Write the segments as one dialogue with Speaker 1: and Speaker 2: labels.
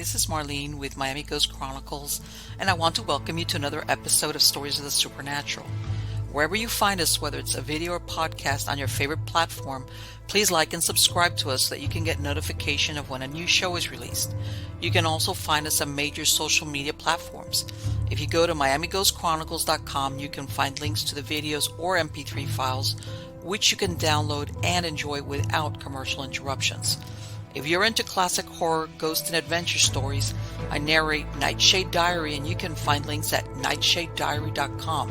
Speaker 1: this is Marlene with Miami Ghost Chronicles, and I want to welcome you to another episode of Stories of the Supernatural. Wherever you find us, whether it's a video or podcast on your favorite platform, please like and subscribe to us so that you can get notification of when a new show is released. You can also find us on major social media platforms. If you go to miamighostchronicles.com, you can find links to the videos or MP3 files, which you can download and enjoy without commercial interruptions. If you're into classic horror, ghost, and adventure stories, I narrate Nightshade Diary, and you can find links at nightshadediary.com.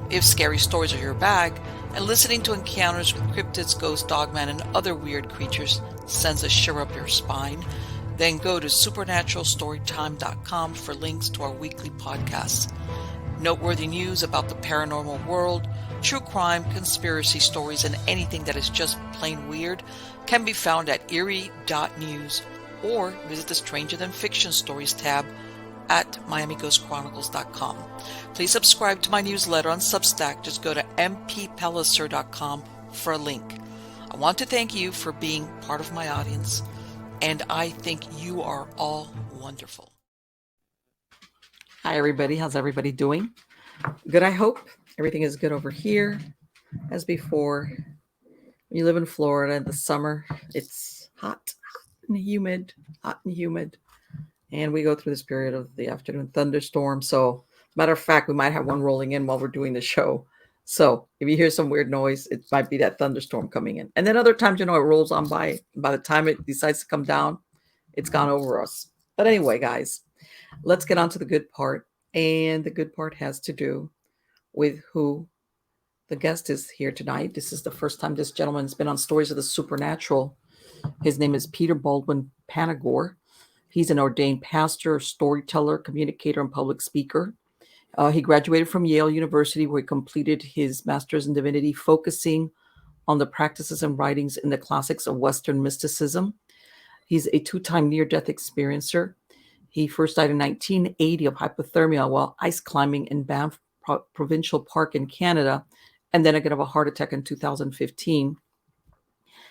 Speaker 1: If scary stories are your bag, and listening to encounters with cryptids, ghosts, dogman, and other weird creatures sends a shiver up your spine, then go to supernaturalstorytime.com for links to our weekly podcasts. Noteworthy news about the paranormal world, true crime, conspiracy stories, and anything that is just plain weird can be found at eerie.news or visit the Stranger Than Fiction Stories tab at miamighostchronicles.com. Please subscribe to my newsletter on Substack. Just go to mppellicer.com for a link. I want to thank you for being part of my audience, and I think you are all wonderful. Hi, everybody. How's everybody doing? Good, I hope. Everything is good over here. As before, when you live in Florida in the summer, it's hot and humid. And we go through this period of the afternoon thunderstorm. So, matter of fact, we might have one rolling in while we're doing the show. So, if you hear some weird noise, it might be that thunderstorm coming in. And then other times, it rolls on by. By the time it decides to come down, it's gone over us. But anyway, guys, let's get on to the good part. And the good part has to do with who the guest is here tonight. This is the first time this gentleman has been on Stories of the Supernatural. His name is Peter Baldwin Panagore. He's an ordained pastor, storyteller, communicator, and public speaker. He graduated from Yale University, where he completed his master's in divinity, focusing on the practices and writings in the classics of Western mysticism. He's a two-time near-death experiencer. He first died in 1980 of hypothermia while ice climbing in Banff Provincial Park in Canada, and then again of a heart attack in 2015.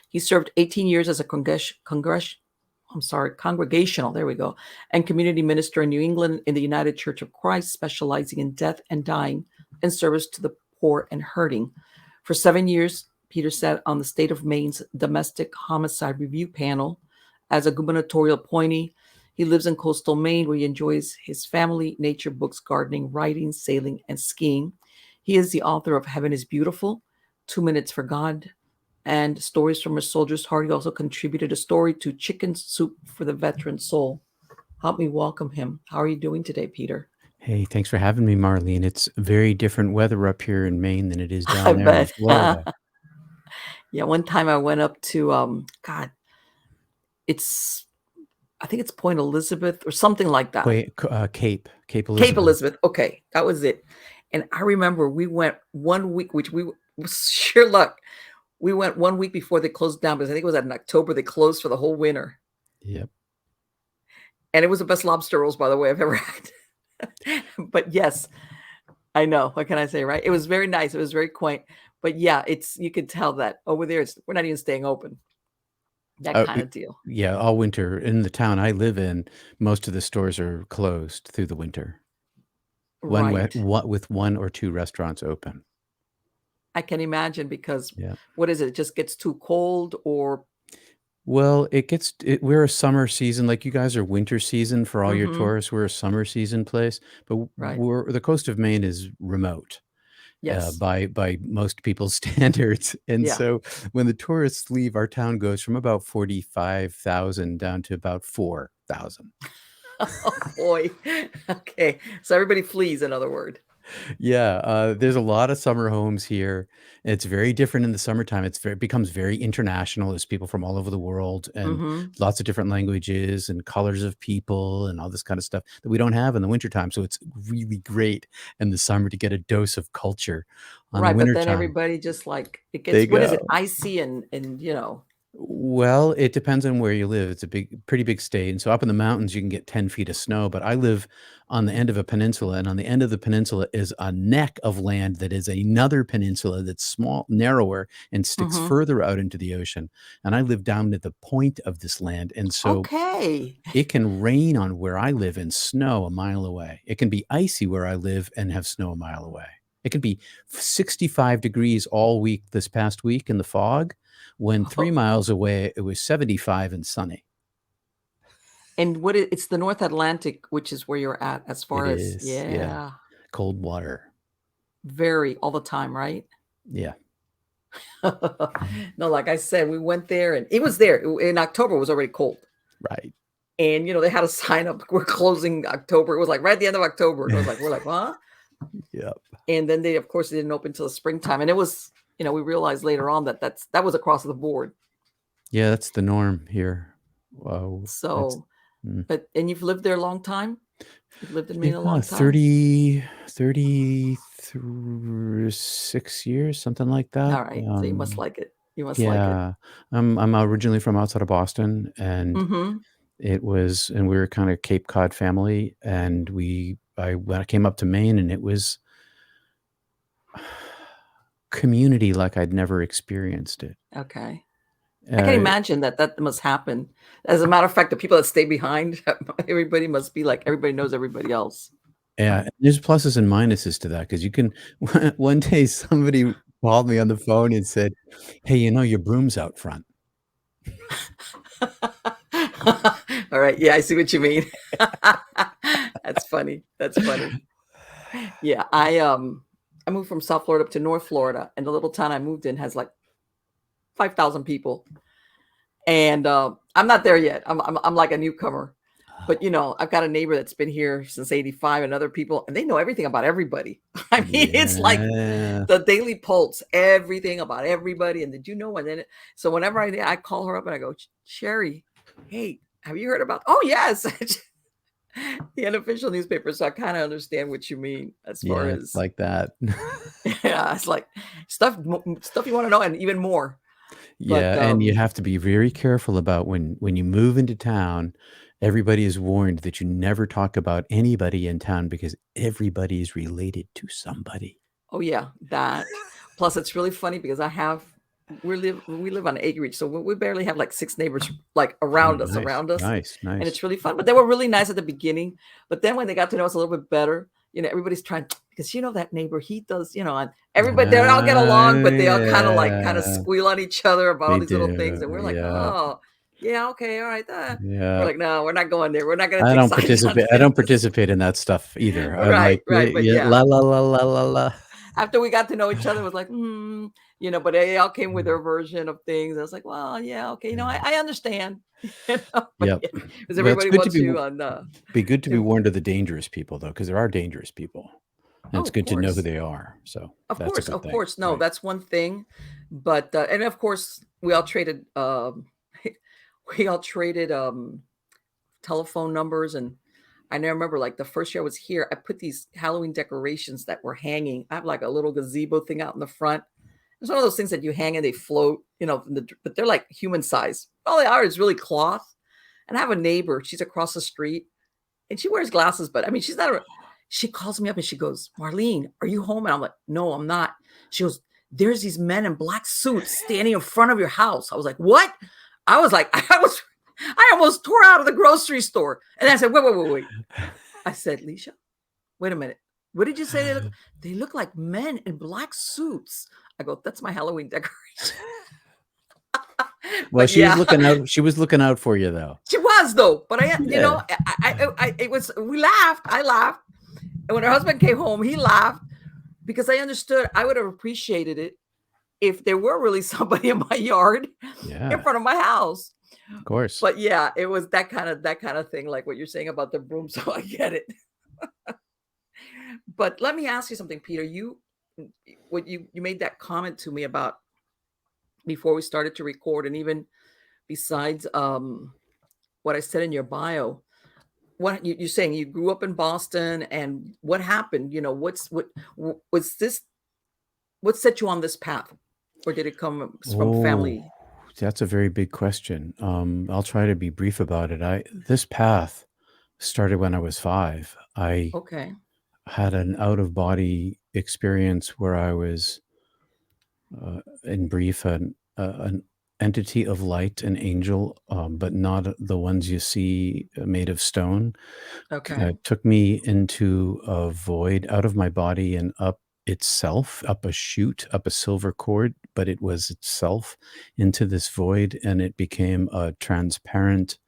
Speaker 1: He served 18 years as a congregational, and community minister in New England in the United Church of Christ, specializing in death and dying and service to the poor and hurting. For 7 years, Peter sat on the state of Maine's domestic homicide review panel as a gubernatorial appointee. He lives in coastal Maine, where he enjoys his family, nature, books, gardening, writing, sailing, and skiing. He is the author of Heaven is Beautiful, 2 Minutes for God, and Stories from a Soldier's Heart. He also contributed a story to Chicken Soup for the Veteran Soul. Help me welcome him. How are you doing today, Peter?
Speaker 2: Hey, thanks for having me, Marlene. It's very different weather up here in Maine than it is down there in Florida.
Speaker 1: Yeah, one time I went up to, I think it's Point Elizabeth or something like that.
Speaker 2: Cape Elizabeth.
Speaker 1: Cape Elizabeth. Okay, that was it. And I remember we went 1 week, which we was sheer luck. We went 1 week before they closed down, because I think it was in October. They closed for the whole winter.
Speaker 2: Yep.
Speaker 1: And it was the best lobster rolls, by the way, I've ever had. But yes, I know. What can I say, right? It was very nice. It was very quaint. But yeah, you could tell that over there, we're not even staying open. That kind of deal.
Speaker 2: Yeah, all winter. In the town I live in, most of the stores are closed through the winter.
Speaker 1: Right.
Speaker 2: With 1 or 2 restaurants open.
Speaker 1: I can imagine, because what is it? It just gets too cold, or?
Speaker 2: Well, we're a summer season, like you guys are winter season for all your tourists. We're a summer season place, but the coast of Maine is remote.
Speaker 1: Yes.
Speaker 2: By most people's standards. And so when the tourists leave, our town goes from about 45,000 down to about 4,000.
Speaker 1: Oh boy. Okay. So everybody flees, in other words.
Speaker 2: Yeah, there's a lot of summer homes here. It's very different in the summertime. It becomes very international. There's people from all over the world, and lots of different languages and colors of people and all this kind of stuff that we don't have in the wintertime. So it's really great in the summer to get a dose of culture. On the
Speaker 1: Right, but then
Speaker 2: wintertime,
Speaker 1: everybody just it gets, what is it, icy and
Speaker 2: Well, it depends on where you live. It's a pretty big state, and so up in the mountains, you can get 10 feet of snow, but I live on the end of a peninsula, and on the end of the peninsula is a neck of land that is another peninsula that's small narrower, and sticks
Speaker 1: Mm-hmm.
Speaker 2: further out into the ocean, and I live down at the point of this land, and so
Speaker 1: Okay.
Speaker 2: it can rain on where I live and snow a mile away. It can be icy where I live and have snow a mile away. It can be 65 degrees all week this past week in the fog, when 3 miles away, it was 75 and sunny.
Speaker 1: And it's the North Atlantic, which is where you're at as
Speaker 2: It
Speaker 1: far as,
Speaker 2: is, yeah.
Speaker 1: yeah,
Speaker 2: Cold water.
Speaker 1: very all the time, right?
Speaker 2: Yeah.
Speaker 1: No, like I said, we went there and it was there in October. It was already cold.
Speaker 2: Right.
Speaker 1: And, they had a sign up, we're closing October. It was like right at the end of October. And we're like, huh?
Speaker 2: Yep.
Speaker 1: And then of course, they didn't open until the springtime. And it was, we realized later on that was across the board.
Speaker 2: Yeah, that's the norm here. Wow.
Speaker 1: So, and you've lived there a long time? You've lived in Maine a long time?
Speaker 2: 36 years, something like that.
Speaker 1: All right. So you must like it. You must like it.
Speaker 2: Yeah. I'm originally from outside of Boston, and
Speaker 1: Mm-hmm.
Speaker 2: and we were kind of Cape Cod family, and when I came up to Maine, and it was community like I'd never experienced it.
Speaker 1: Okay. I can imagine that must happen. As a matter of fact, the people that stay behind, everybody must be like, everybody knows everybody else.
Speaker 2: Yeah, there's pluses and minuses to that, because you can one day somebody called me on the phone and said, "Hey, your broom's out front."
Speaker 1: All right. Yeah, I see what you mean. That's funny. That's funny. Yeah, I moved from South Florida up to North Florida, and the little town I moved in has like 5,000 people. And I'm not there yet. I'm like a newcomer. But I've got a neighbor that's been here since '85, and other people, and they know everything about everybody. I mean, it's like the Daily Pulse, everything about everybody. And did you know? And then so whenever I call her up and I go, Sherry, hey, have you heard about? Oh yes, the unofficial newspaper. So I kind of understand what you mean as far as
Speaker 2: like that.
Speaker 1: Yeah, it's like stuff you want to know, and even more.
Speaker 2: Yeah,
Speaker 1: But,
Speaker 2: and you have to be very careful about when you move into town. Everybody is warned that you never talk about anybody in town, because everybody is related to somebody.
Speaker 1: Oh yeah, that. Plus, it's really funny because we live on acreage, so we barely have like 6 neighbors like around us,
Speaker 2: Nice.
Speaker 1: and it's really fun. But they were really nice at the beginning. But then when they got to know us a little bit better, everybody's trying, because that neighbor, he does, and everybody, they all get along, but they all kind of squeal on each other about all these little things, and we're like, oh. Yeah, okay, all right. We're like, no, we're not going there. We're not going to.
Speaker 2: I don't participate in that stuff either. I'm
Speaker 1: Right,
Speaker 2: like,
Speaker 1: but
Speaker 2: yeah, la la la la la la.
Speaker 1: After we got to know each other, it was like, but they all came with their version of things. I was like, well, yeah, okay, I understand. But
Speaker 2: Yep.
Speaker 1: because everybody wants you on.
Speaker 2: Be good to be warned of the dangerous people, though, because there are dangerous people, and it's good to know who they are. So
Speaker 1: Of
Speaker 2: that's a good
Speaker 1: of
Speaker 2: thing.
Speaker 1: course, no,
Speaker 2: Right.
Speaker 1: that's one thing. But and of course, we all traded telephone numbers. And I remember, like, the first year I was here, I put these Halloween decorations that were hanging. I have like a little gazebo thing out in the front. It's one of those things that you hang and they float, but they're like human size. All they are is really cloth. And I have a neighbor, she's across the street, and she wears glasses, but I mean, she calls me up and she goes, Marlene, are you home? And I'm like, no, I'm not. She goes, there's these men in black suits standing in front of your house. I was like, what? I was like, I almost tore out of the grocery store. And I said, wait. I said, Leisha, wait a minute. What did you say? They look like men in black suits. I go, that's my Halloween decoration.
Speaker 2: Well, she was looking out for you, though.
Speaker 1: She was, though. But it was, we laughed. I laughed. And when her husband came home, he laughed, because I understood I would have appreciated it if there were really somebody in my yard in front of my house.
Speaker 2: Of course.
Speaker 1: But yeah, it was that kind of thing, like what you're saying about the broom. So I get it. But let me ask you something, Peter. You made that comment to me about before we started to record, and even besides what I said in your bio. What you're saying, you grew up in Boston, and what happened? What set you on this path, or did it come from family?
Speaker 2: That's a very big question. I'll try to be brief about it. This path started when I was 5. I
Speaker 1: Okay.
Speaker 2: had an out of body experience where I was, in brief, an entity of light, an angel, but not the ones you see made of stone.
Speaker 1: Okay.
Speaker 2: Took me into a void out of my body and up itself, up a chute, up a silver cord, but it was itself into this void, and it became a transparent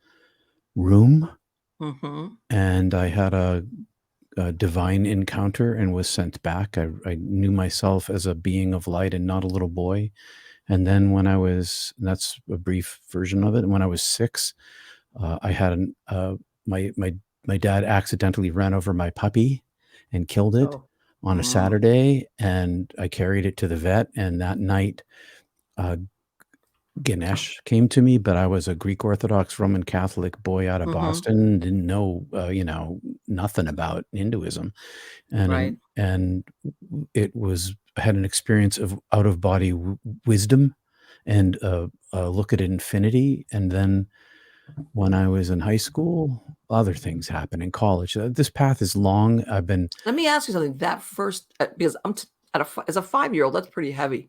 Speaker 2: room.
Speaker 1: Mm-hmm.
Speaker 2: And I had a divine encounter and was sent back. I knew myself as a being of light and not a little boy. And then that's a brief version of it. When I was 6, I had my my dad accidentally ran over my puppy and killed it
Speaker 1: Oh.
Speaker 2: on a
Speaker 1: Mm.
Speaker 2: Saturday, and I carried it to the vet. And that night, uh, Ganesh came to me, but I was a Greek Orthodox Roman Catholic boy out of
Speaker 1: Mm-hmm.
Speaker 2: Boston, didn't know, nothing about Hinduism,
Speaker 1: Right.
Speaker 2: and it was had an experience of out of body wisdom and a look at infinity. And then when I was in high school, other things happened in college. This path is long. I've been
Speaker 1: Let me ask you something. That first, because as a 5-year-old, that's pretty heavy.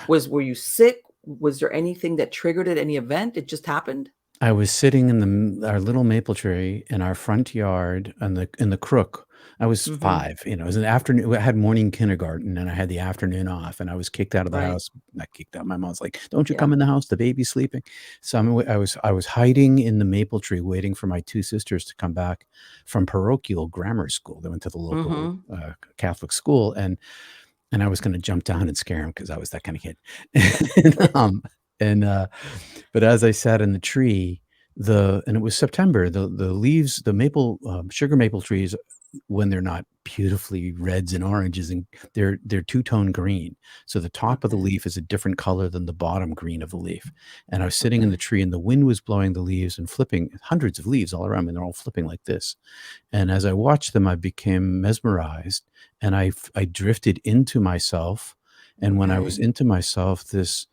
Speaker 1: Were you sick? Was there anything that triggered it? Any event? It just happened?
Speaker 2: I was sitting in our little maple tree in our front yard in the crook. I was
Speaker 1: Mm-hmm.
Speaker 2: 5, it was an afternoon. I had morning kindergarten and I had the afternoon off, and I was kicked out of the
Speaker 1: Right.
Speaker 2: house. Not kicked out. My mom's like, "Don't you
Speaker 1: Yeah.
Speaker 2: come in the house? The baby's sleeping." So I was hiding in the maple tree, waiting for my 2 sisters to come back from parochial grammar school. They went to the local
Speaker 1: Mm-hmm.
Speaker 2: Catholic school, and I was going to jump down and scare them because I was that kind of kid. and, and but as I sat in the tree, and it was September, the leaves, the maple, sugar maple trees, when they're not beautifully reds and oranges, and they're two-tone green. So the top of the
Speaker 1: Okay.
Speaker 2: leaf is a different color than the bottom green of the leaf. And I was sitting in the
Speaker 1: Okay.
Speaker 2: tree, and the wind was blowing the leaves and flipping hundreds of leaves all around me, and they're all flipping like this. And as I watched them, I became mesmerized, and I drifted into myself. And when I was
Speaker 1: Okay.
Speaker 2: into myself, this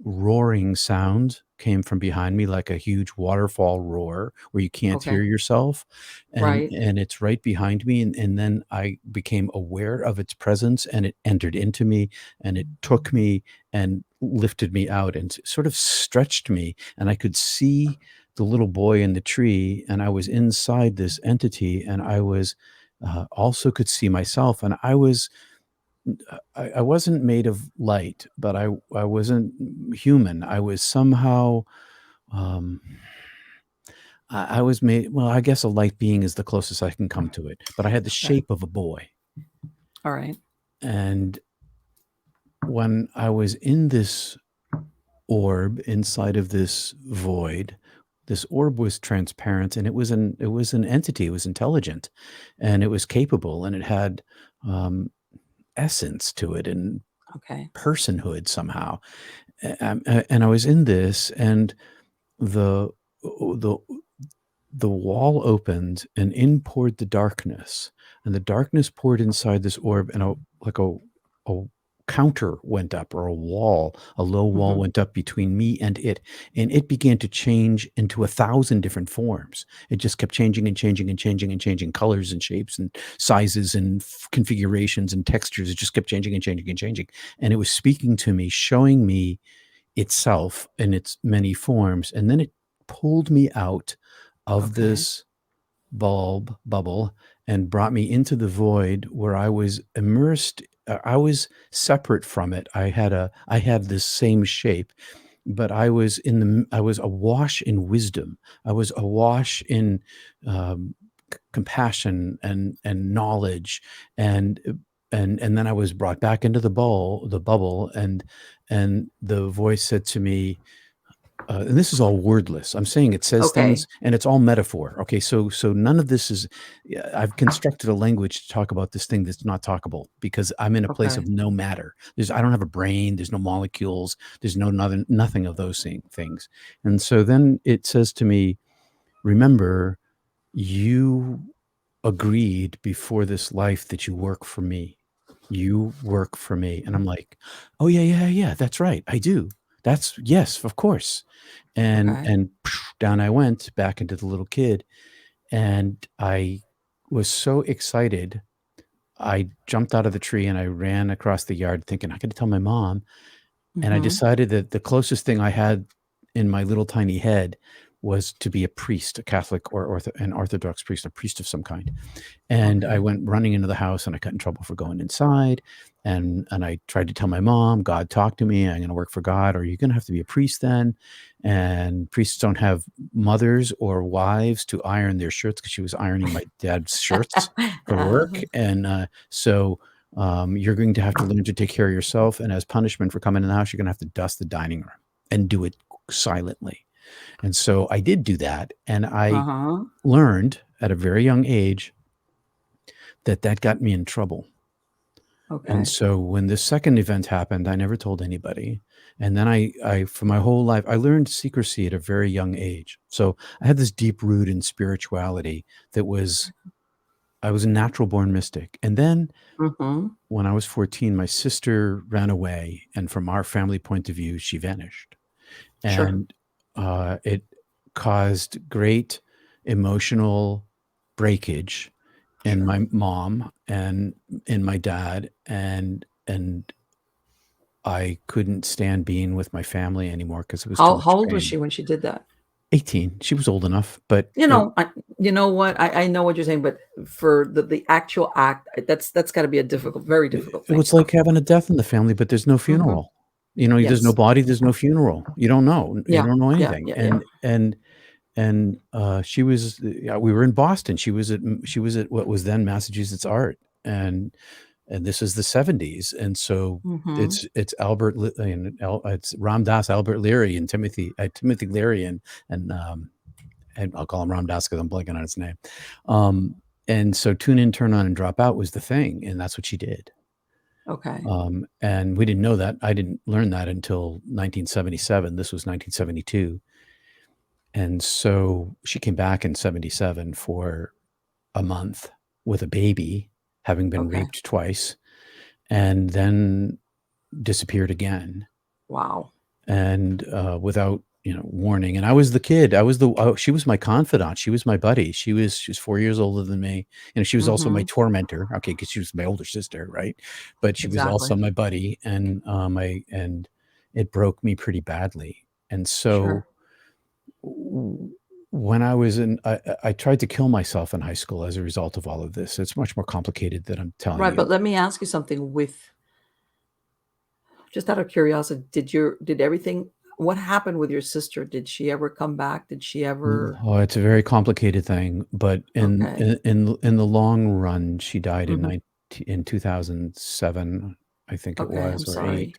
Speaker 2: roaring sound came from behind me, like a huge waterfall roar where you can't hear
Speaker 1: Okay.
Speaker 2: yourself. and
Speaker 1: Right.
Speaker 2: and it's right behind me, and then I became aware of its presence, and it entered into me, and it took me and lifted me out and sort of stretched me, and I could see the little boy in the tree, and I was inside this entity, and I was also could see myself. And I wasn't made of light, but I wasn't human. I was somehow, um, I was made, well, I guess a light being is the closest I can come to it, but I had the
Speaker 1: Okay.
Speaker 2: shape of a boy.
Speaker 1: All right.
Speaker 2: And when I was in this orb inside of this void, this orb was transparent, and it was an entity. It was intelligent, and it was capable, and it had essence to it and
Speaker 1: Okay.
Speaker 2: personhood somehow. And I was in this, and the the the wall opened, and in poured the darkness, and the darkness poured inside this orb, and a counter went up, or a low wall
Speaker 1: Mm-hmm.
Speaker 2: went up between me and it began to change into 1,000 different forms. It just kept changing and changing and changing and changing colors and shapes and sizes and configurations and textures. It just kept changing and changing and changing, and it was speaking to me, showing me itself in its many forms. And then it pulled me out of
Speaker 1: Okay.
Speaker 2: this bubble and brought me into the void where I was immersed. I was separate from it. I had this same shape, but I was awash in wisdom. I was awash in um, compassion and knowledge, and and then I was brought back into the bubble, and the voice said to me, and this is all wordless. I'm saying it says things,
Speaker 1: Okay.
Speaker 2: and it's all metaphor. Okay, so none of this is. Yeah, I've constructed a language to talk about this thing that's not talkable, because I'm in a place
Speaker 1: Okay.
Speaker 2: of no matter. I don't have a brain. There's no molecules. There's nothing of those things. And so then it says to me, "Remember, you agreed before this life that you work for me. You work for me." And I'm like, "Oh yeah, yeah, yeah. That's right. I do. Yes, of course.
Speaker 3: Okay.
Speaker 2: And down I went back into the little kid, and I was so excited. I jumped out of the tree and I ran across the yard thinking, I got to tell my mom. And I
Speaker 3: Mm-hmm.
Speaker 2: decided that the closest thing I had in my little tiny head was to be a priest, a Catholic or an Orthodox priest, a priest of some kind. And I
Speaker 3: Okay.
Speaker 2: went running into the house, and I got in trouble for going inside. And I tried to tell my mom, God talked to me. I'm going to work for God. Are you going to have to be a priest then? And priests don't have mothers or wives to iron their shirts, because she was ironing my dad's shirts for work. And you're going to have to learn to take care of yourself. And as punishment for coming in the house, you're going to have to dust the dining room and do it silently. And so I did do that. And I
Speaker 3: Uh-huh.
Speaker 2: learned at a very young age that got me in trouble. And
Speaker 3: Okay.
Speaker 2: so when this second event happened, I never told anybody. And then I for my whole life, I learned secrecy at a very young age. So I had this deep root in spirituality I was a natural born mystic. And then
Speaker 3: Mm-hmm.
Speaker 2: when I was 14, my sister ran away. And from our family point of view, she vanished.
Speaker 3: Sure.
Speaker 2: And it caused great emotional breakage in
Speaker 3: Sure.
Speaker 2: my mom and in my dad, and I couldn't stand being with my family anymore because it was too
Speaker 3: How
Speaker 2: much
Speaker 3: old was
Speaker 2: pain.
Speaker 3: she when she did that?
Speaker 2: 18. She was old enough, but
Speaker 3: You know, you know what? I know what you're saying, but for the actual act, that's got to be a difficult, very difficult
Speaker 2: it
Speaker 3: thing.
Speaker 2: was like having a death in the family, but there's no
Speaker 3: Hmm.
Speaker 2: funeral. There's no
Speaker 3: Yes.
Speaker 2: body, there's no funeral. You don't know. You
Speaker 3: Yeah.
Speaker 2: don't know
Speaker 3: Yeah.
Speaker 2: anything.
Speaker 3: Yeah. Yeah.
Speaker 2: She was, yeah, we were in Boston. She was at what was then Massachusetts Art, and this is the 70s, and so
Speaker 3: Hmm.
Speaker 2: it's it's Ram Dass, Albert Leary, and Timothy Leary, and I'll call him Ram Dass because I'm blanking on his name. And so tune in, turn on, and drop out was the thing, and that's what she did.
Speaker 3: Okay.
Speaker 2: And we didn't know that. I didn't learn that until 1977. This was 1972. And so she came back in 77 for a month with a baby, having been
Speaker 3: Okay.
Speaker 2: raped twice, and then disappeared again.
Speaker 3: Wow.
Speaker 2: And without warning. And I was the kid. She was my confidant. She was my buddy. She was 4 years older than me. She was also my
Speaker 3: Hmm.
Speaker 2: tormentor. Okay, because she was my older sister, right? But she was also
Speaker 3: Exactly.
Speaker 2: my buddy, and it broke me pretty badly. And so
Speaker 3: Sure.
Speaker 2: when I was I tried to kill myself in high school as a result of all of this. It's much more complicated than I'm telling
Speaker 3: Right.
Speaker 2: you.
Speaker 3: But let me ask you something with just out of curiosity, did everything what happened with your sister? Did she ever come back? Did she ever
Speaker 2: Oh, it's a very complicated thing, but
Speaker 3: Okay.
Speaker 2: in the long run, she died
Speaker 3: Mhm.
Speaker 2: in 2007, I think it
Speaker 3: Okay, I'm
Speaker 2: was, or
Speaker 3: sorry.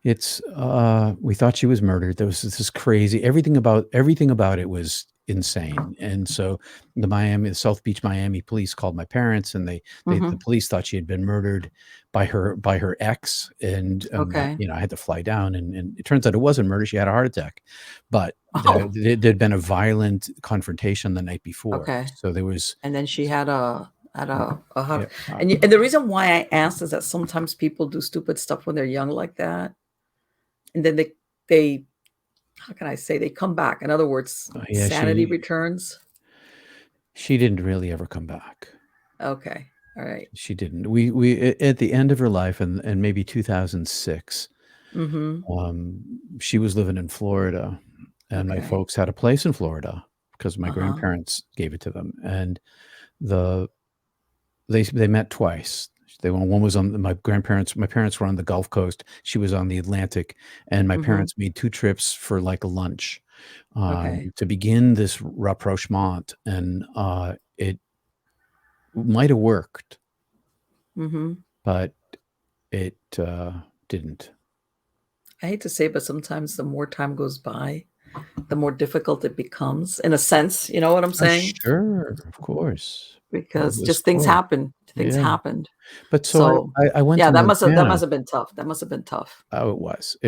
Speaker 2: 8. We thought she was murdered. There was this crazy everything about it was insane. And so the South Beach, Miami police called my parents, and the
Speaker 3: Mhm.
Speaker 2: police thought she had been murdered by her ex. And
Speaker 3: Okay.
Speaker 2: I had to fly down, and it turns out it wasn't murder. She had a heart attack, but
Speaker 3: Oh,
Speaker 2: there'd been a violent confrontation the night before,
Speaker 3: okay.
Speaker 2: so there was.
Speaker 3: And then she had a
Speaker 2: Yeah,
Speaker 3: heart and the reason why I asked is that sometimes people do stupid stuff when they're young like that, and then they how can I say, they come back. In other words,
Speaker 2: yeah,
Speaker 3: sanity returns.
Speaker 2: she didn't really ever come back.
Speaker 3: Okay. All right.
Speaker 2: She didn't. At the end of her life, and maybe 2006,
Speaker 3: Mhm.
Speaker 2: she was living in Florida, and my
Speaker 3: Okay.
Speaker 2: folks had a place in Florida because my
Speaker 3: Uh-huh.
Speaker 2: grandparents gave it to them. And the they met twice. One was on my parents were on the Gulf Coast. She was on the Atlantic, and my
Speaker 3: Mhm.
Speaker 2: parents made 2 trips for like a lunch,
Speaker 3: Okay.
Speaker 2: to begin this rapprochement, and it might have worked,
Speaker 3: Mhm.
Speaker 2: but it didn't.
Speaker 3: I hate to say it, but sometimes the more time goes by, the more difficult it becomes in a sense, you know what I'm
Speaker 2: Oh,
Speaker 3: saying?
Speaker 2: sure, of course. It
Speaker 3: Because
Speaker 2: was
Speaker 3: just things
Speaker 2: horrible.
Speaker 3: happen. Things
Speaker 2: Yeah,
Speaker 3: happened.
Speaker 2: but so
Speaker 3: So,
Speaker 2: I went
Speaker 3: yeah,
Speaker 2: to
Speaker 3: that
Speaker 2: Montana.
Speaker 3: must have been tough. That must have been tough.
Speaker 2: Oh, it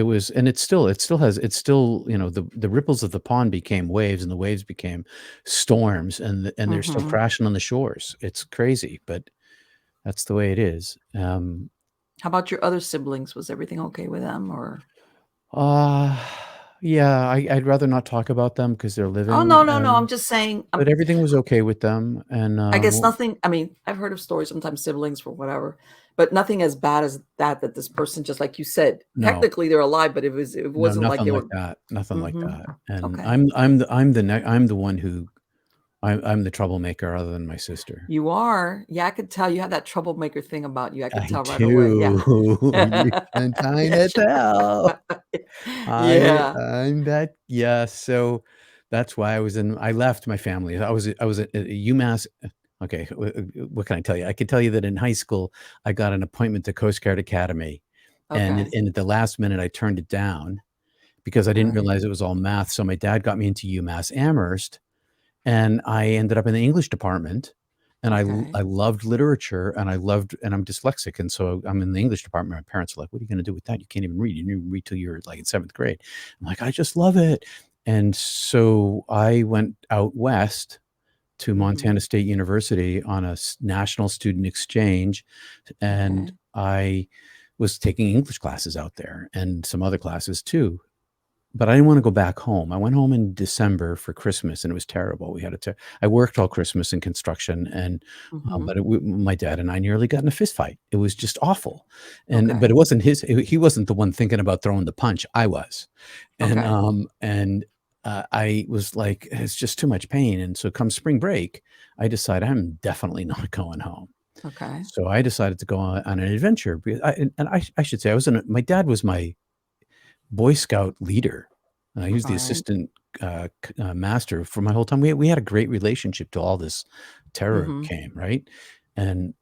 Speaker 2: was, and it still has, the ripples of the pond became waves, and the waves became storms, and they're still
Speaker 3: Mhm.
Speaker 2: crashing on the shores. It's crazy, but that's the way it is.
Speaker 3: How about your other siblings? Was everything okay with them or
Speaker 2: Uh, yeah, I'd rather not talk about them because they're
Speaker 3: Oh,
Speaker 2: living,
Speaker 3: no, I'm just saying,
Speaker 2: but everything was okay with them, and,
Speaker 3: I guess nothing. I mean, I've heard of stories, sometimes siblings or whatever, but nothing as bad as that this person, just like you said,
Speaker 2: no.
Speaker 3: technically they're alive, but it
Speaker 2: No,
Speaker 3: wasn't like
Speaker 2: nothing
Speaker 3: they
Speaker 2: like
Speaker 3: were.
Speaker 2: that, nothing like
Speaker 3: Mhm.
Speaker 2: that, and
Speaker 3: Okay.
Speaker 2: I'm the one who I'm the troublemaker other than my sister.
Speaker 3: You are. Yeah, I could tell you have that troublemaker thing about you. I could
Speaker 2: I
Speaker 3: tell right away. Yeah.
Speaker 2: do. You can kinda tell.
Speaker 3: Yeah.
Speaker 2: I'm that, yeah, so that's why I left my family. I was at UMass. Okay, what can I tell you? I can tell you that in high school, I got an appointment to Coast Guard Academy,
Speaker 3: Okay.
Speaker 2: and at the last minute, I turned it down because I didn't
Speaker 3: Alright.
Speaker 2: realize it was all math, so my dad got me into UMass Amherst, and I ended up in the English department, and
Speaker 3: Okay.
Speaker 2: I loved literature, and I'm dyslexic, and so I'm in the English department. My parents are like, "What are you gonna do with that? You can't even read. You didn't even read till you're, like, in 7th grade." I'm like, "I just love it." And so I went out west to
Speaker 3: Mhm.
Speaker 2: Montana State University on a national student exchange, and
Speaker 3: Okay.
Speaker 2: I was taking English classes out there and some other classes too. But I didn't wanna go back home. I went home in December for Christmas, and it was terrible. We had I worked all Christmas in construction, and,
Speaker 3: Mhm.
Speaker 2: but my dad and I nearly got in a fist fight. It was just awful, but
Speaker 3: Okay.
Speaker 2: it wasn't he wasn't the one thinking about throwing the punch, I was. And,
Speaker 3: Okay.
Speaker 2: I was like, "It's just too much pain," and so come spring break, I decided I'm definitely not going home.
Speaker 3: Okay.
Speaker 2: So I decided to go on an adventure, because I should say I was in a my dad was my Boy Scout leader. He was the
Speaker 3: Alright.
Speaker 2: assistant, master for my whole time. We had a great relationship till all this terror
Speaker 3: Mhm.
Speaker 2: came, right? And,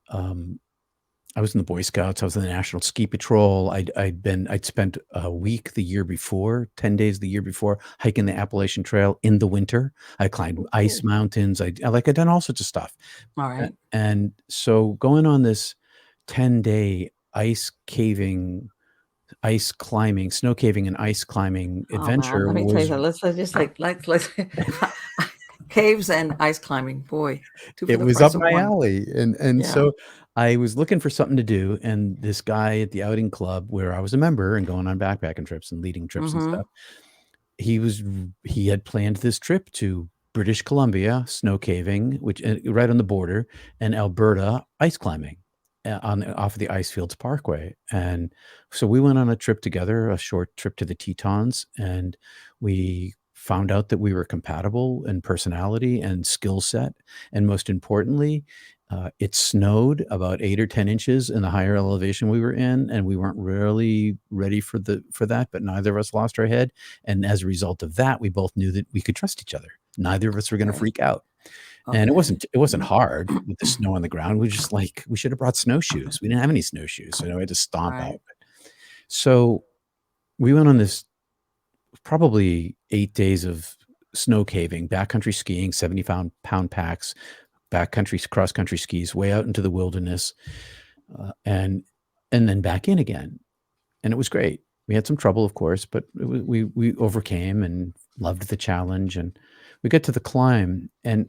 Speaker 2: I was in the Boy Scouts, I was in the National Ski Patrol. I'd spent a week the year before, 10 days the year before, hiking the Appalachian Trail in the winter. I climbed ice
Speaker 3: Ooh.
Speaker 2: mountains. I'd done all sorts of stuff.
Speaker 3: Alright.
Speaker 2: And so going on this 10-day ice climbing, snow caving and ice climbing
Speaker 3: Oh, man,
Speaker 2: adventure
Speaker 3: let me tell you
Speaker 2: was
Speaker 3: that. Let's just let's caves and ice climbing. Boy, 2 for
Speaker 2: it
Speaker 3: the
Speaker 2: was up
Speaker 3: price of
Speaker 2: my
Speaker 3: 1.
Speaker 2: alley, and
Speaker 3: Yeah.
Speaker 2: so I was looking for something to do, and this guy at the outing club where I was a member and going on backpacking trips and leading trips and
Speaker 3: Mhm.
Speaker 2: stuff, he had planned this trip to British Columbia, snow caving, which right on the border, and Alberta, ice climbing, off of the Icefields Parkway, and so we went on a trip together, a short trip to the Tetons, and we found out that we were compatible in personality and skill set, and most importantly, it snowed about 8 or 10 inches in the higher elevation we were in, and we weren't really ready for that, but neither of us lost our head, and as a result of that, we both knew that we could trust each other. Neither of us were gonna
Speaker 3: Okay.
Speaker 2: freak out. And
Speaker 3: Okay.
Speaker 2: it wasn't hard with the snow on the ground. We just like we should have brought snowshoes. We didn't have any snowshoes, so we had to stomp
Speaker 3: Right.
Speaker 2: out. So, we went on this probably 8 days of snow caving, backcountry skiing, 70 pound packs, cross country skis way out into the wilderness, uh, and then back in again, and it was great. We had some trouble, of course, but we overcame and loved the challenge, and we get to the climb, and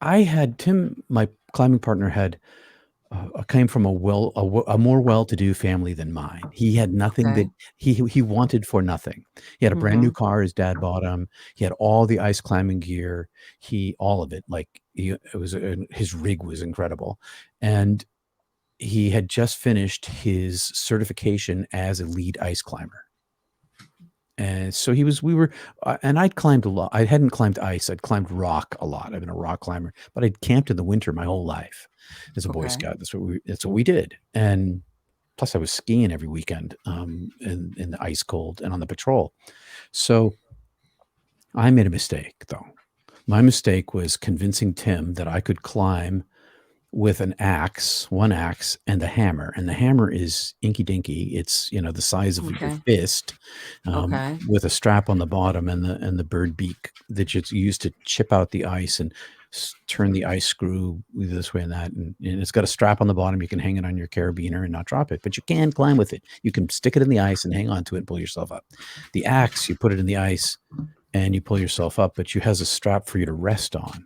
Speaker 2: my climbing partner, came from a more well-to-do family than mine. He had nothing that
Speaker 3: Okay.
Speaker 2: he wanted for nothing. He had a brand new
Speaker 3: Mhm.
Speaker 2: car his dad bought him. He had all the ice climbing gear. He all of it, like, his rig was incredible, and he had just finished his certification as a lead ice climber. And so we were, and I'd climbed a lot. I hadn't climbed ice. I'd climbed rock a lot. I've been a rock climber, but I'd camped in the winter my whole life as a Boy
Speaker 3: Okay.
Speaker 2: Scout. That's what we did. And plus I was skiing every weekend, in the ice cold and on the patrol. So I made a mistake though. My mistake was convincing Tim that I could climb with one axe and a hammer, and the hammer is inky dinky. It's, the size of your
Speaker 3: Okay.
Speaker 2: fist,
Speaker 3: Okay.
Speaker 2: with a strap on the bottom and the bird beak that you use to chip out the ice and turn the ice screw this way and that, and it's got a strap on the bottom. You can hang it on your carabiner and not drop it, but you can climb with it. You can stick it in the ice and hang on to it and pull yourself up. The axe, you put it in the ice and you pull yourself up, but it has a strap for you to rest on,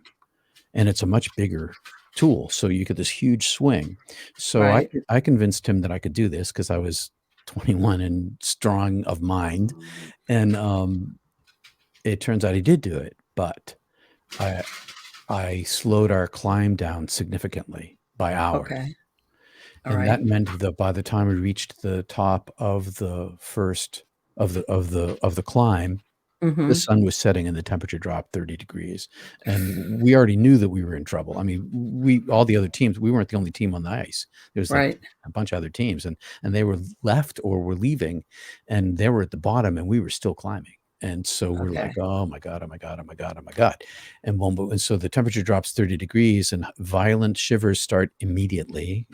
Speaker 2: and it's a much bigger tool, so you get this huge swing. So
Speaker 3: Right.
Speaker 2: I convinced him that I could do this because I was 21 and strong of mind. And it turns out he did do it, but I slowed our climb down significantly by hours.
Speaker 3: Okay. All
Speaker 2: And
Speaker 3: right.
Speaker 2: that meant that by the time we reached the top of the first of the climb, the sun was setting and the temperature dropped 30 degrees. And we already knew that we were in trouble. I mean, all the other teams, we weren't the only team on the ice. There was like
Speaker 3: Right.
Speaker 2: a bunch of other teams, and they were left or were leaving, and they were at the bottom, and we were still climbing. And so we're
Speaker 3: Okay.
Speaker 2: like, oh my God, oh my God, oh my God, oh my God. And so the temperature drops 30 degrees and violent shivers start immediately.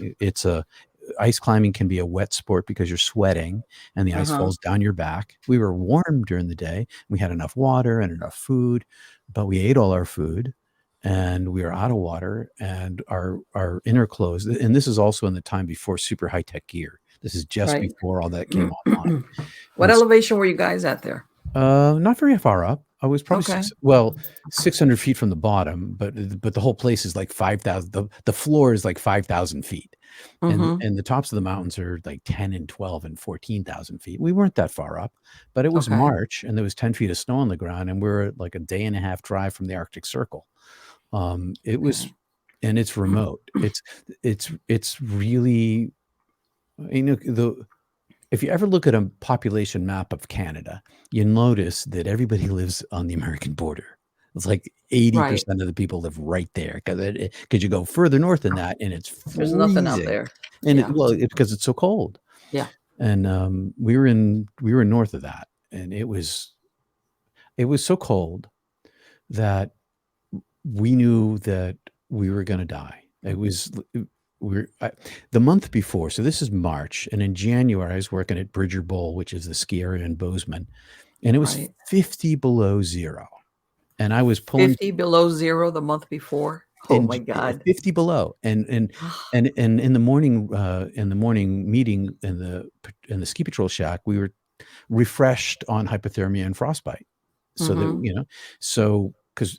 Speaker 2: Ice climbing can be a wet sport because you're sweating and the ice falls down your back. We were warm during the day. We had enough water and enough food, but we ate all our food and we were out of water and our inner clothes. And this is also in the time before super high tech gear. This is just
Speaker 3: Right.
Speaker 2: before all that came online.
Speaker 3: What
Speaker 2: And
Speaker 3: elevation were you guys at there?
Speaker 2: not very far up. I was probably
Speaker 3: Okay.
Speaker 2: 600 feet from the bottom, but the whole place is like 5,000. The floor is like 5,000 feet. And the tops of the mountains are like 10 and 12 and 14,000 feet. We weren't that far up, but it was
Speaker 3: Okay.
Speaker 2: March and there was 10 feet of snow on the ground and we're like a day and a half drive from the Arctic Circle. It was, and it's remote. It's really, if you ever look at a population map of Canada, you notice that everybody lives on the American border. It's like 80% of the people live right there because you go further north than that and it's
Speaker 3: There's nothing out
Speaker 2: freezing.
Speaker 3: there.
Speaker 2: And
Speaker 3: Yeah.
Speaker 2: it's because it's so cold.
Speaker 3: Yeah.
Speaker 2: And we were north of that, and it was so cold that we knew that we were going to die. It was the month before. So this is March, and in January I was working at Bridger Bowl, which is the ski area in Bozeman, and it was
Speaker 3: Right.
Speaker 2: 50 below zero, and I was pulling
Speaker 3: 50 below zero the month before. Oh my God.
Speaker 2: 50 below, and in the morning meeting in the ski patrol shack, we were refreshed on hypothermia and frostbite. So that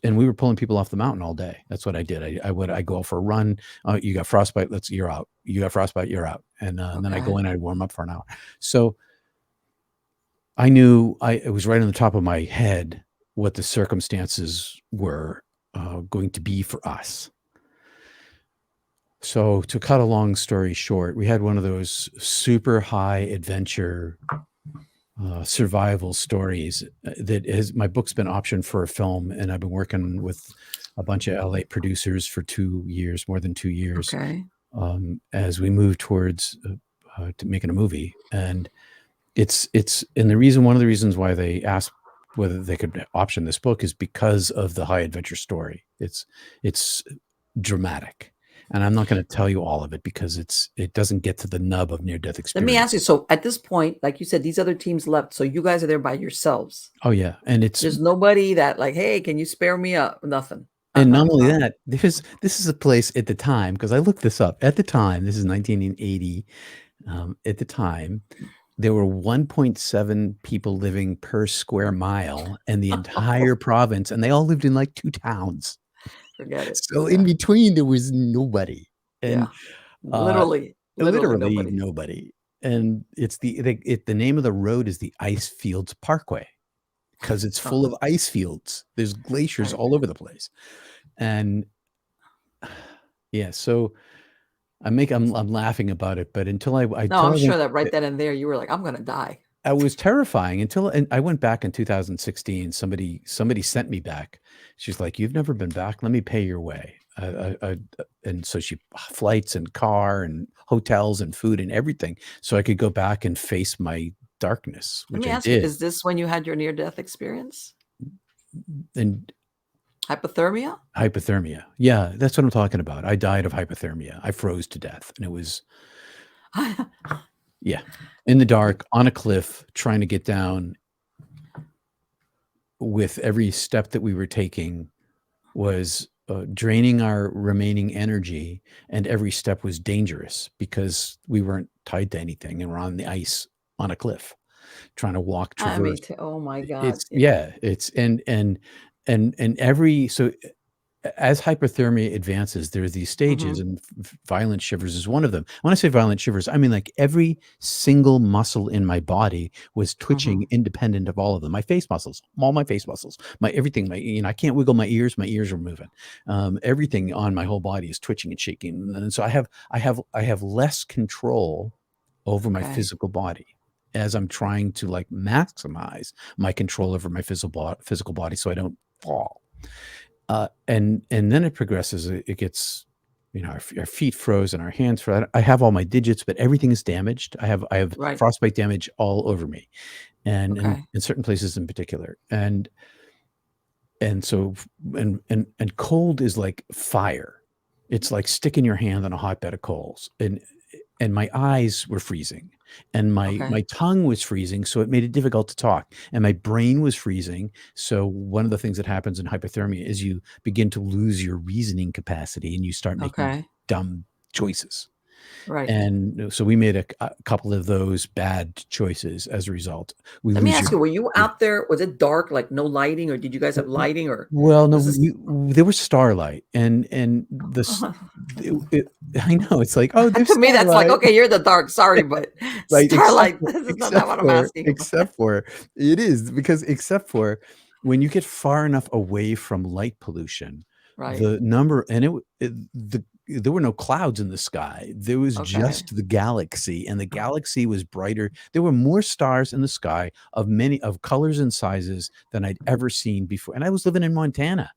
Speaker 2: and we were pulling people off the mountain all day. That's what I did. I go out for a run. You got frostbite, you're out. You got frostbite, you're out. And then I go in, I'd warm up for an hour. So I knew it was right on the top of my head what the circumstances were going to be for us. So to cut a long story short, we had one of those super high adventure survival stories my book's been optioned for a film, and I've been working with a bunch of LA producers for more than 2 years, as we move towards to making a movie. And one of the reasons why they asked whether they could option this book is because of the high adventure story. It's dramatic. And I'm not going to tell you all of it because it doesn't get to the nub of near-death experience.
Speaker 3: Let me ask you. So at this point, like you said, these other teams left. So you guys are there by yourselves.
Speaker 2: Oh yeah. And
Speaker 3: there's nobody that like, hey, can you spare me up? Nothing.
Speaker 2: And not only that, this is a place at the time, because I looked this up. At the time, this is 1980. At the time, there were 1.7 people living per square mile in the entire province, and they all lived in like 2 towns.
Speaker 3: Forget it.
Speaker 2: So in between, there was nobody. And
Speaker 3: literally
Speaker 2: nobody. And it's the name of the road is the Ice Fields Parkway because it's full of ice fields. There's glaciers all over the place. And yeah, so I'm laughing about it, but until
Speaker 3: I'm sure that right then and there you were like, I'm gonna die.
Speaker 2: I was terrifying and I went back in 2016. Somebody sent me back. She's like, "You've never been back. Let me pay your way." And so she flights and car and hotels and food and everything, so I could go back and face my darkness. Which
Speaker 3: Let me
Speaker 2: I
Speaker 3: ask
Speaker 2: did.
Speaker 3: you: is this when you had your near-death experience?
Speaker 2: And
Speaker 3: hypothermia?
Speaker 2: Hypothermia. Yeah, that's what I'm talking about. I died of hypothermia. I froze to death, and it was. Yeah, in the dark, on a cliff, trying to get down. With every step that we were taking was draining our remaining energy, and every step was dangerous because we weren't tied to anything and we're on the ice on a cliff, trying to walk, traverse.
Speaker 3: Oh my God!
Speaker 2: It's and every as hypothermia advances, there are these stages, and violent shivers is one of them. When I say violent shivers, I mean like every single muscle in my body was twitching independent of all of them. My face muscles, all my face muscles, my everything, I can't wiggle my ears are moving. Everything on my whole body is twitching and shaking. And so I have less control over my physical body as I'm trying to like maximize my control over my physical body so I don't fall. And then it progresses. It gets, our feet frozen, our hands frozen. I have all my digits, but everything is damaged. I have
Speaker 3: Right.
Speaker 2: frostbite damage all over me, and
Speaker 3: Okay.
Speaker 2: in certain places in particular. And so and cold is like fire. It's like sticking your hand on a hotbed of coals, and my eyes were freezing, and my tongue was freezing, so it made it difficult to talk, and my brain was freezing. So one of the things that happens in hypothermia is you begin to lose your reasoning capacity, and you start making dumb choices.
Speaker 3: Right.
Speaker 2: And so we made a couple of those bad choices as a result.
Speaker 3: Let me ask you, were you out there? Was it dark, like no lighting, or did you guys have lighting? Or
Speaker 2: Well, no,
Speaker 3: this
Speaker 2: there was starlight, and I know it's like, oh, there's
Speaker 3: to me, that's like,
Speaker 2: starlight.
Speaker 3: okay, you're in the dark. Sorry, but
Speaker 2: Right,
Speaker 3: starlight. This is not what I'm asking about.
Speaker 2: except for it is because except for when you get far enough away from light pollution,
Speaker 3: Right.
Speaker 2: the number and there were no clouds in the sky. There was just the galaxy, and the galaxy was brighter. There were more stars in the sky of many of colors and sizes than I'd ever seen before. And I was living in Montana.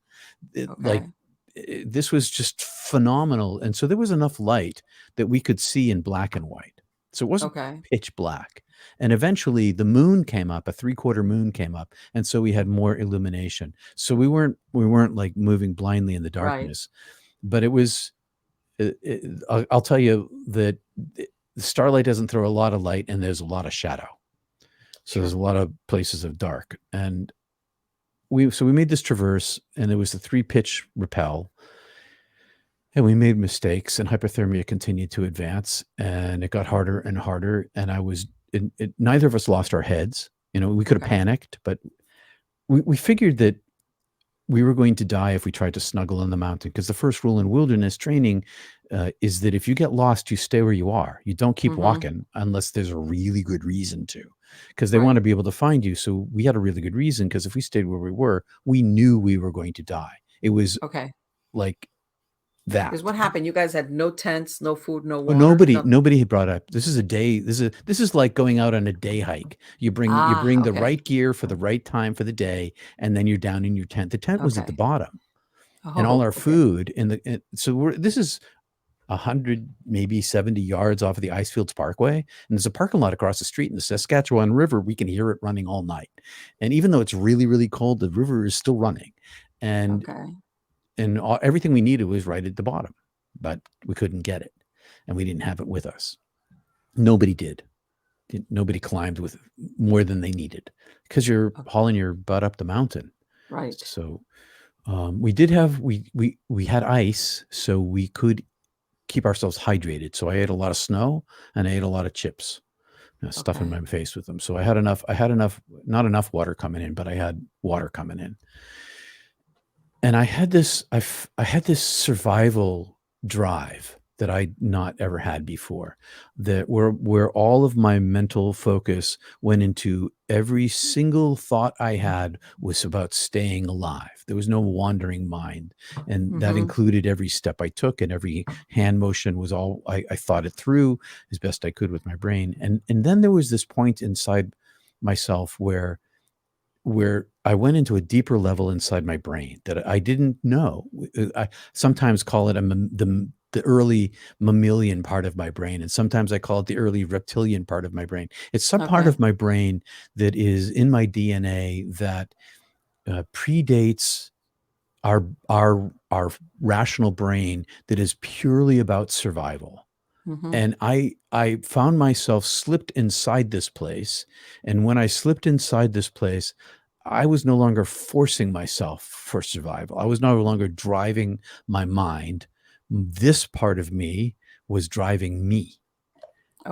Speaker 2: This was just phenomenal. And so there was enough light that we could see in black and white. So it wasn't pitch black. And eventually the moon came up, a 3/4 moon came up. And so we had more illumination. So we weren't like moving blindly in the darkness, but it was, I'll tell you that the starlight doesn't throw a lot of light, and there's a lot of shadow. So there's a lot of places of dark. And we made this traverse, and it was the 3-pitch rappel. And we made mistakes, and hypothermia continued to advance, and it got harder and harder. And neither of us lost our heads. We could have panicked, but we figured that we were going to die if we tried to snuggle in the mountain, because the first rule in wilderness training is that if you get lost, you stay where you are. You don't keep walking unless there's a really good reason to, because they want to be able to find you. So we had a really good reason, because if we stayed where we were, we knew we were going to die. It was like that.
Speaker 3: Because what happened? You guys had no tents, no food, no water.
Speaker 2: Nobody had brought up. This is a day. This is like going out on a day hike. You bring the right gear for the right time for the day, and then you're down in your tent. The tent was at the bottom, and all our food this is 100, maybe 70 yards off of the Icefields Parkway, and there's a parking lot across the street in the Saskatchewan River. We can hear it running all night, and even though it's really, really cold, the river is still running, and everything we needed was right at the bottom, but we couldn't get it, and we didn't have it with us. Nobody did. Nobody climbed with more than they needed, because you're hauling your butt up the mountain.
Speaker 3: Right.
Speaker 2: So we had ice, so we could keep ourselves hydrated. So I ate a lot of snow, and I ate a lot of chips, stuffing my face with them. So I had enough, not enough water coming in, but I had water coming in. And I had this survival drive that I'd not ever had before, that where all of my mental focus went into every single thought I had was about staying alive. There was no wandering mind. And that included every step I took, and every hand motion was all, I thought it through as best I could with my brain. And then there was this point inside myself where I went into a deeper level inside my brain that I didn't know. I sometimes call it the early mammalian part of my brain, and sometimes I call it the early reptilian part of my brain. It's some part of my brain that is in my DNA that predates our rational brain, that is purely about survival. And I found myself slipped inside this place. And when I slipped inside this place, I was no longer forcing myself for survival. I was no longer driving my mind. This part of me was driving me.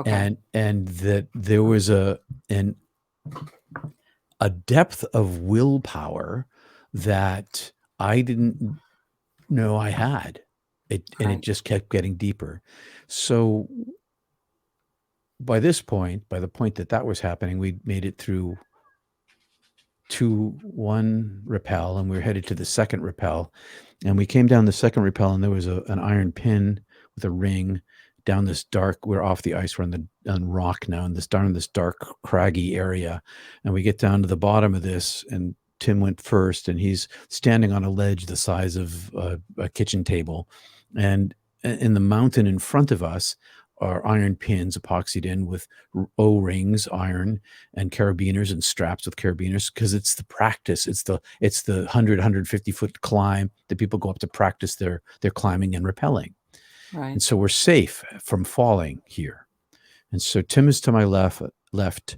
Speaker 2: And that there was a depth of willpower that I didn't No, I had it, and it
Speaker 3: Right.
Speaker 2: just kept getting deeper. So by this point, by the point that that was happening, we'd made it through one rappel, and we were headed to the second rappel. And we came down the second rappel, and there was an iron pin with a ring down this dark. We're off the ice, we're on rock now, and this dark craggy area. And we get down to the bottom of this, and Tim went first, and he's standing on a ledge the size of a kitchen table, and in the mountain in front of us are iron pins epoxied in with O-rings, iron, and carabiners and straps with carabiners, because it's the practice. It's the 150 foot climb that people go up to practice their climbing and rappelling.
Speaker 3: Right.
Speaker 2: And so we're safe from falling here. And so Tim is to my left,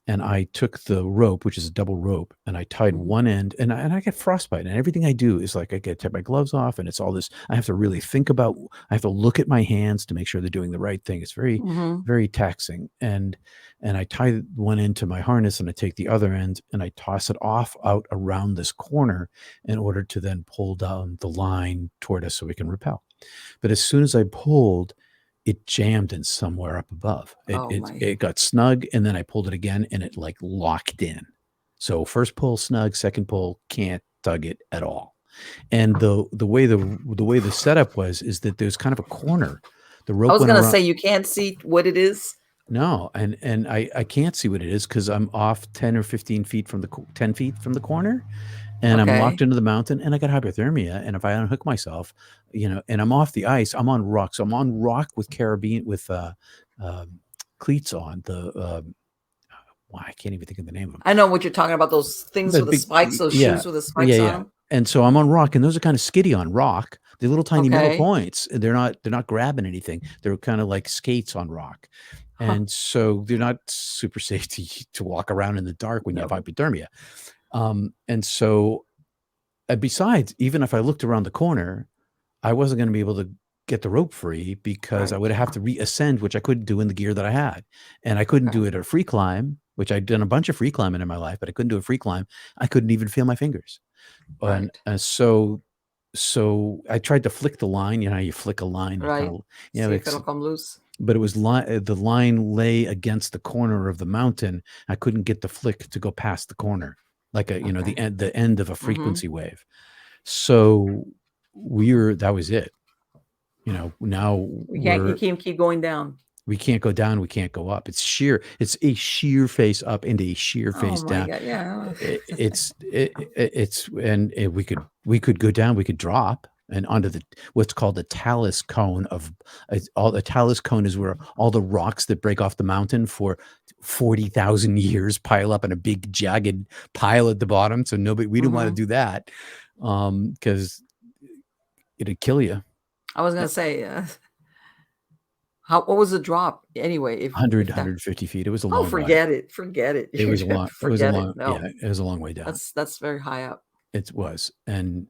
Speaker 2: and I took the rope, which is a double rope, and I tied one end, and I get frostbite, and everything I do is like I get to take my gloves off, and it's all this. I have to really think about. I have to look at my hands to make sure they're doing the right thing. It's very, very taxing. And I tie one end to my harness, and I take the other end, and I toss it off out around this corner in order to then pull down the line toward us so we can rappel. But as soon as I pulled, it jammed in somewhere up above. It got snug, and then I pulled it again, and it like locked in. So first pull snug, second pull can't tug it at all. And the way the setup was is that there's kind of a corner. The rope.
Speaker 3: I was
Speaker 2: went
Speaker 3: gonna
Speaker 2: around.
Speaker 3: say you can't see what it is.
Speaker 2: No, and I can't see what it is because I'm off 10 or 15 feet from 10 feet from the corner. And I'm locked into the mountain, and I got hypothermia. And if I unhook myself, and I'm off the ice, I'm on rock. So I'm on rock with cleats on. I can't even think of the name of them.
Speaker 3: I know what you're talking about. Those things with the spikes, those shoes with the spikes on them.
Speaker 2: And so I'm on rock, and those are kind of skiddy on rock. They're little tiny metal points. They're not grabbing anything. They're kind of like skates on rock. And so they're not super safe to walk around in the dark when you have hypothermia. And so besides, even if I looked around the corner, I wasn't going to be able to get the rope free because I would have to reascend, which I couldn't do in the gear that I had. And I couldn't do it a free climb, which I'd done a bunch of free climbing in my life, but I couldn't do a free climb. I couldn't even feel my fingers. And so I tried to flick the line. You know how you flick a line.
Speaker 3: See if it'll come loose.
Speaker 2: But it was the line lay against the corner of the mountain. I couldn't get the flick to go past the corner, like the end of a frequency wave. So that was it. Now
Speaker 3: you can't keep going down.
Speaker 2: We can't go down. We can't go up. It's a sheer face up into a sheer face down.
Speaker 3: God, yeah.
Speaker 2: We could go down. We could drop and onto what's called the talus cone the talus cone is where all the rocks that break off the mountain for 40,000 years pile up in a big jagged pile at the bottom. So we didn't want to do that because it'd kill you.
Speaker 3: I was going to say, what was the drop anyway?
Speaker 2: 150 feet. It was a long way.
Speaker 3: Forget it.
Speaker 2: It was a long, it was a long way down.
Speaker 3: That's very high up.
Speaker 2: It was. And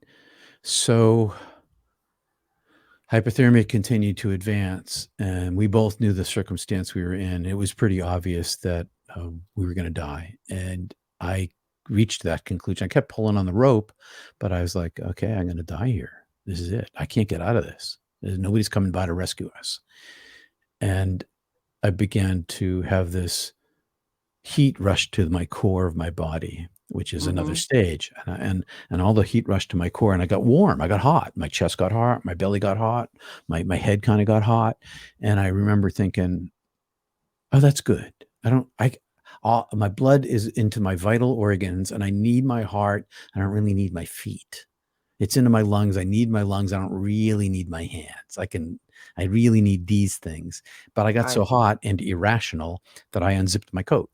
Speaker 2: so hypothermia continued to advance, and we both knew the circumstance we were in. It was pretty obvious that we were going to die. And I reached that conclusion. I kept pulling on the rope, but I was like, okay, I'm going to die here. This is it. I can't get out of this. Nobody's coming by to rescue us. And I began to have this heat rush to my core of my body, which is another stage. And all the heat rushed to my core, and I got warm. I got hot. My chest got hot. My belly got hot. My head kind of got hot. And I remember thinking, oh, that's good. My blood is into my vital organs, and I need my heart. I don't really need my feet. It's into my lungs. I need my lungs. I don't really need my hands. I really need these things. But I got so hot and irrational that I unzipped my coat.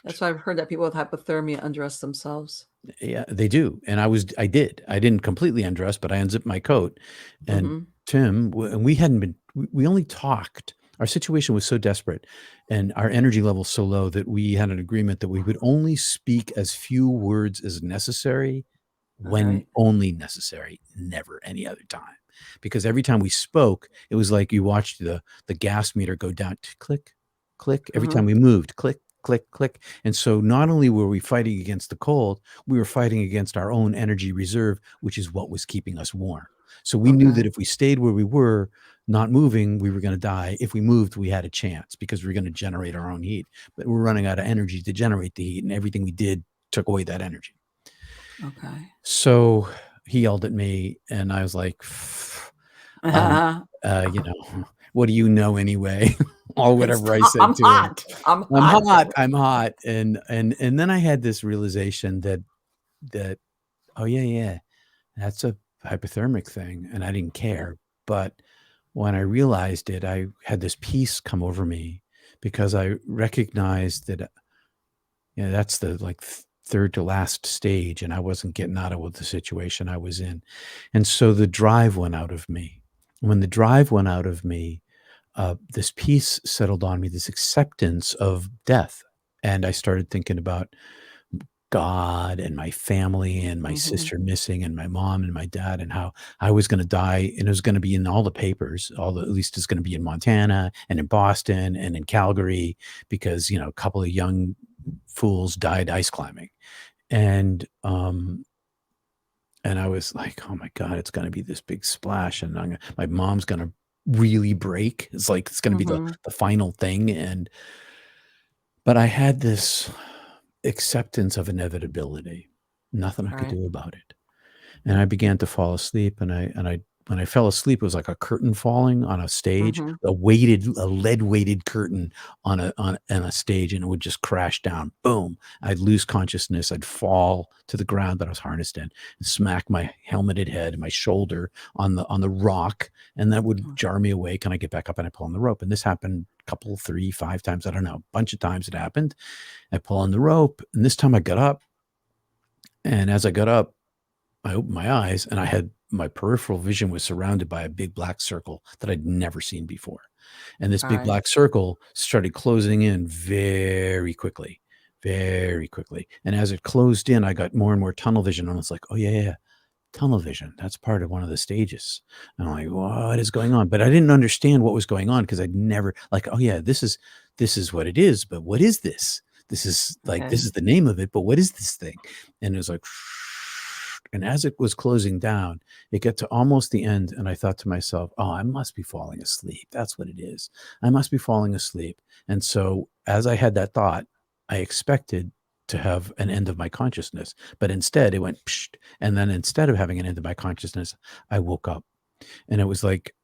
Speaker 3: That's why I've heard that people with hypothermia undress themselves.
Speaker 2: Yeah, they do. And I did. I didn't completely undress, but I unzipped my coat. And Tim, and we only talked. Our situation was so desperate and our energy level so low that we had an agreement that we would only speak as few words as necessary when only necessary, never any other time. Because every time we spoke, it was like you watched the gas meter go down to click, click. Every time we moved, click, click, click. And so not only were we fighting against the cold, we were fighting against our own energy reserve, which is what was keeping us warm. So we knew that
Speaker 3: Okay.
Speaker 2: if we stayed where we were, not moving, we were going to die. If we moved, we had a chance because we were going to generate our own heat. But we're running out of energy to generate the heat, and everything we did took away that energy.
Speaker 3: Okay.
Speaker 2: So he yelled at me, and I was like, what do you know anyway? Or whatever I said
Speaker 3: I'm
Speaker 2: to him.
Speaker 3: hot. I'm
Speaker 2: I'm
Speaker 3: hot.
Speaker 2: hot. I'm hot. And then I had this realization that oh yeah, that's a hypothermic thing, and I didn't care. But when I realized it, I had this peace come over me because I recognized that that's the third to last stage, and I wasn't getting out of the situation I was in. And so the drive went out of me. When the drive went out of me, this peace settled on me, this acceptance of death. And I started thinking about God and my family and my sister missing and my mom and my dad and how I was going to die, and it was going to be in all the papers, at least it's going to be in Montana and in Boston and in Calgary because, a couple of young fools died ice climbing. And I was like, oh my God, it's going to be this big splash. And my mom's going to really break. It's like, it's going to be the final thing. But I had this acceptance of inevitability, nothing I could do about it. And I began to fall asleep, and when I fell asleep, it was like a curtain falling on a stage, a lead weighted curtain on a stage, and it would just crash down. Boom. I'd lose consciousness. I'd fall to the ground that I was harnessed in and smack my helmeted head and my shoulder on the rock. And that would jar me awake. And I get back up and I pull on the rope. And this happened a couple, 3, 5 times. I don't know, a bunch of times it happened. I pull on the rope, and this time I got up. And as I got up, I opened my eyes, and my peripheral vision was surrounded by a big black circle that I'd never seen before. And this big black circle started closing in very quickly, very quickly. And as it closed in, I got more and more tunnel vision. And I was like, oh yeah, tunnel vision. That's part of one of the stages. And I'm like, what is going on? But I didn't understand what was going on because I'd never oh yeah, this is what it is. But what is this? This is this is the name of it. But what is this thing? And it was like, and as it was closing down, it got to almost the end. And I thought to myself, oh, I must be falling asleep. That's what it is. I must be falling asleep. And so as I had that thought, I expected to have an end of my consciousness, but instead it went psh, and then instead of having an end of my consciousness, I woke up, and it was like,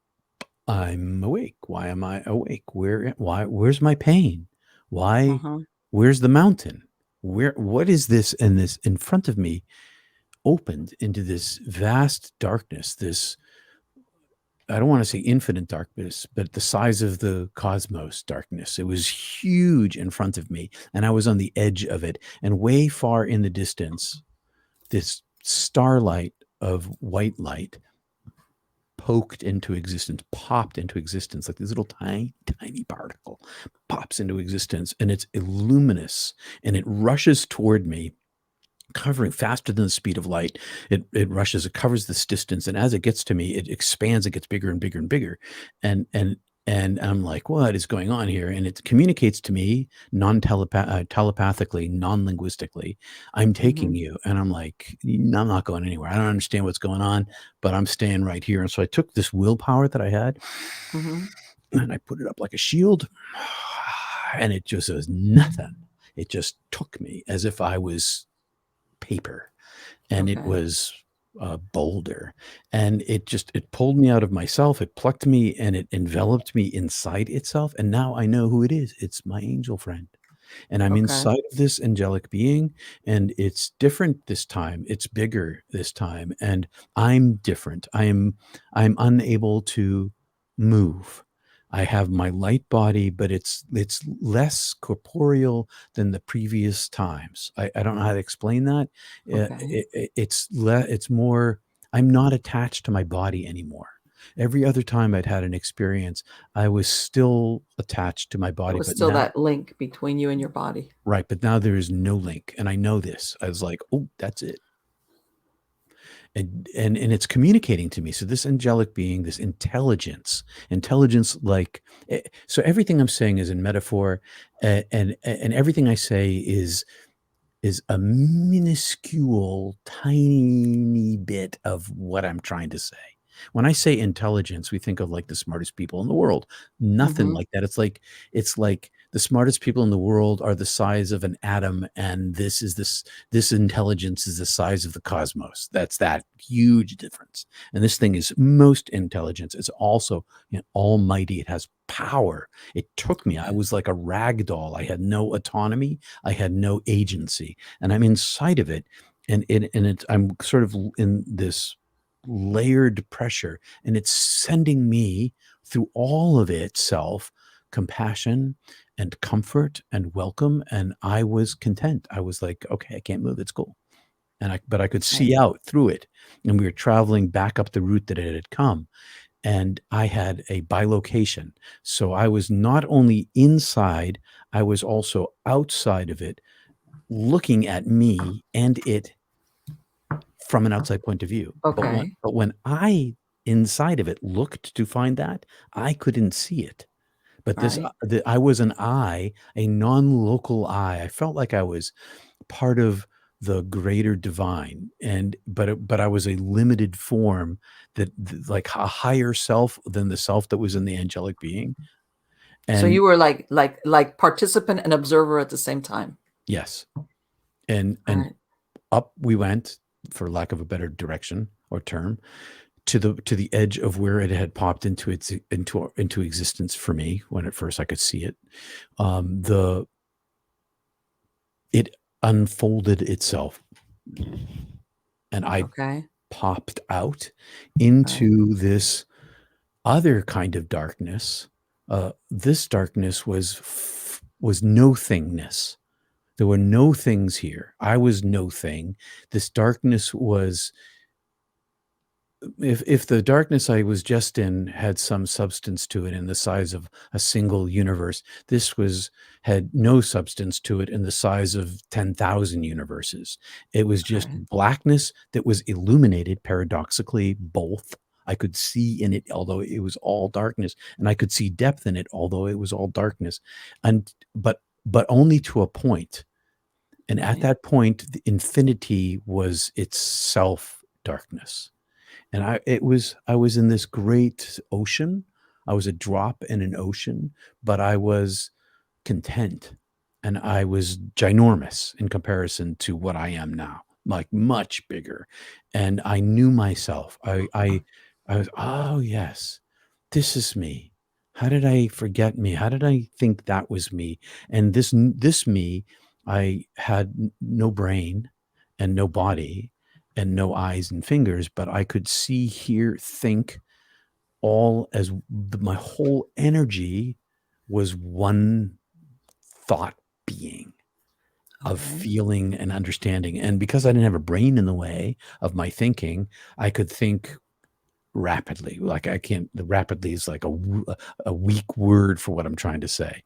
Speaker 2: I'm awake. Why am I awake? Where's my pain? Why? Where's the mountain? What is this? And this in front of me opened into this vast darkness, this, I don't want to say infinite darkness, but the size of the cosmos darkness. It was huge in front of me, and I was on the edge of it. And way far in the distance, this starlight of white light popped into existence, like this little tiny particle pops into existence, and it's luminous, and it rushes toward me, covering faster than the speed of light. It rushes, it covers this distance, and as it gets to me, it expands, it gets bigger and bigger and bigger. And I'm like, what is going on here? And it communicates to me telepathically, non-linguistically, I'm taking you. And I'm like, I'm not going anywhere. I don't understand what's going on, but I'm staying right here. And so I took this willpower that I had, and I put it up like a shield, and it just was nothing. It just took me as if I was paper, and it was a boulder, and it pulled me out of myself. It plucked me, and it enveloped me inside itself. And now I know who it is. It's my angel friend, and I'm inside of this angelic being, and it's different this time. It's bigger this time, and I'm different. I'm unable to move. I have my light body, but it's less corporeal than the previous times. I don't know how to explain that. It's more, I'm not attached to my body anymore. Every other time I'd had an experience, I was still attached to my body.
Speaker 3: There was
Speaker 2: but
Speaker 3: still
Speaker 2: now,
Speaker 3: that link between you and your body.
Speaker 2: right. But now there is no link. And I know this. I was like, oh, that's it. And it's communicating to me. So this angelic being, this intelligence, so everything I'm saying is in metaphor, and everything I say is a minuscule, tiny bit of what I'm trying to say. When I say intelligence, we think of like the smartest people in the world. Nothing like that. It's like the smartest people in the world are the size of an atom, and this intelligence is the size of the cosmos. That's that huge difference. And this thing is most intelligence. It's also, almighty. It has power. It took me. I was like a rag doll. I had no autonomy. I had no agency, and I'm inside of it, and I'm sort of in this layered pressure, and it's sending me through all of itself compassion and comfort and welcome, and I was content. I was like, okay, I can't move, it's cool. But I could see out through it, and we were traveling back up the route that it had come, and I had a bilocation. So I was not only inside, I was also outside of it, looking at me and it from an outside point of view.
Speaker 3: Okay.
Speaker 2: But when I inside of it looked to find that, I couldn't see it. But
Speaker 3: Right.
Speaker 2: I was an I, a non-local I. I felt like I was part of the greater divine, but I was a limited form like a higher self than the self that was in the angelic being.
Speaker 3: So
Speaker 2: And
Speaker 3: you were like participant and observer at the same time.
Speaker 2: yes, and
Speaker 3: All right.
Speaker 2: up we went, for lack of a better direction or term, to the edge of where it had popped into existence for me. When at first I could see it, it unfolded itself, and I
Speaker 3: Okay.
Speaker 2: popped out
Speaker 3: All right.
Speaker 2: into this other kind of darkness. This darkness was no thingness. There were no things here. I was no thing. This darkness was, if the darkness I was just in had some substance to it in the size of a single universe, this had no substance to it in the size of 10,000 universes. It was just
Speaker 3: Okay.
Speaker 2: blackness that was illuminated, paradoxically, both. I could see in it, although it was all darkness, and I could see depth in it, although it was all darkness. But only to a point. And at
Speaker 3: Right.
Speaker 2: that point, the infinity was itself darkness. And I was in this great ocean. I was a drop in an ocean, but I was content, and I was ginormous in comparison to what I am now, like much bigger. And I knew myself. I was, oh yes, this is me. How did I forget me? How did I think that was me? And this me, I had no brain and no body and no eyes and fingers, but I could see, hear, think, all as my whole energy was one thought being of
Speaker 3: Okay.
Speaker 2: feeling and understanding. And because I didn't have a brain in the way of my thinking, I could think rapidly. Like the rapidly is like a weak word for what I'm trying to say.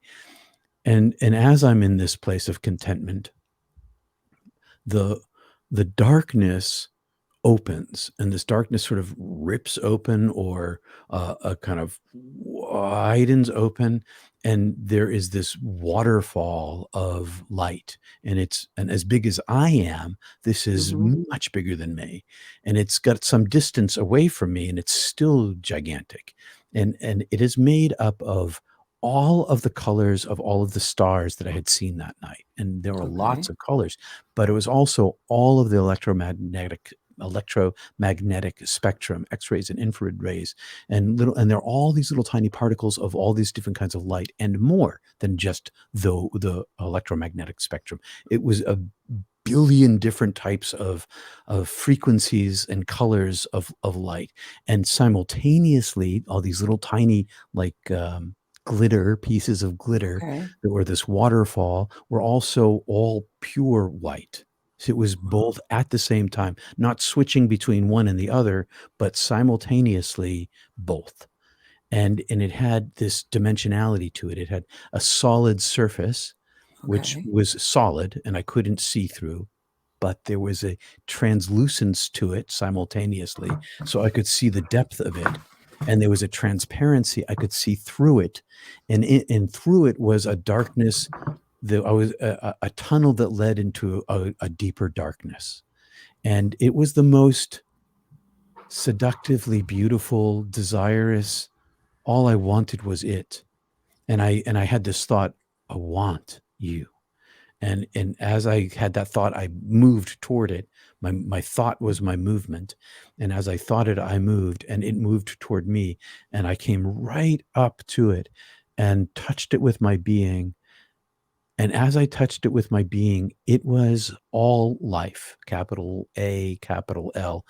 Speaker 2: And as I'm in this place of contentment, the darkness opens, and this darkness sort of rips open, or a kind of widens open, and there is this waterfall of light, and as big as I am, this is much bigger than me, and it's got some distance away from me, and it's still gigantic, and it is made up of all of the colors of all of the stars that I had seen that night, and there were lots
Speaker 3: Okay.
Speaker 2: of colors, but it was also all of the electromagnetic spectrum, X-rays and infrared rays, and there are all these little tiny particles of all these different kinds of light, and more than just the electromagnetic spectrum. It was a billion different types of frequencies and colors of light, and simultaneously all these little tiny, like pieces of glitter
Speaker 3: Okay.
Speaker 2: that were this waterfall, were also all pure white. So it was both at the same time, not switching between one and the other, but simultaneously both. And it had this dimensionality to it. It had a solid surface, which
Speaker 3: Okay.
Speaker 2: was solid and I couldn't see through, but there was a translucence to it simultaneously. So I could see the depth of it. And there was a transparency. I could see through it. And through it was a darkness. I was a tunnel that led into a deeper darkness. And it was the most seductively beautiful, desirous. All I wanted was it. And I had this thought, I want you. And as I had that thought, I moved toward it. My thought was my movement. And as I thought it, I moved, and it moved toward me. And I came right up to it and touched it with my being. And as I touched it with my being, it was all life, capital A, capital L,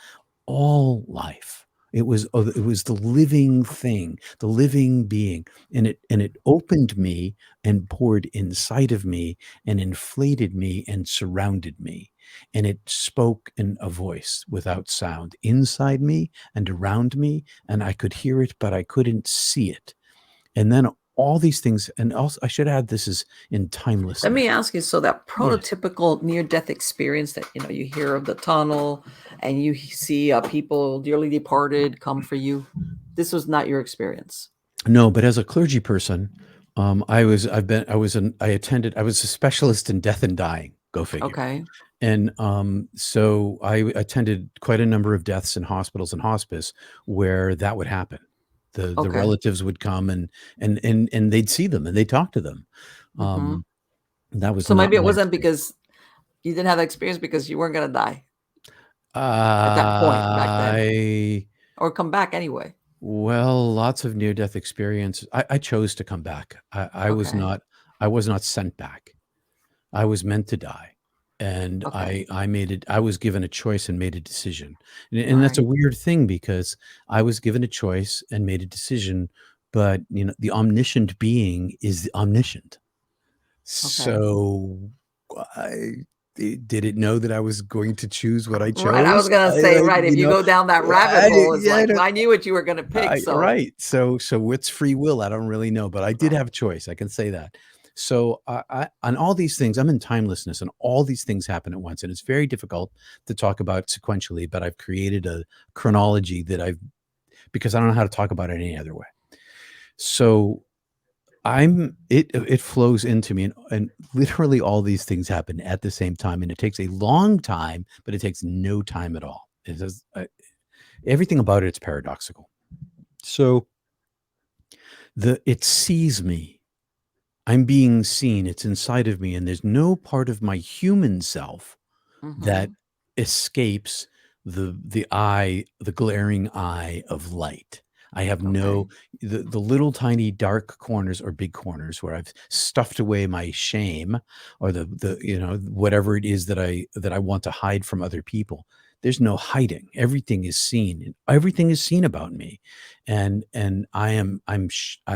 Speaker 2: all life. It was the living thing, the living being, and it opened me and poured inside of me and inflated me and surrounded me, and it spoke in a voice without sound inside me and around me, and I could hear it, but I couldn't see it. And then all these things, and also I should add, this is in
Speaker 3: Let
Speaker 2: timelessness.
Speaker 3: me ask you, so that
Speaker 2: Yes.
Speaker 3: prototypical near-death experience that you hear of the tunnel and you see people dearly departed come for you, this was not your experience.
Speaker 2: No, but as a clergy person, I attended, I was a specialist in death and dying, go figure.
Speaker 3: Okay.
Speaker 2: And so I attended quite a number of deaths in hospitals and hospice where that would happen. The
Speaker 3: Okay.
Speaker 2: relatives would come and they'd see them and they'd talk to them.
Speaker 3: Hmm.
Speaker 2: That was
Speaker 3: So
Speaker 2: not
Speaker 3: maybe it
Speaker 2: my
Speaker 3: wasn't
Speaker 2: experience.
Speaker 3: because you didn't have that experience because you weren't going to die at that point back then,
Speaker 2: I
Speaker 3: or come back anyway.
Speaker 2: Well, lots of near-death experience. I chose to come back.
Speaker 3: Okay.
Speaker 2: I was not sent back. I was meant to die. And
Speaker 3: Okay.
Speaker 2: I made it, I was given a choice and made a decision. And that's a
Speaker 3: Right.
Speaker 2: weird thing because I was given a choice and made a decision, but the omniscient being is omniscient.
Speaker 3: Okay.
Speaker 2: So I did it know that I was going to choose what I
Speaker 3: Right. I was
Speaker 2: chose?
Speaker 3: going to
Speaker 2: I
Speaker 3: say,
Speaker 2: like,
Speaker 3: right, if you go down that rabbit
Speaker 2: I,
Speaker 3: hole, it's
Speaker 2: yeah,
Speaker 3: like, well, I knew what you were going to pick. So,
Speaker 2: right. So what's free will? I don't really know, but I did
Speaker 3: right.
Speaker 2: have a choice. I can say that. So on all these things, I'm in timelessness, and all these things happen at once, and it's very difficult to talk about sequentially. But I've created a chronology because I don't know how to talk about it any other way. So it flows into me, and literally all these things happen at the same time, and it takes a long time, but it takes no time at all. It does, everything about it's paradoxical. So it sees me. I'm being seen. It's inside of me, and there's no part of my human self that
Speaker 3: Hmm.
Speaker 2: escapes the glaring eye of light. I have
Speaker 3: Okay.
Speaker 2: no the little tiny dark corners or big corners where I've stuffed away my shame or the whatever it is that I want to hide from other people. There's no hiding. Everything is seen. Everything is seen about me, and I'm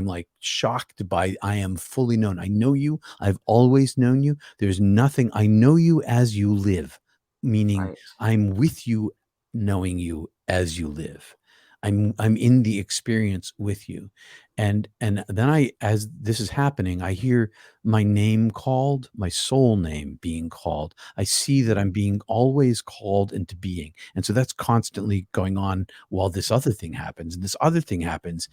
Speaker 2: like shocked by I am fully known. I know you. I've always known you. There's nothing. I know you as you live, meaning
Speaker 3: Right.
Speaker 2: I'm with you, knowing you as you live. I'm in the experience with you. And then as this is happening, I hear my name called, my soul name being called. I see that I'm being always called into being. And so that's constantly going on while this other thing happens. And this other thing happens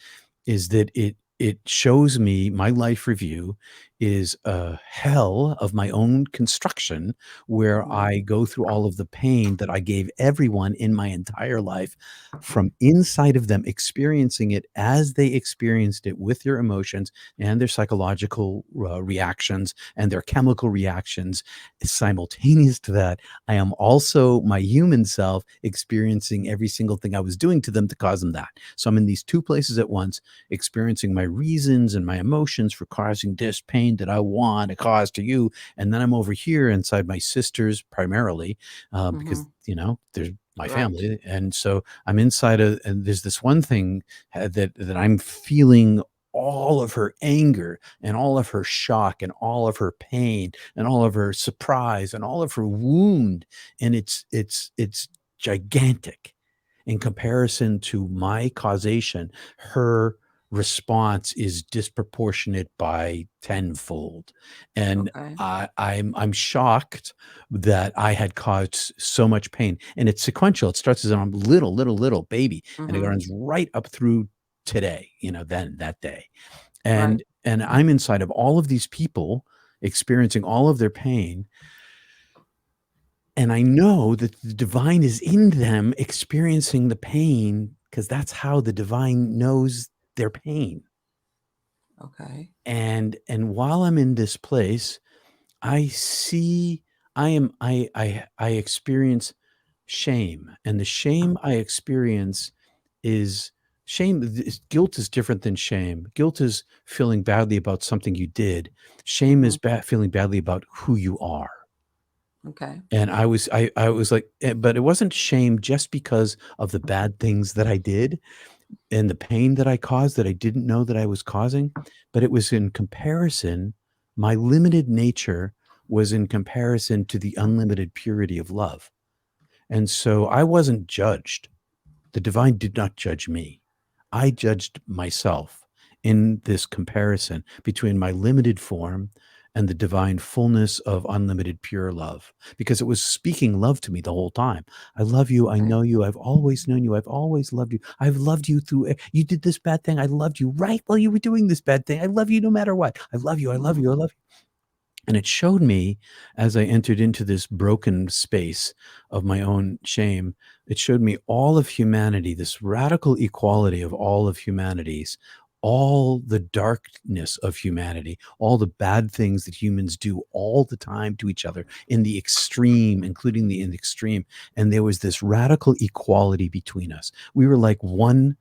Speaker 2: is that it shows me my life review is a hell of my own construction where
Speaker 3: Hmm.
Speaker 2: I go through all of the pain that I gave everyone in my entire life from inside of them, experiencing it as they experienced it with their emotions and their psychological reactions and their chemical reactions. Simultaneous to that, I am also my human self experiencing every single thing I was doing to them to cause them that. So I'm in these two places at once, experiencing my reasons and my emotions for causing this pain that I want to cause to you. And then I'm over here inside my sisters primarily, because,
Speaker 3: Hmm.
Speaker 2: they're my
Speaker 3: Right.
Speaker 2: family. And so I'm inside and there's this one thing that I'm feeling all of her anger and all of her shock and all of her pain and all of her surprise and all of her wound. And it's gigantic in comparison to my causation. Her response is disproportionate by tenfold. And
Speaker 3: Okay.
Speaker 2: I'm shocked that I had caused so much pain. And it's sequential. It starts as a little baby, and it
Speaker 3: Hmm.
Speaker 2: runs right up through today, then that day.
Speaker 3: Right.
Speaker 2: And I'm inside of all of these people experiencing all of their pain. And I know that the divine is in them experiencing the pain, because that's how the divine knows their pain.
Speaker 3: Okay.
Speaker 2: And while I'm in this place, I experience shame. And the shame I experience is guilt is different than shame. Guilt is feeling badly about something you did. Shame is feeling badly about who you are.
Speaker 3: Okay.
Speaker 2: And I was like, but it wasn't shame just because of the bad things that I did and the pain that I caused that I didn't know that I was causing, but it was in comparison. My limited nature was in comparison to the unlimited purity of love. And so I wasn't judged. The divine did not judge me. I judged myself in this comparison between my limited form and the divine fullness of unlimited pure love, because it was speaking love to me the whole time. I love you. I know you. I've always known you. I've always loved you. I've loved you through, you did this bad thing. I loved you right while you were doing this bad thing. I love you no matter what. I love you. I love you. I love you. And it showed me, as I entered into this broken space of my own shame, it showed me all of humanity, this radical equality of all of humanities, all the darkness of humanity, all the bad things that humans do all the time to each other in the extreme, including the in the extreme. And there was this radical equality between us. We were like one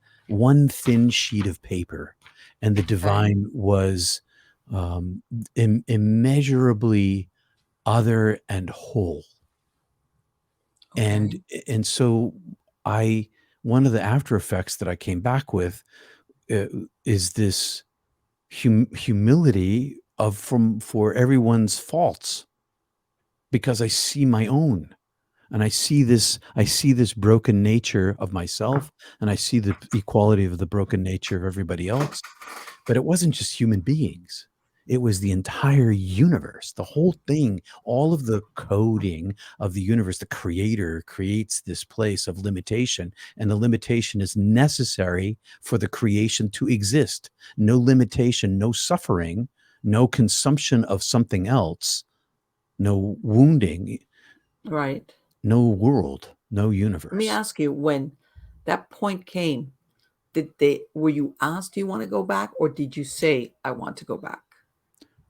Speaker 2: thin sheet of paper, and the divine was immeasurably other and whole. And so one of the after effects that I came back with is this humility for everyone's faults, because I see my own, and I see this broken nature of myself, and I see the equality of the broken nature of everybody else. But it wasn't just human beings. It was the entire universe, the whole thing, all of the coding of the universe. The creator creates this place of limitation, and the limitation is necessary for the creation to exist. No limitation, no suffering, no consumption of something else, no wounding,
Speaker 3: Right.
Speaker 2: no world, no universe.
Speaker 3: Let me ask you, when that point came, were you asked, do you want to go back, or did you say, I want to go back?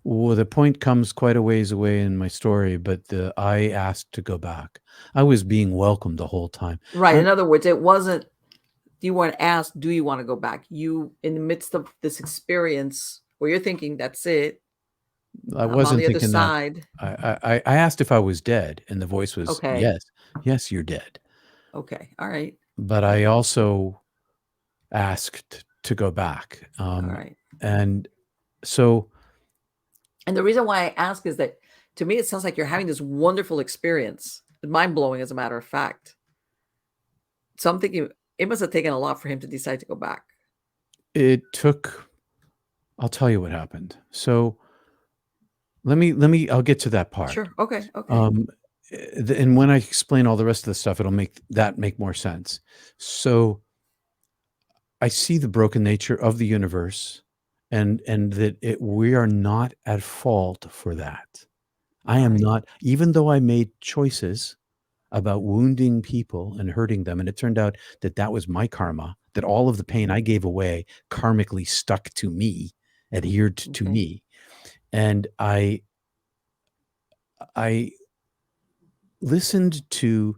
Speaker 2: Well, the point comes quite a ways away in my story, but I asked to go back. I was being welcomed the whole time.
Speaker 3: Right. In other words, it wasn't, you weren't asked, do you want to go back? You, in the midst of this experience where you're thinking, that's it,
Speaker 2: I
Speaker 3: I'm on
Speaker 2: wasn't
Speaker 3: the other
Speaker 2: thinking that.
Speaker 3: side.
Speaker 2: I asked if I was dead, and the voice was,
Speaker 3: Okay.
Speaker 2: yes, you're dead.
Speaker 3: Okay. All right.
Speaker 2: But I also asked to go back.
Speaker 3: All right.
Speaker 2: And so,
Speaker 3: and the reason why I ask is that, to me, it sounds like you're having this wonderful experience, mind-blowing, as a matter of fact. So I'm thinking it must have taken a lot for him to decide to go back.
Speaker 2: I'll tell you what happened. So I'll get to that part.
Speaker 3: Sure. Okay.
Speaker 2: And when I explain all the rest of the stuff, it'll make more sense. So I see the broken nature of the universe, and that we are not at fault for that. I am not, even though I made choices about wounding people and hurting them, and it turned out that was my karma, that all of the pain I gave away karmically stuck to me, adhered to me. And I listened to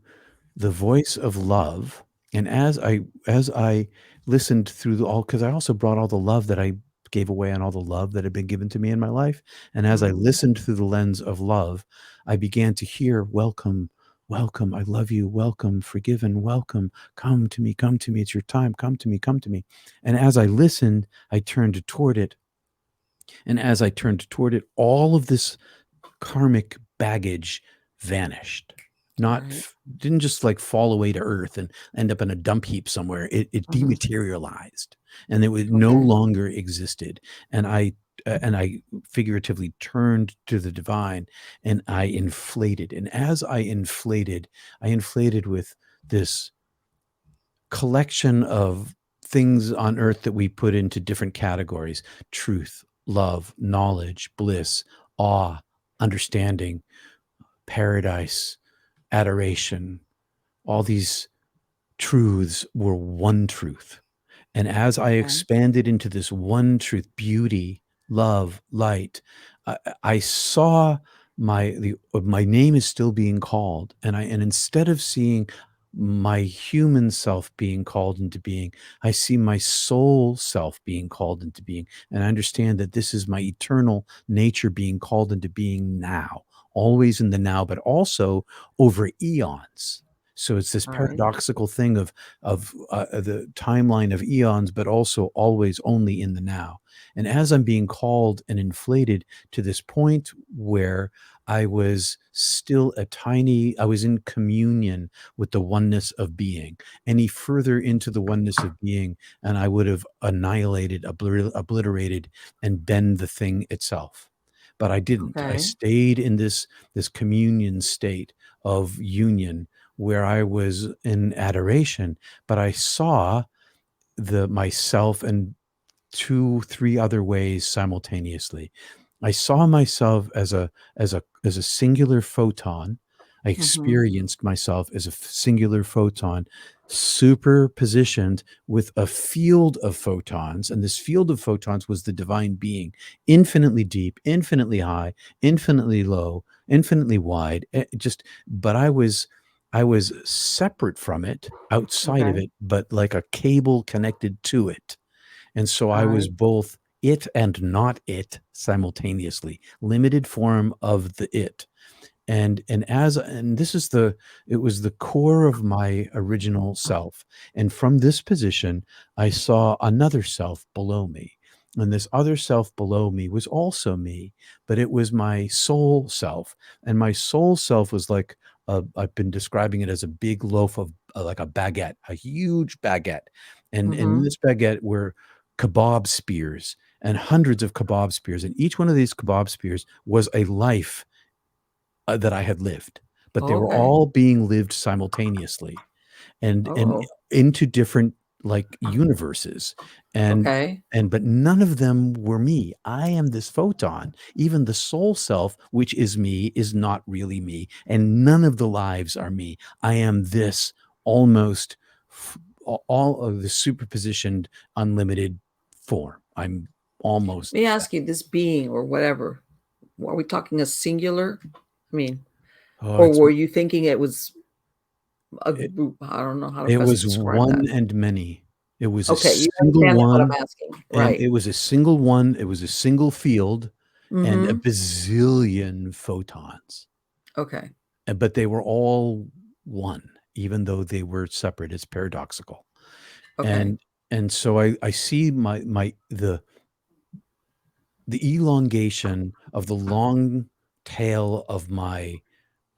Speaker 2: the voice of love, and as I listened through because I also brought all the love that I gave away and all the love that had been given to me in my life, and as I listened through the lens of love, I began to hear, welcome, welcome, I love you, welcome, forgiven, welcome, come to me, it's your time, come to me. And as I listened, I turned toward it, and as I turned toward it, all of this karmic baggage vanished. Didn't just like fall away to earth and end up in a dump heap somewhere. It dematerialized, and it was no longer existed. And I figuratively turned to the divine, and I inflated. And as I inflated with this collection of things on earth that we put into different categories: truth, love, knowledge, bliss, awe, understanding, paradise, adoration, all these truths were one truth. And as I
Speaker 3: Okay.
Speaker 2: expanded into this one truth, beauty, love, light, I saw my name is still being called, and instead of seeing my human self being called into being, I see my soul self being called into being, and I understand that this is my eternal nature being called into being now, always in the now, but also over eons. So it's this
Speaker 3: All right.
Speaker 2: paradoxical thing of the timeline of eons, but also always only in the now. And as I'm being called and inflated to this point where I was still I was in communion with the oneness of being. Any further into the oneness of being, and I would have annihilated, obliterated, and been the thing itself. But I didn't. I
Speaker 3: Okay.
Speaker 2: stayed in this communion state of union where I was in adoration, but I saw the myself in two, three other ways simultaneously. I saw myself as a singular photon. I
Speaker 3: Mm-hmm.
Speaker 2: experienced myself as a singular photon superpositioned with a field of photons, and this field of photons was the divine being, infinitely deep, infinitely high, infinitely low, infinitely wide. But I was separate from it, outside of
Speaker 3: Okay.
Speaker 2: it, but like a cable connected to it. And so
Speaker 3: All
Speaker 2: I
Speaker 3: right.
Speaker 2: was both it and not it simultaneously, limited form of the it. And this is it was the core of my original self. And from this position, I saw another self below me. And this other self below me was also me, but it was my soul self. And my soul self was like, I've been describing it as a big loaf of like a baguette, a huge baguette. And in
Speaker 3: Mm-hmm.
Speaker 2: this baguette were kebab spears and hundreds of kebab spears. And each one of these kebab spears was a life that I had lived, but they were
Speaker 3: Okay.
Speaker 2: all being lived simultaneously and
Speaker 3: Oh.
Speaker 2: into different like universes and
Speaker 3: Okay.
Speaker 2: but none of them were me. I am this photon. Even the soul self, which is me, is not really me, and none of the lives are me. I am this almost all of the superpositioned unlimited form. I'm almost
Speaker 3: Let me
Speaker 2: that.
Speaker 3: ask you, this being or whatever, are we talking a singular? I mean,
Speaker 2: Oh,
Speaker 3: or
Speaker 2: it's
Speaker 3: were you thinking it was a
Speaker 2: it,
Speaker 3: group? I don't know how to
Speaker 2: it
Speaker 3: best
Speaker 2: was
Speaker 3: describe that.
Speaker 2: one and many. It was a
Speaker 3: Okay, you
Speaker 2: single
Speaker 3: understand what
Speaker 2: one,
Speaker 3: I'm asking,
Speaker 2: and
Speaker 3: right?
Speaker 2: it was a single one. It was a single field and a
Speaker 3: Mm-hmm.
Speaker 2: bazillion photons.
Speaker 3: Okay.
Speaker 2: But they were all one, even though they were separate. It's paradoxical.
Speaker 3: Okay.
Speaker 2: And so I see the elongation of the long tail of my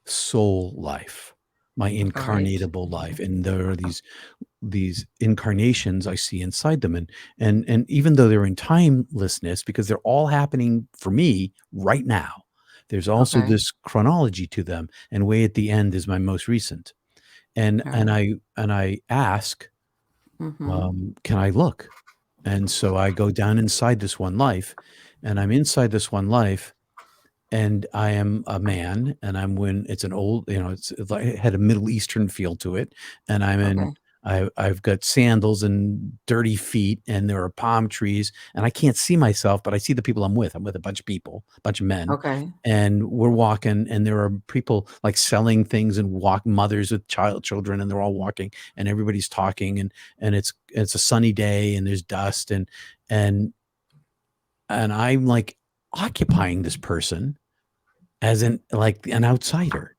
Speaker 2: soul life, my
Speaker 3: All right.
Speaker 2: incarnatable life. And there are these incarnations I see inside them. And even though they're in timelessness, because they're all happening for me right now, there's also
Speaker 3: Okay.
Speaker 2: this chronology to them. And way at the end is my most recent. And
Speaker 3: All
Speaker 2: and
Speaker 3: right.
Speaker 2: I ask,
Speaker 3: Mm-hmm.
Speaker 2: can I look? And so I go down inside this one life, and I'm inside this one life, and I am a man, and I'm when it's an old, it's like it had a Middle Eastern feel to it, and
Speaker 3: Okay.
Speaker 2: I've got sandals and dirty feet, and there are palm trees, and I can't see myself, but I see the people I'm with. I'm with a bunch of people, a bunch of men,
Speaker 3: Okay.
Speaker 2: and we're walking, and there are people like selling things and mothers with children, and they're all walking, and everybody's talking, and it's a sunny day, and there's dust, and and I'm like occupying this person as an outsider.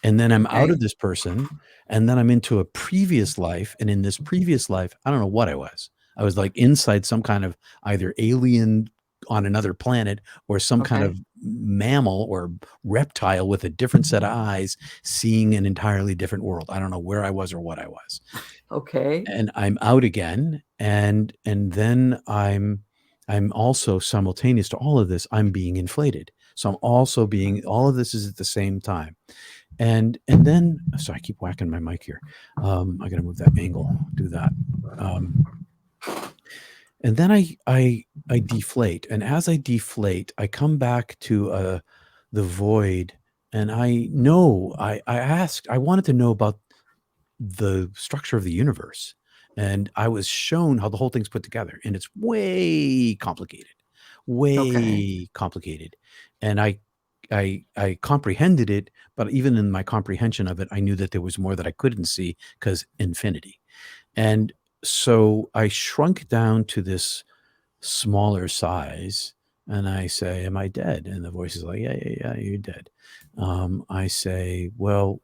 Speaker 2: And then I'm out
Speaker 3: Okay.
Speaker 2: of this person, and then I'm into a previous life, and in this previous life, I don't know what I was. I was like inside some kind of either alien on another planet or some kind
Speaker 3: Okay.
Speaker 2: of mammal or reptile with a different set of eyes, seeing an entirely different world. I don't know where I was or what I was.
Speaker 3: Okay.
Speaker 2: And I'm out again, and then I'm also simultaneous to all of this, I'm being inflated. So I'm also being all of this is at the same time. And then sorry, I keep whacking my mic here. I gotta move that angle, do that. Um, and then I deflate. And as I deflate, I come back to the void And I wanted to know about the structure of the universe. And I was shown how the whole thing's put together, and it's way complicated,
Speaker 3: Okay.
Speaker 2: way complicated. And I comprehended it, but even in my comprehension of it, I knew that there was more that I couldn't see because infinity. And so I shrunk down to this smaller size, and I say, "Am I dead?" And the voice is like, "Yeah, yeah, yeah, you're dead." I say, "Well,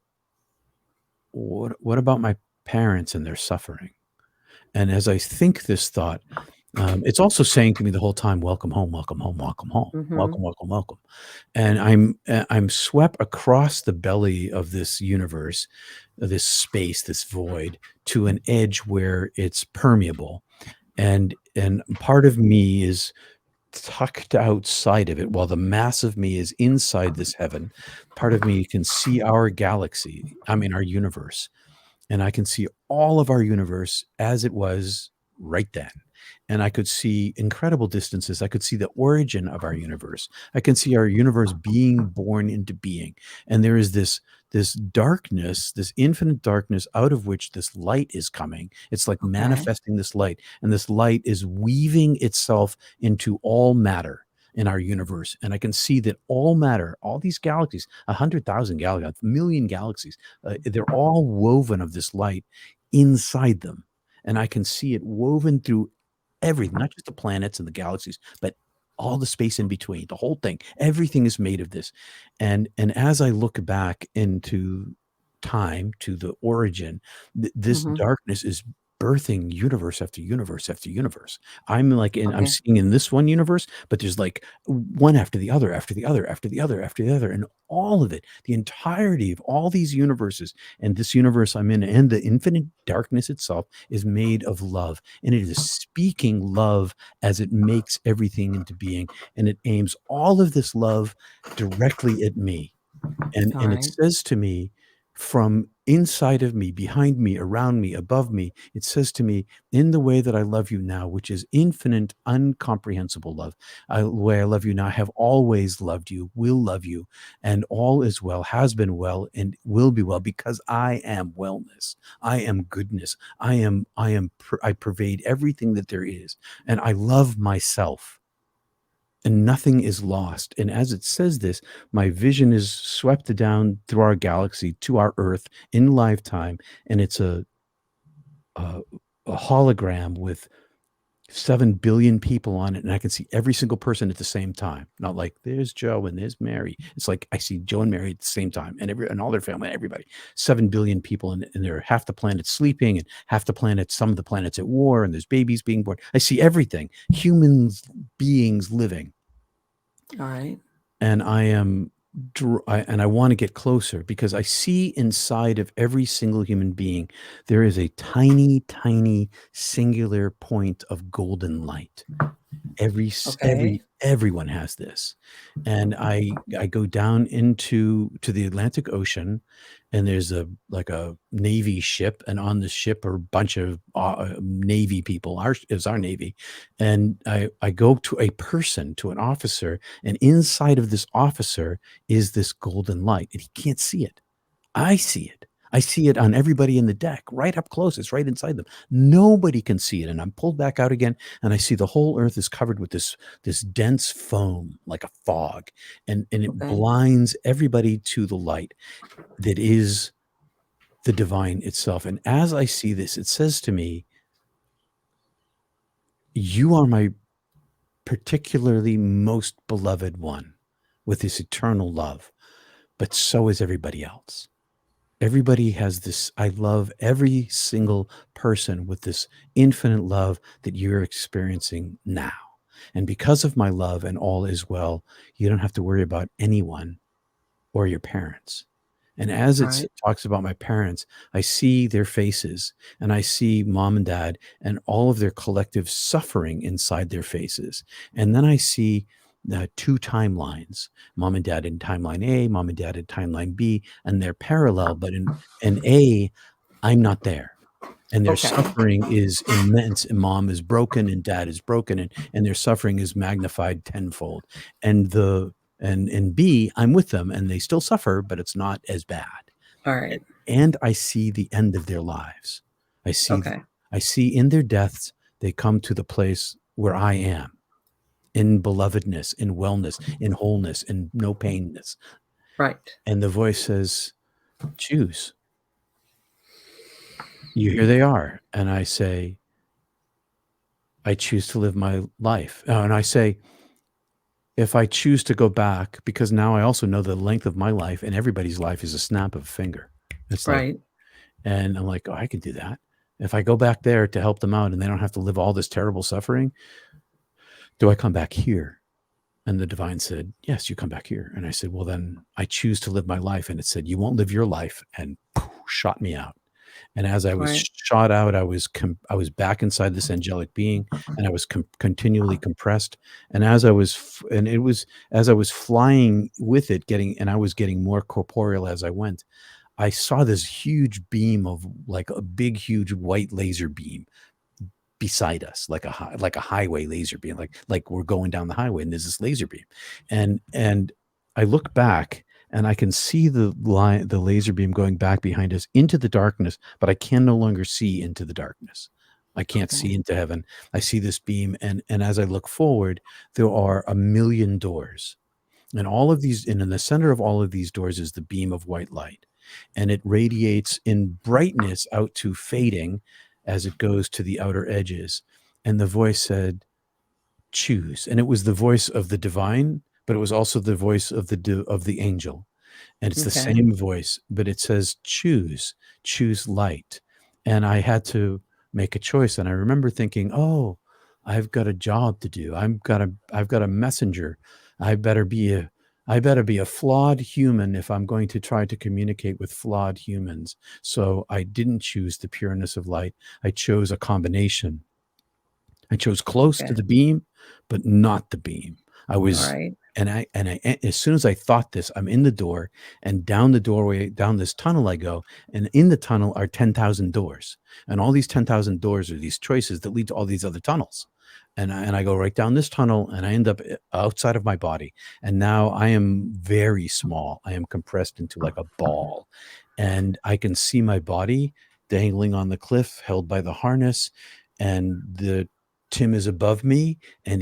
Speaker 2: what about my parents and their suffering?" And as I think this thought, it's also saying to me the whole time, "Welcome home, welcome home, welcome home,
Speaker 3: Mhm.
Speaker 2: welcome, welcome, welcome." And I'm swept across the belly of this universe, this space, this void, to an edge where it's permeable, and part of me is tucked outside of it while the mass of me is inside this heaven. Part of me can see our galaxy, I mean our universe, and I can see all of our universe as it was right then. And I could see incredible distances. I could see the origin of our universe. I can see our universe being born into being. And there is this darkness, this infinite darkness out of which this light is coming. It's like
Speaker 3: Okay.
Speaker 2: manifesting this light, and this light is weaving itself into all matter in our universe. And I can see that all matter, all these galaxies, 100,000 galaxies, a million galaxies, they're all woven of this light inside them. And I can see it woven through everything, not just the planets and the galaxies, but all the space in between, the whole thing. Everything is made of this. And as I look back into time to the origin, this
Speaker 3: Mhm.
Speaker 2: darkness is birthing universe after universe after universe. I'm
Speaker 3: Okay.
Speaker 2: seeing in this one universe, but there's like one after the other, after the other, after the other, after the other, and all of it, the entirety of all these universes, and this universe I'm in, and the infinite darkness itself is made of love, and it is speaking love as it makes everything into being, and it aims all of this love directly at me. And it
Speaker 3: Alright.
Speaker 2: says to me from inside of me, behind me, around me, above me, it says to me, "In the way that I love you now, which is infinite, incomprehensible love, the way I love you now, I have always loved you, will love you, and all is well, has been well, and will be well, because I am wellness. I am goodness. I pervade everything that there is, and I love myself." And nothing is lost. And as it says this, my vision is swept down through our galaxy to our Earth in lifetime, and it's a, a hologram with 7 billion people on it, and I can see every single person at the same time. Not like there's Joe and there's Mary. It's like I see Joe and Mary at the same time, and all their family, everybody. 7 billion people, and they're half the planet sleeping, and half the planet, some of the planets at war, and there's babies being born. I see everything, humans, beings living.
Speaker 3: Alright.
Speaker 2: And I want to get closer because I see inside of every single human being there is a tiny, tiny, singular point of golden light.
Speaker 3: Okay.
Speaker 2: Everyone has this. And I go down into to the Atlantic Ocean, and there's a Navy ship, and on the ship are a bunch of Navy people. It's our Navy. And I go to a person, to an officer, and inside of this officer is this golden light, and he can't see it. I see it. I see it on everybody in the deck, right up close. It's right inside them. Nobody can see it. And I'm pulled back out again, and I see the whole earth is covered with this dense foam, like a fog, and it
Speaker 3: Okay.
Speaker 2: blinds everybody to the light that is the divine itself. And as I see this, it says to me, "You are my particularly most beloved one with this eternal love, but so is everybody else." Everybody has this. I love every single person with this infinite love that you're experiencing now. And because of my love and all is well, you don't have to worry about anyone or your parents. And as it
Speaker 3: Alright.
Speaker 2: talks about my parents, I see their faces, and I see mom and dad and all of their collective suffering inside their faces. And then I see two timelines, mom and dad in timeline A, mom and dad in timeline B, and they're parallel. But in A, I'm not there. And their
Speaker 3: Okay.
Speaker 2: suffering is immense, and mom is broken and dad is broken, and their suffering is magnified tenfold. And and B, I'm with them and they still suffer, but it's not as bad.
Speaker 3: All right.
Speaker 2: And I see the end of their lives. I see
Speaker 3: Okay.
Speaker 2: in their deaths, they come to the place where I am, in belovedness, in wellness, in wholeness, in no painness.
Speaker 3: Right.
Speaker 2: And the voice says, choose. Here they are. And I say, I choose to live my life. And I say, if I choose to go back, because now I also know the length of my life and everybody's life is a snap of a finger. It's like,
Speaker 3: Right.
Speaker 2: and I'm like, oh, I can do that. If I go back there to help them out and they don't have to live all this terrible suffering, do I come back here? And the divine said, yes, you come back here. And I said, well, then I choose to live my life. And it said, you won't live your life, and poof, shot me out. And as I was
Speaker 3: Right.
Speaker 2: shot out, I was back inside this angelic being, and I was continually compressed. And as I was flying with it, I was getting more corporeal as I went. I saw this huge beam of, like a big, huge white laser beam beside us, like a highway laser beam, like we're going down the highway and there's this laser beam. And I look back and I can see the laser beam going back behind us into the darkness, but I can no longer see into the darkness. I can't see into heaven. I see this beam. And as I look forward, there are a million doors. And all of these, and in the center of all of these doors is the beam of white light. And it radiates in brightness out to fading as it goes to the outer edges. And the voice said, choose. And it was the voice of the divine, but it was also the voice of the angel. And it's the same voice, but it says, choose light. And I had to make a choice. And I remember thinking, oh, I've got a job to do. I've got a messenger. I better be a flawed human if I'm going to try to communicate with flawed humans. So I didn't choose the pureness of light. I chose a combination. I chose close to the beam, but not the beam. I was, and I, as soon as I thought this, I'm in the door, and down the doorway, down this tunnel I go, and in the tunnel are 10,000 doors. And all these 10,000 doors are these choices that lead to all these other tunnels. And I go right down this tunnel, and I end up outside of my body. And now I am very small. I am compressed into like a ball, and I can see my body dangling on the cliff, held by the harness. And Tim is above me, and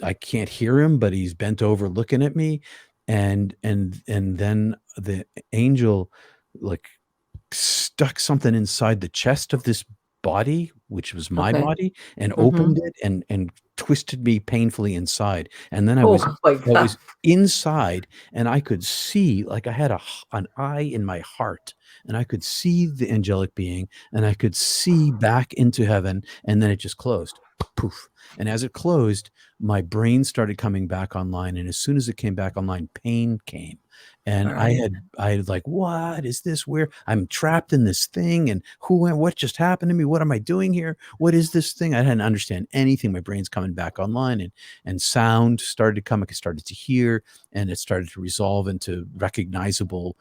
Speaker 2: I can't hear him, but he's bent over looking at me. And then the angel like stuck something inside the chest of this body, which was my body, and opened it and twisted me painfully inside. And then I was inside, and I could see, like I had an eye in my heart, and I could see the angelic being, and I could see back into heaven. And then it just closed. Poof. And as it closed, my brain started coming back online. And as soon as it came back online, pain came. And I had like, what is this? Where I'm trapped in this thing, and what just happened to me? What am I doing here? What is this thing? I didn't understand anything. My brain's coming back online, and sound started to come. I started to hear, and it started to resolve into recognizable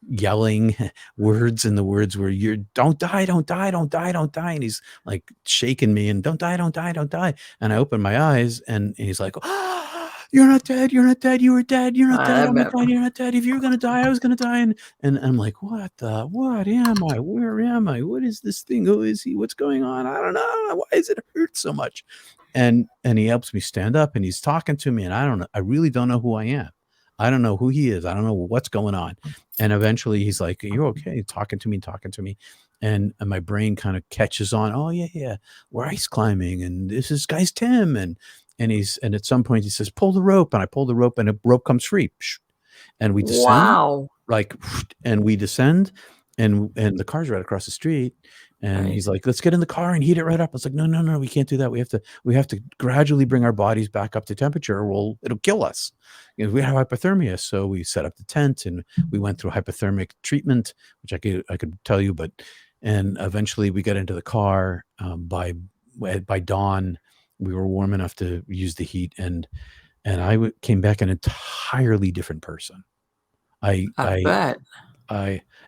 Speaker 2: yelling words. And the words were, don't die, don't die, don't die, don't die. And he's like shaking me and don't die, don't die, don't die. And I opened my eyes, and he's like, you're not dead. You're not dead. You were dead. You're not dead. Oh my God, you're not dead. If you were going to die, I was going to die. And I'm like, what am I? Where am I? What is this thing? Who is he? What's going on? I don't know. Why does it hurt so much? And he helps me stand up, and he's talking to me, and I really don't know who I am. I don't know who he is. I don't know what's going on. And eventually he's like, you're okay. Talking to me. And my brain kind of catches on. Oh yeah. We're ice climbing, and this guy's Tim. And at some point he says, pull the rope. And I pull the rope, and a rope comes free. And we descend, and we descend, and the car's right across the street. And he's like, let's get in the car and heat it right up. I was like, no, we can't do that. We have to gradually bring our bodies back up to temperature, or it'll kill us. We have hypothermia. So we set up the tent, and we went through hypothermic treatment, which I could tell you, and eventually we got into the car. By dawn, we were warm enough to use the heat, and I came back an entirely different person. I bet.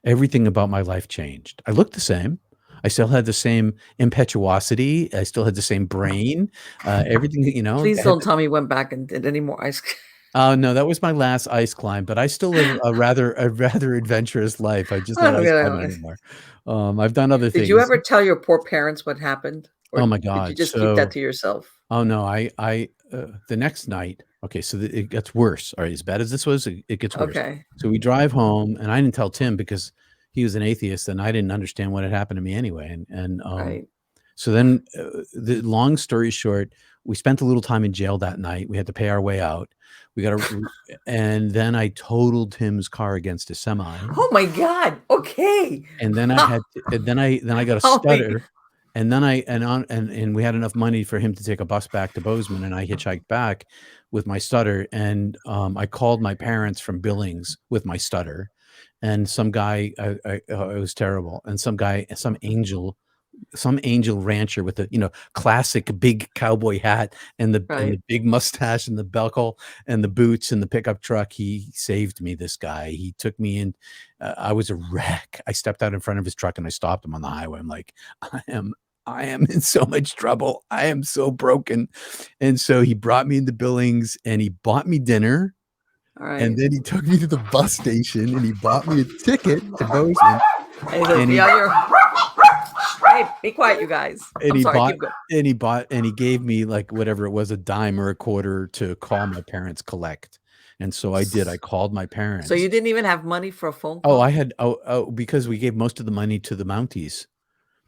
Speaker 2: Everything about my life changed. I looked the same. I still had the same impetuosity. I still had the same brain. Everything,
Speaker 3: Please don't tell me you went back and did any more ice.
Speaker 2: No, that was my last ice climb, but I still live a rather adventurous life. I'm just
Speaker 3: I
Speaker 2: not
Speaker 3: don't
Speaker 2: ice
Speaker 3: get
Speaker 2: climbing
Speaker 3: it.
Speaker 2: anymore. I've done other
Speaker 3: Did you
Speaker 2: things.
Speaker 3: ever tell your poor parents what happened,
Speaker 2: Oh
Speaker 3: or
Speaker 2: my
Speaker 3: did you
Speaker 2: God.
Speaker 3: just keep that
Speaker 2: So,
Speaker 3: to yourself?
Speaker 2: oh no, the next night, okay, so it gets worse. All right, as bad as this was, it gets worse.
Speaker 3: Okay.
Speaker 2: So we drive home, and I didn't tell Tim because he was an atheist, and I didn't understand what had happened to me anyway.
Speaker 3: Right.
Speaker 2: So then, the long story short, we spent a little time in jail that night. We had to pay our way out. We got to, and then I totaled Tim's car against a semi,
Speaker 3: Oh my God. Okay.
Speaker 2: and then I had, and then I got a
Speaker 3: Oh my,
Speaker 2: stutter, and then and we had enough money for him to take a bus back to Bozeman, and I hitchhiked back with my stutter, and I called my parents from Billings with my stutter, and some guy, it was terrible, and some angel rancher with the classic big cowboy hat and the
Speaker 3: right.
Speaker 2: big mustache and the buckle and the boots and the pickup truck. He saved me. This guy, he took me in. I was a wreck. I stepped out in front of his truck and I stopped him on the highway. I'm like, I am in so much trouble. I am so broken. And so he brought me into Billings and he bought me dinner.
Speaker 3: All
Speaker 2: And
Speaker 3: right.
Speaker 2: then he took me to the bus station and he bought me a ticket to Bozeman.
Speaker 3: And he says,
Speaker 2: And
Speaker 3: be
Speaker 2: he
Speaker 3: on your. Hey, be quiet, you guys.
Speaker 2: and
Speaker 3: I'm
Speaker 2: he
Speaker 3: sorry.
Speaker 2: bought
Speaker 3: Keep going.
Speaker 2: and he gave me like whatever it was, a dime or a quarter to call my parents collect. And so I did. I called my
Speaker 3: So
Speaker 2: parents.
Speaker 3: you didn't even have money for a phone
Speaker 2: Oh,
Speaker 3: call?
Speaker 2: I had because we gave most of the money to the Mounties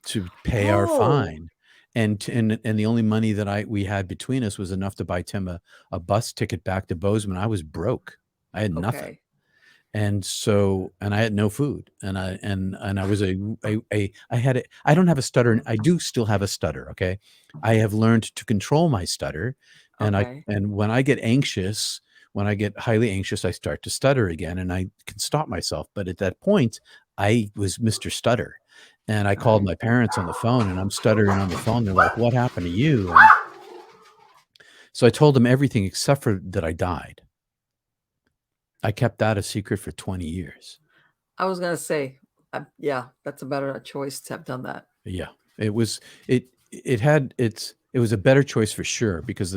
Speaker 2: to pay our
Speaker 3: Oh,
Speaker 2: fine. And the only money that we had between us was enough to buy Tim a bus ticket back to Bozeman. I was broke. I had nothing.
Speaker 3: okay.
Speaker 2: And so, and I had no food, and I was I don't have a stutter, and I do still have a stutter. Okay. I have learned to control my stutter.
Speaker 3: Okay.
Speaker 2: And when I get anxious, when I get highly anxious, I start to stutter again, and I can stop myself. But at that point, I was Mr. Stutter, and I
Speaker 3: All
Speaker 2: called
Speaker 3: right.
Speaker 2: my parents on the phone, and I'm stuttering on the phone. They're like, "What happened to you?" And so I told them everything except for that I died. I kept that a secret for 20 years.
Speaker 3: I was gonna say, yeah, that's a better choice to have done that.
Speaker 2: Yeah, it was it was a better choice for sure because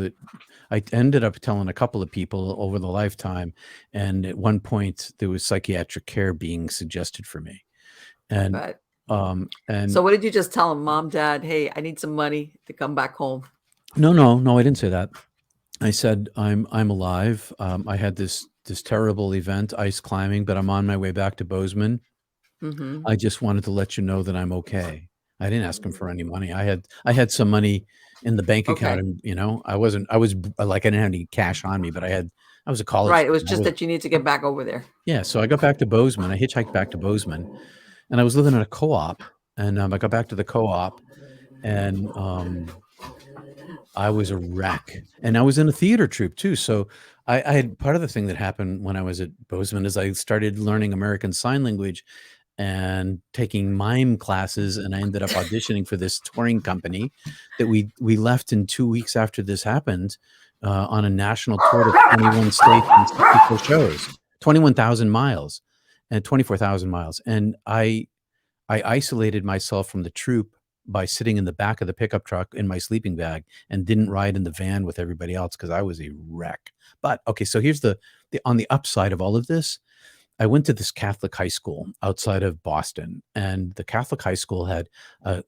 Speaker 2: I ended up telling a couple of people over the lifetime, and at one point there was psychiatric care being suggested for me, and
Speaker 3: But
Speaker 2: and
Speaker 3: so what did you just tell him, Mom, Dad? Hey, I need some money to come back home.
Speaker 2: no, I didn't say that. I said I'm alive. I had this terrible event, ice climbing, but I'm on my way back to Bozeman.
Speaker 3: Mm-hmm.
Speaker 2: I just wanted to let you know that I'm okay. I didn't ask him for any money. I had some money in the bank account,
Speaker 3: Okay.
Speaker 2: and I was like I didn't have any cash on me, but I was a college
Speaker 3: Right. It was
Speaker 2: student.
Speaker 3: just that you need to get back over there.
Speaker 2: Yeah, so I got back to Bozeman. I hitchhiked back to Bozeman, and I was living in a co-op. And I got back to the co-op, and I was a wreck. And I was in a theater troupe too. So I had part of the thing that happened when I was at Bozeman is I started learning American Sign Language and taking mime classes, and I ended up auditioning for this touring company that we left in 2 weeks after this happened, on a national tour to 21 states and 64 shows, 21,000 miles and 24,000 miles. And I isolated myself from the troupe by sitting in the back of the pickup truck in my sleeping bag and didn't ride in the van with everybody else because I was a wreck. But okay, so here's the on the upside of all of this. I went to this Catholic high school outside of Boston, and the Catholic high school had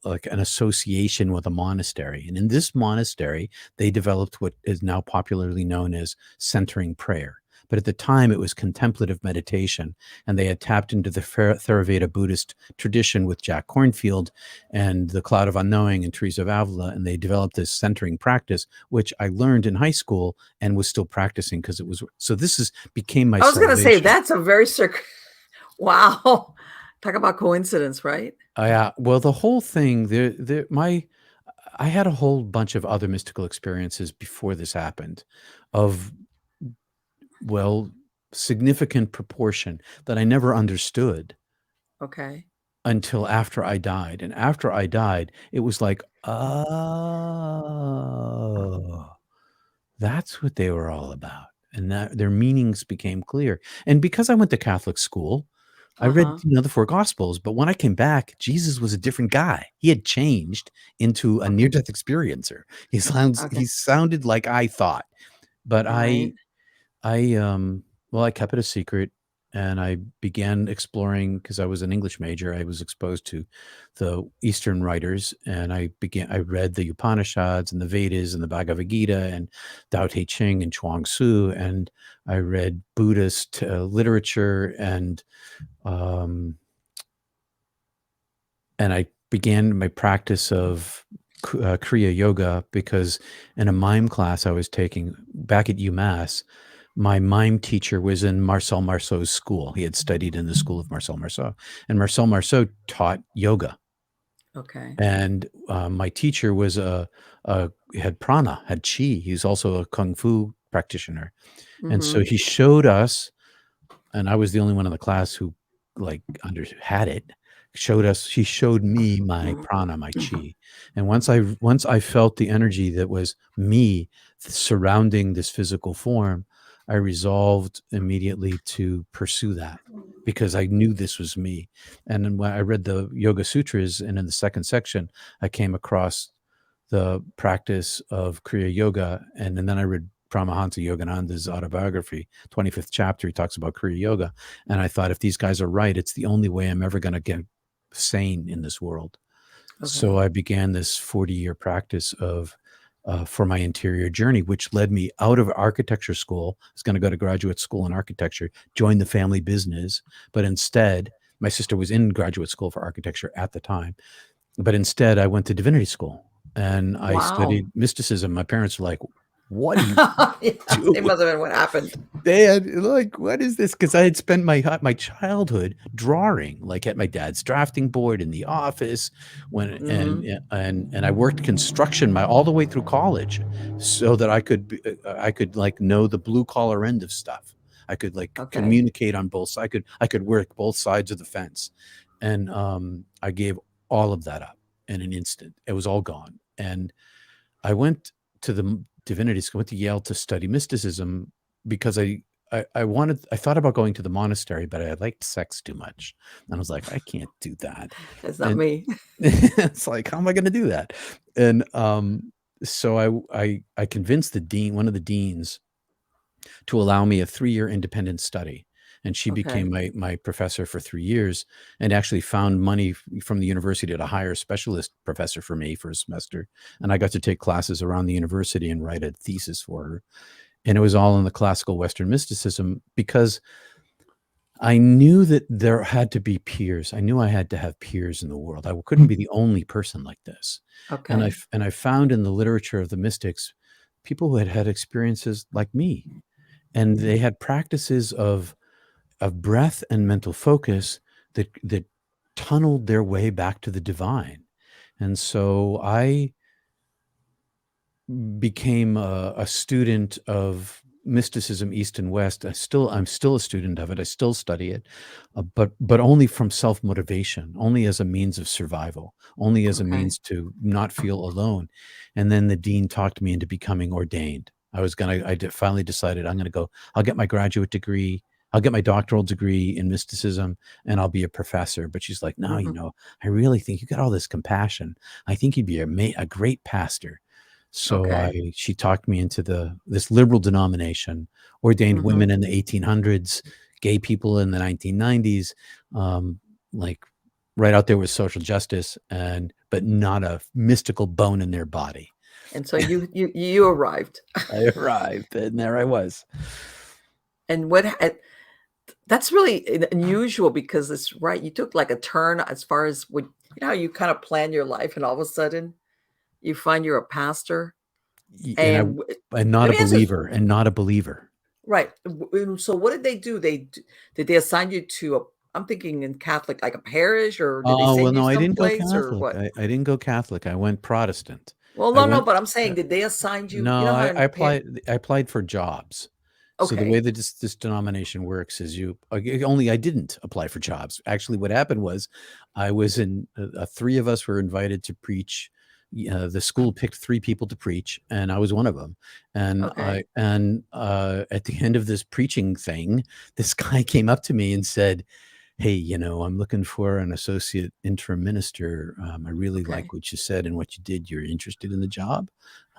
Speaker 2: like an association with a monastery. And in this monastery, they developed what is now popularly known as centering prayer. But at the time, it was contemplative meditation, and they had tapped into the Theravada Buddhist tradition with Jack Kornfield and the Cloud of Unknowing and Teresa of Avila, and they developed this centering practice, which I learned in high school and was still practicing because it was. So became my
Speaker 3: I was gonna say
Speaker 2: salvation.
Speaker 3: that's a very wow. Talk about coincidence, right?
Speaker 2: Well, the whole thing I had a whole bunch of other mystical experiences before this happened of, well, significant proportion that I never understood
Speaker 3: Okay.
Speaker 2: until after I died. And after I died, it was like, oh, that's what they were all about. And that their meanings became clear. And because I went to Catholic school, I read,
Speaker 3: Uh-huh.
Speaker 2: the four gospels, but when I came back, Jesus was a different guy. He had changed into a
Speaker 3: Okay.
Speaker 2: near-death experiencer. He
Speaker 3: Okay.
Speaker 2: sounded like I thought, but
Speaker 3: All right.
Speaker 2: Well, I kept it a secret, and I began exploring because I was an English major. I was exposed to the Eastern writers, and I read the Upanishads and the Vedas and the Bhagavad Gita and Tao Te Ching and Chuang Tzu, and I read Buddhist literature, um, and I began my practice of Kriya Yoga because in a mime class I was taking back at UMass, my mime teacher was in Marcel Marceau's school. He had studied in the school of Marcel Marceau, and Marcel Marceau taught yoga.
Speaker 3: Okay.
Speaker 2: And my teacher was had prana, had chi. He's also a kung fu practitioner, and so
Speaker 3: Mm-hmm.
Speaker 2: he showed us, and I was the only one in the class who like had it. He showed me my prana, my chi. And once I felt the energy that was me surrounding this physical form, I resolved immediately to pursue that because I knew this was me. And then when I read the Yoga Sutras, and in the second section, I came across the practice of Kriya Yoga, and then I read Paramahansa Yogananda's autobiography, 25th chapter. He talks about Kriya Yoga, and I thought, if these guys are right, it's the only way I'm ever going to get sane in this world. So
Speaker 3: Okay.
Speaker 2: I began this 40-year practice of for my interior journey, which led me out of architecture school. I was going to go to graduate school in architecture, join the family business, but instead, my sister was in graduate school for architecture at the time. But instead, I went to divinity school and I
Speaker 3: Wow.
Speaker 2: studied mysticism. My parents were like, "What are you
Speaker 3: Yeah,
Speaker 2: doing?"
Speaker 3: it must have been what happened.
Speaker 2: They had like, "What is this?" Because I had spent my childhood drawing, like at my dad's drafting board in the office, when
Speaker 3: Mm-hmm.
Speaker 2: and I worked construction my all the way through college, so that I could like know the blue collar end of stuff. I could like
Speaker 3: Okay.
Speaker 2: communicate on both sides. I could work both sides of the fence, and I gave all of that up in an instant. It was all gone, and I went to the divinity school, went to Yale to study mysticism because I thought about going to the monastery, but I liked sex too much. And I was like, I can't do that.
Speaker 3: That's not
Speaker 2: And
Speaker 3: me.
Speaker 2: it's like, how am I going to do that? And so I convinced the dean, one of the deans, to allow me a 3-year independent study. And she
Speaker 3: Okay.
Speaker 2: became my professor for 3 years, and actually found money from the university to hire a specialist professor for me for a semester. And I got to take classes around the university and write a thesis for her. And it was all in the classical Western mysticism because I knew that there had to be peers. I knew I had to have peers in the world. I couldn't be the only person like this.
Speaker 3: Okay.
Speaker 2: And I found in the literature of the mystics people who had had experiences like me, and they had practices of breath and mental focus that tunneled their way back to the divine. And so I became a student of mysticism, East and West. I'm still a student of it. I still study it, but only from self motivation, only as a means of survival, only as a
Speaker 3: Okay.
Speaker 2: means to not feel alone. And then the dean talked me into becoming ordained. Finally decided I'm gonna go. I'll get my graduate degree. I'll get my doctoral degree in mysticism, and I'll be a professor. But she's like, no,
Speaker 3: Mm-hmm.
Speaker 2: I really think you got all this compassion. I think you'd be a great pastor. So
Speaker 3: Okay.
Speaker 2: she talked me into this liberal denomination, ordained
Speaker 3: Mm-hmm.
Speaker 2: women in the 1800s, gay people in the 1990s, like right out there with social justice, but not a mystical bone in their body.
Speaker 3: And so you arrived.
Speaker 2: I arrived, and there I was.
Speaker 3: And that's really unusual because it's right. You took like a turn as far as what how you kind of plan your life, and all of a sudden you find you're a pastor.
Speaker 2: And
Speaker 3: And
Speaker 2: I'm not
Speaker 3: let
Speaker 2: a
Speaker 3: me ask this.
Speaker 2: believer, and not a believer.
Speaker 3: Right. So what did they do? Did they assign you to a? I'm thinking in Catholic, like a parish, or did they
Speaker 2: Oh, well,
Speaker 3: send you
Speaker 2: no, I didn't go
Speaker 3: someplace, or
Speaker 2: Catholic.
Speaker 3: what?
Speaker 2: I didn't go Catholic. I went Protestant.
Speaker 3: Well,
Speaker 2: I
Speaker 3: no,
Speaker 2: went.
Speaker 3: but I'm saying, did they assign you? You
Speaker 2: No,
Speaker 3: know how
Speaker 2: I
Speaker 3: in
Speaker 2: applied for jobs. So the way
Speaker 3: okay,
Speaker 2: that this denomination works is only I didn't apply for jobs. Actually, what happened was I was in three of us were invited to preach. The school picked three people to preach, and I was one of them. And
Speaker 3: okay,
Speaker 2: at the end of this preaching thing, this guy came up to me and said, "Hey, I'm looking for an associate interim minister. I really
Speaker 3: okay.
Speaker 2: like what you said and what you did. You're interested in the job?"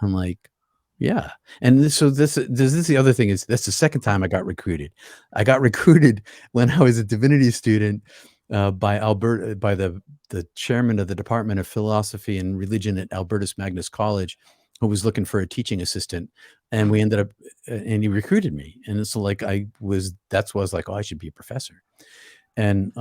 Speaker 2: I'm like, Yeah. And this is the other thing is that's the second time I got recruited. I got recruited when I was a divinity student by the chairman of the Department of Philosophy and Religion at Albertus Magnus College, who was looking for a teaching assistant, and we ended up and he recruited me. And it's like that's why I was like, oh, I should be a professor. And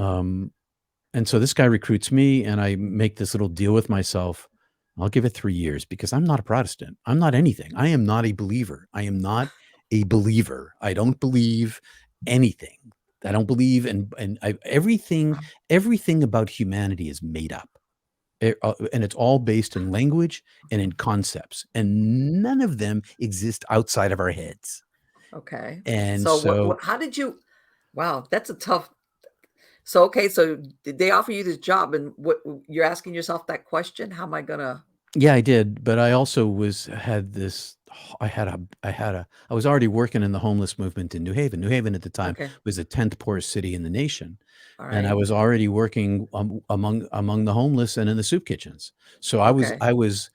Speaker 2: so this guy recruits me, and I make this little deal with myself. I'll give it 3 years because I'm not a Protestant. I'm not anything. I am not a believer. I am not a believer. I don't believe anything. I don't believe everything about humanity is made up. And it's all based in language and in concepts, and none of them exist outside of our heads.
Speaker 3: Okay.
Speaker 2: And
Speaker 3: So
Speaker 2: so
Speaker 3: how did you, wow, that's a tough, so, okay, so did they offer you this job and what you're asking yourself that question? How am I gonna,
Speaker 2: yeah, I did, but I also I was already working in the homeless movement in New Haven. New Haven at the time
Speaker 3: okay,
Speaker 2: was the 10th poorest city in the nation,
Speaker 3: all
Speaker 2: and I
Speaker 3: right,
Speaker 2: was already working among the homeless and in the soup kitchens. So
Speaker 3: okay,
Speaker 2: I was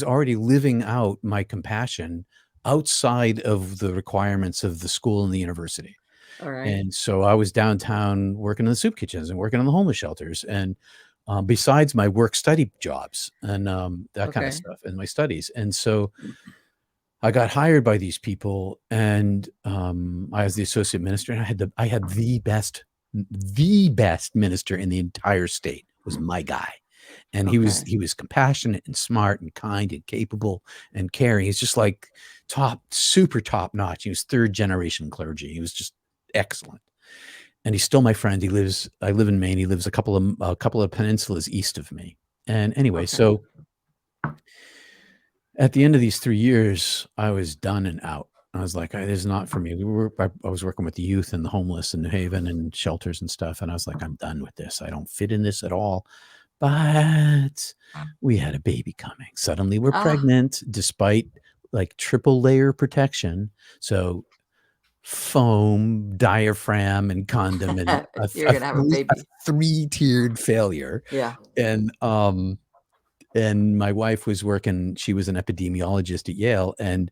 Speaker 2: already living out my compassion outside of the requirements of the school and the university.
Speaker 3: all right,
Speaker 2: And so I was downtown working in the soup kitchens and working in the homeless shelters, and besides my work study jobs and that kind of
Speaker 3: okay,
Speaker 2: stuff and my studies. And so I got hired by these people, and I was the associate minister, and I had the best minister in the entire state was my guy. And
Speaker 3: okay,
Speaker 2: he was compassionate and smart and kind and capable and caring. He's just like super top notch. He was third generation clergy. He was just excellent. And he's still my friend. I live in Maine. He lives a couple of peninsulas east of me. And anyway,
Speaker 3: okay,
Speaker 2: so at the end of these 3 years, I was done and out. I was like, "This is not for me." I was working with the youth and the homeless in New Haven and shelters and stuff, and I was like, "I'm done with this. I don't fit in this at all." But we had a baby coming. Suddenly we're
Speaker 3: ah,
Speaker 2: pregnant despite like triple layer protection. So foam, diaphragm, and condom, and
Speaker 3: you're gonna have a
Speaker 2: a
Speaker 3: baby.
Speaker 2: 3-tiered failure.
Speaker 3: Yeah,
Speaker 2: And, my wife was working, she was an epidemiologist at Yale, and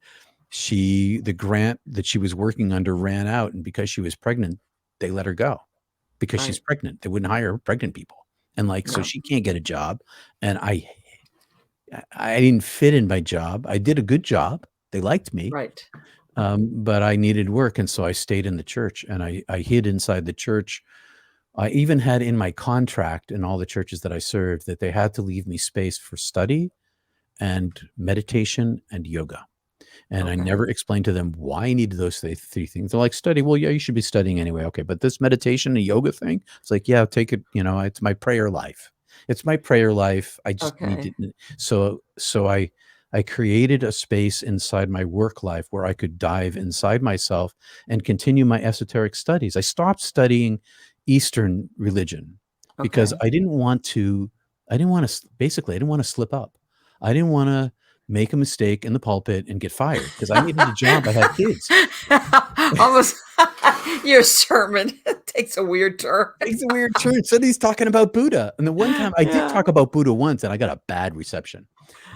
Speaker 2: the grant that she was working under ran out, and because she was pregnant, they let her go because she's
Speaker 3: right,
Speaker 2: pregnant. They wouldn't hire pregnant people. And like, so
Speaker 3: yeah,
Speaker 2: she can't get a job. And I didn't fit in my job. I did a good job. They liked me.
Speaker 3: right,
Speaker 2: But I needed work, and so I stayed in the church, and I hid inside the church. I even had in my contract in all the churches that I served that they had to leave me space for study and meditation and yoga. And I
Speaker 3: okay,
Speaker 2: never explained to them why I needed those three things. They're like, study. Well, yeah, you should be studying anyway. Okay. But this meditation and yoga thing, it's like, yeah, take it. It's my prayer life. It's my prayer life. I just need
Speaker 3: okay,
Speaker 2: to. So I created a space inside my work life where I could dive inside myself and continue my esoteric studies. I stopped studying Eastern religion because
Speaker 3: okay.
Speaker 2: I didn't want to, basically, I didn't want to slip up. I didn't want to make a mistake in the pulpit and get fired because I needed a job. I had kids.
Speaker 3: Almost your sermon takes a weird turn.
Speaker 2: Takes a weird turn. Somebody's talking about Buddha. And the one time I did
Speaker 3: Yeah.
Speaker 2: talk about Buddha once, and I got a bad reception.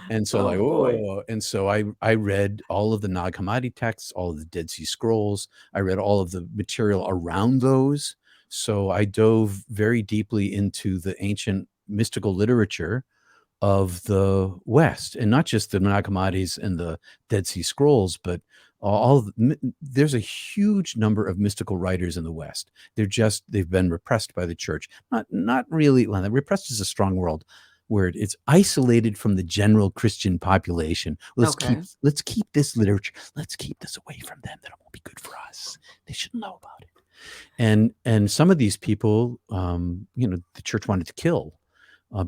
Speaker 2: And so
Speaker 3: Oh
Speaker 2: like,
Speaker 3: boy.
Speaker 2: oh, and so I read all of the Nag Hammadi texts, all of the Dead Sea Scrolls. I read all of the material around those. So I dove very deeply into the ancient mystical literature of the West, and not just the Nag Hammadis and the Dead Sea Scrolls, but there's a huge number of mystical writers in the West. They've been repressed by the church. Not really. Well, repressed is a strong word. It's isolated from the general Christian population.
Speaker 3: Okay.
Speaker 2: Let's keep this literature. Let's keep this away from them. That it won't be good for us. They shouldn't know about it. And some of these people, the church wanted to kill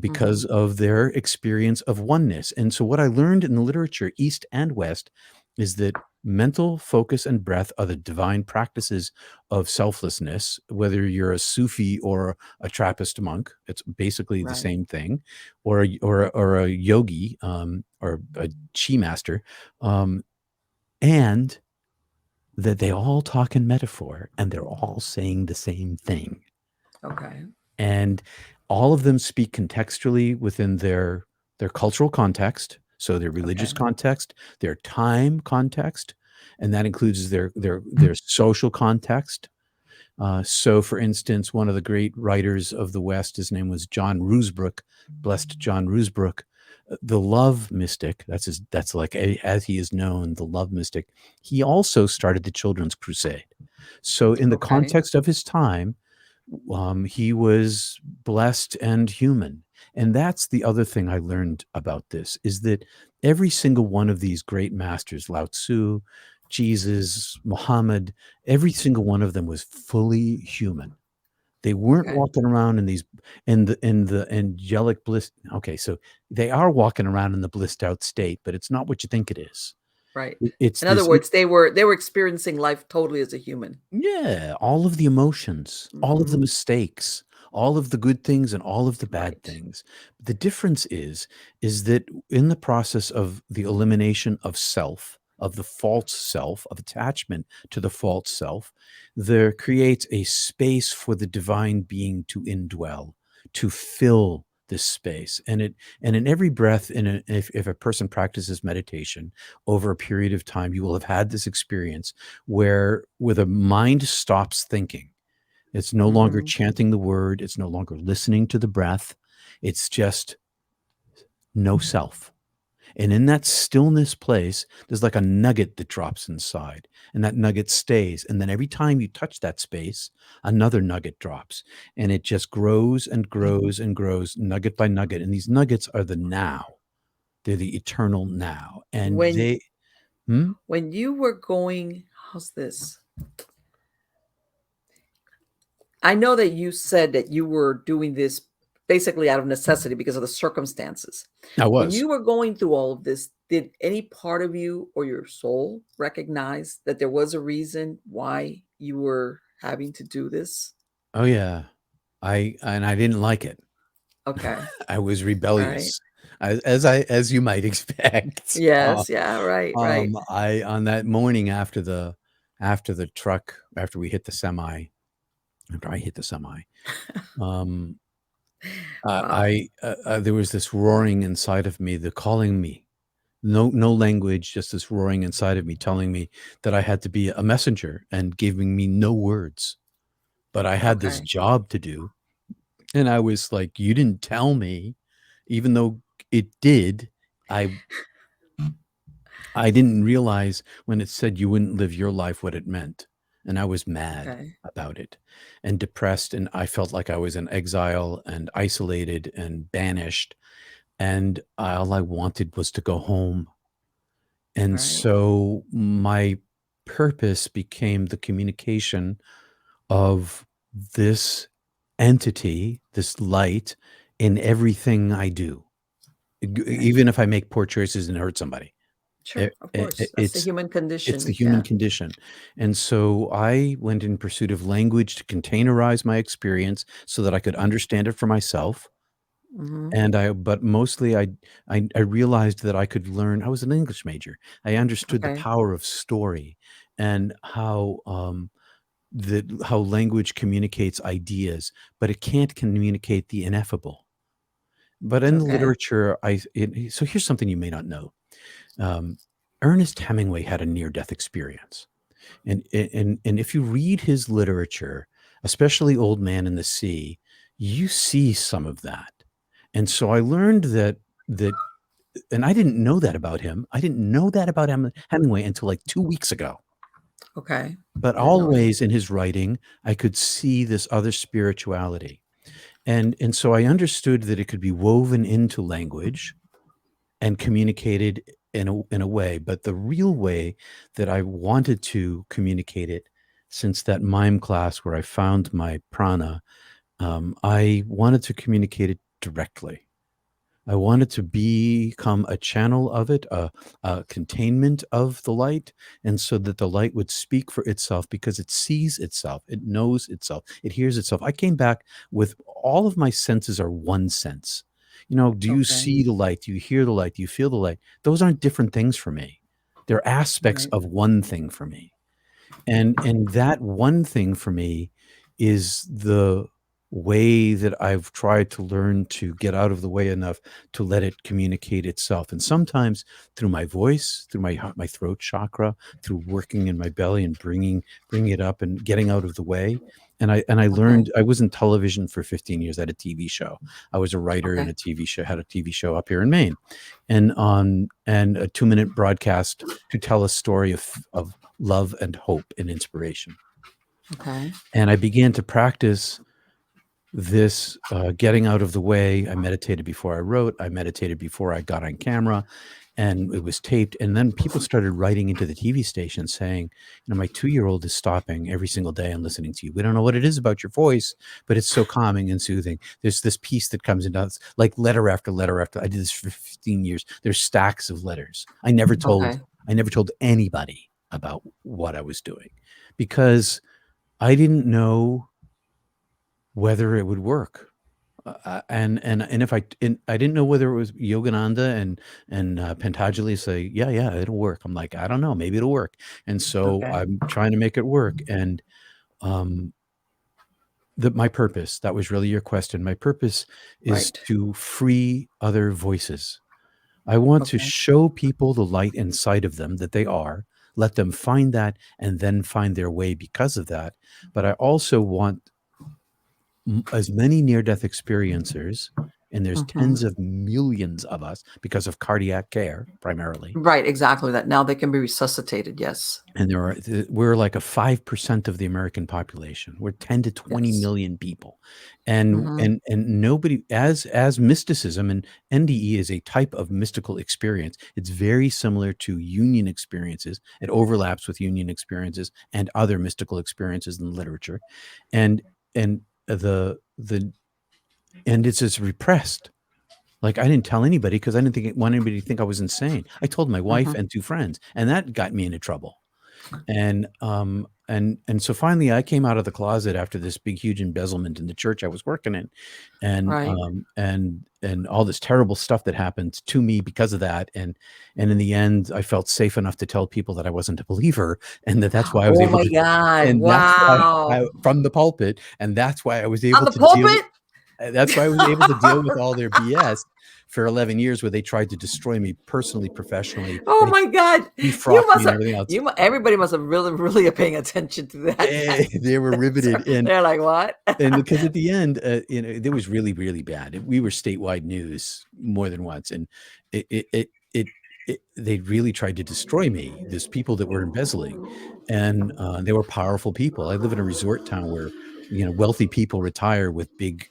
Speaker 2: because
Speaker 3: Mhm.
Speaker 2: of their experience of oneness. And so, what I learned in the literature, East and West, is that mental focus and breath are the divine practices of selflessness. Whether you're a Sufi or a Trappist monk, it's basically the
Speaker 3: Right.
Speaker 2: same thing, or a yogi or a chi master, and that they all talk in metaphor and they're all saying the same thing.
Speaker 3: Okay.
Speaker 2: And all of them speak contextually within their cultural context. So their religious
Speaker 3: Okay.
Speaker 2: context, their time context, and that includes their social context. So, for instance, one of the great writers of the West, his name was John Rusbrook, blessed John Rusbrook, the love mystic. That's like as he is known, the love mystic. He also started the Children's Crusade. So, in the
Speaker 3: Okay.
Speaker 2: context of his time, he was blessed and human. And that's the other thing I learned about this is that every single one of these great masters, Lao Tzu, Jesus, Muhammad, every single one of them was fully human. They weren't
Speaker 3: Okay.
Speaker 2: walking around in the angelic bliss. Okay, so they are walking around in the blissed out state, but it's not what you think it is.
Speaker 3: Right.
Speaker 2: It's
Speaker 3: In other
Speaker 2: this.
Speaker 3: words, they were experiencing life totally as a human.
Speaker 2: Yeah, all of the emotions, all of the
Speaker 3: Mhm.
Speaker 2: mistakes, all of the good things and all of the bad
Speaker 3: Right.
Speaker 2: things. The difference is that in the process of the elimination of self, of the false self, of attachment to the false self, there creates a space for the divine being to indwell, to fill this space. And in every breath, if a person practices meditation over a period of time, you will have had this experience where the mind stops thinking. It's no longer
Speaker 3: Mhm.
Speaker 2: chanting the word, it's no longer listening to the breath. It's just no self. And in that stillness place, there's like a nugget that drops inside, and that nugget stays. And then every time you touch that space, another nugget drops, and it just grows and grows and grows, nugget by nugget. And these nuggets are the now. They're the eternal now. And
Speaker 3: When
Speaker 2: they, hmm?
Speaker 3: when you were going, how's this? I know that you said that you were doing this basically out of necessity because of the circumstances.
Speaker 2: I
Speaker 3: When
Speaker 2: was.
Speaker 3: you were going through all of this, did any part of you or your soul recognize that there was a reason why you were having to do this?
Speaker 2: Oh yeah. I didn't like it.
Speaker 3: Okay.
Speaker 2: I was
Speaker 3: All right.
Speaker 2: rebellious, as you might expect.
Speaker 3: Yes. Yeah. Right. Right.
Speaker 2: I on that morning after the truck, after we hit the semi, after I hit the semi, um,
Speaker 3: Wow.
Speaker 2: there was this roaring inside of me, the calling me. No language, just this roaring inside of me, telling me that I had to be a messenger and giving me no words, but I had this
Speaker 3: Okay.
Speaker 2: job to do. And I was like, "You didn't tell me," even though it did. I I didn't realize when it said you wouldn't live your life what it meant, and I was mad
Speaker 3: Okay.
Speaker 2: about it and depressed, and I felt like I was in exile and isolated and banished, and all I wanted was to go home.
Speaker 3: All
Speaker 2: And
Speaker 3: right.
Speaker 2: so my purpose became the communication of this entity, this light in everything I do.
Speaker 3: Okay.
Speaker 2: Even if I make poor choices and hurt somebody,
Speaker 3: Sure. Of course. That's the
Speaker 2: it's
Speaker 3: human
Speaker 2: the
Speaker 3: condition.
Speaker 2: human
Speaker 3: Yeah.
Speaker 2: condition. And so I went in pursuit of language to containerize my experience so that I could understand it for myself.
Speaker 3: Hmm.
Speaker 2: And but mostly I realized that I could learn. I was an English major. I understood the
Speaker 3: Okay.
Speaker 2: power of story and how language communicates ideas, but it can't communicate the ineffable. But in the
Speaker 3: Okay.
Speaker 2: literature, so here's something you may not know. Um, Ernest Hemingway had a near-death experience, and if you read his literature, especially Old Man in the Sea, you see some of that. And so I learned that, and I didn't know that about him. I didn't know that about Hemingway until like 2 weeks ago.
Speaker 3: Okay.
Speaker 2: But
Speaker 3: I didn't know that.
Speaker 2: always in his writing, I could see this other spirituality. And so I understood that it could be woven into language and communicated in a way, but the real way that I wanted to communicate it, since that mime class where I found my prana, I wanted to communicate it directly. I wanted to become a channel of it, a containment of the light, and so that the light would speak for itself because it sees itself, it knows itself, it hears itself. I came back with all of my senses are one sense. Do you
Speaker 3: Okay.
Speaker 2: see the light? Do you hear the light? Do you feel the light? Those aren't different things for me. They're aspects
Speaker 3: Right.
Speaker 2: of one thing for me. And that one thing for me is the way that I've tried to learn to get out of the way enough to let it communicate itself. And sometimes through my voice, through my throat chakra, through working in my belly and bringing it up and getting out of the way. And I learned, I was in television for 15 years. I had a TV show. I was a writer in a TV show, had a TV show up here in Maine, and a 2-minute broadcast to tell a story of love and hope and inspiration.
Speaker 3: Okay.
Speaker 2: And I began to practice this getting out of the way. I meditated before I wrote. I meditated before I got on camera, and it was taped. And then people started writing into the TV station saying, my 2-year-old is stopping every single day and listening to you. We don't know what it is about your voice, but it's so calming and soothing. There's this piece that comes in, it's like letter after letter after. I did this for 15 years. There's stacks of letters. I never told anybody about what I was doing because I didn't know whether it would work. And if I didn't know whether it was Yogananda and Pantagali say, yeah, it'll work. I'm like, I don't know, maybe it'll work. And so I'm trying to make it work. And my purpose, that was really your question. My purpose is to free other voices. I want to show people the light inside of them that they are, let them find that and then find their way because of that. But I also want as many near-death experiencers, and there's tens of millions of us because of cardiac care primarily.
Speaker 3: Right, exactly that. Now they can be resuscitated, yes.
Speaker 2: And we're like a 5% of the American population. We're 10 to 20 million people. And nobody, as mysticism, and NDE is a type of mystical experience. It's very similar to union experiences. It overlaps with union experiences and other mystical experiences in literature. And it's just repressed. Like I didn't tell anybody because I didn't want anybody to think I was insane. I told my wife and 2 friends, and that got me into trouble. And so finally I came out of the closet after this big, huge embezzlement in the church I was working in, and all this terrible stuff that happened to me because of that. And in the end, I felt safe enough to tell people that I wasn't a believer, and that's why I was able to.
Speaker 3: God!
Speaker 2: And
Speaker 3: wow!
Speaker 2: That's why from the pulpit, and that's why I was able
Speaker 3: on the
Speaker 2: to
Speaker 3: pulpit.
Speaker 2: That's why I was able to deal with all their BS for 11 years, where they tried to destroy me personally, professionally.
Speaker 3: Oh my God!
Speaker 2: You must have.
Speaker 3: Everybody must have really paying attention to that.
Speaker 2: They were riveted, and
Speaker 3: they're like, "What?"
Speaker 2: And because at the end, it was really, really bad. We were statewide news more than once, and they really tried to destroy me. There's people that were embezzling, and they were powerful people. I live in a resort town where wealthy people retire with big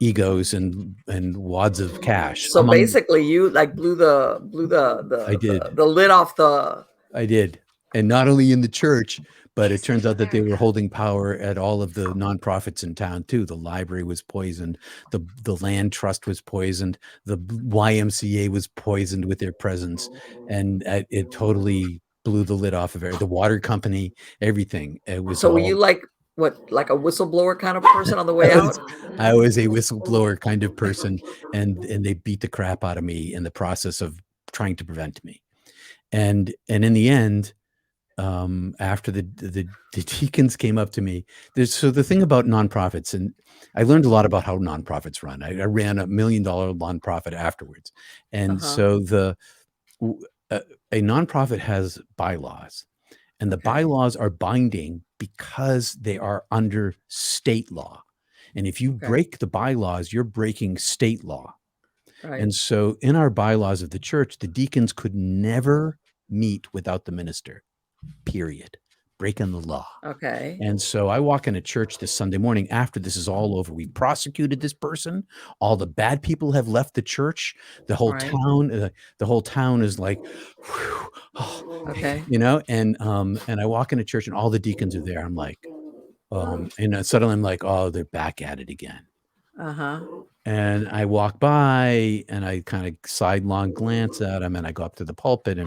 Speaker 2: egos and wads of cash.
Speaker 3: So basically, you like blew the lid off the.
Speaker 2: I did, and not only in the church, but it turns out that they were holding power at all of the nonprofits in town too. The library was poisoned, the land trust was poisoned, the YMCA was poisoned with their presence, and it totally blew the lid off of it. The water company, everything. It was.
Speaker 3: So were you like a whistleblower kind of person on the way out?
Speaker 2: I was a whistleblower kind of person, and they beat the crap out of me in the process of trying to prevent me. And in the end, after the deacons came up to me, so the thing about nonprofits, and I learned a lot about how nonprofits run. I ran $1 million nonprofit afterwards. And so a nonprofit has bylaws, and the bylaws are binding because they are under state law. And if you break the bylaws, you're breaking state law. Right. And so in our bylaws of the church, the deacons could never meet without the minister, period. Breaking the law.
Speaker 3: Okay.
Speaker 2: And so I walk into church this Sunday morning after this is all over. We prosecuted this person. All the bad people have left the church. The whole town is like, whew, and I walk into church and all the deacons are there. I'm like, and suddenly I'm like, oh, they're back at it again. And I walk by and I kind of sidelong glance at them, and I go up to the pulpit,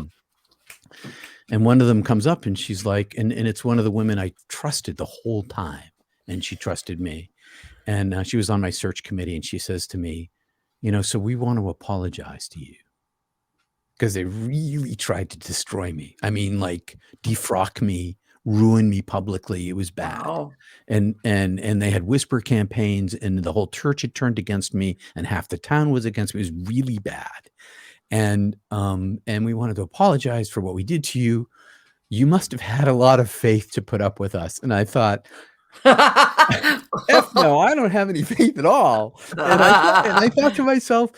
Speaker 2: and one of them comes up and she's like, and it's one of the women I trusted the whole time, and she trusted me. And she was on my search committee, and she says to me, so we want to apologize to you because they really tried to destroy me. I mean, like defrock me, ruin me publicly. It was bad.
Speaker 3: Wow.
Speaker 2: And they had whisper campaigns, and the whole church had turned against me, and half the town was against me. It was really bad. And we wanted to apologize for what we did to you. You must have had a lot of faith to put up with us. And I thought, F no, I don't have any faith at all. And I thought to myself,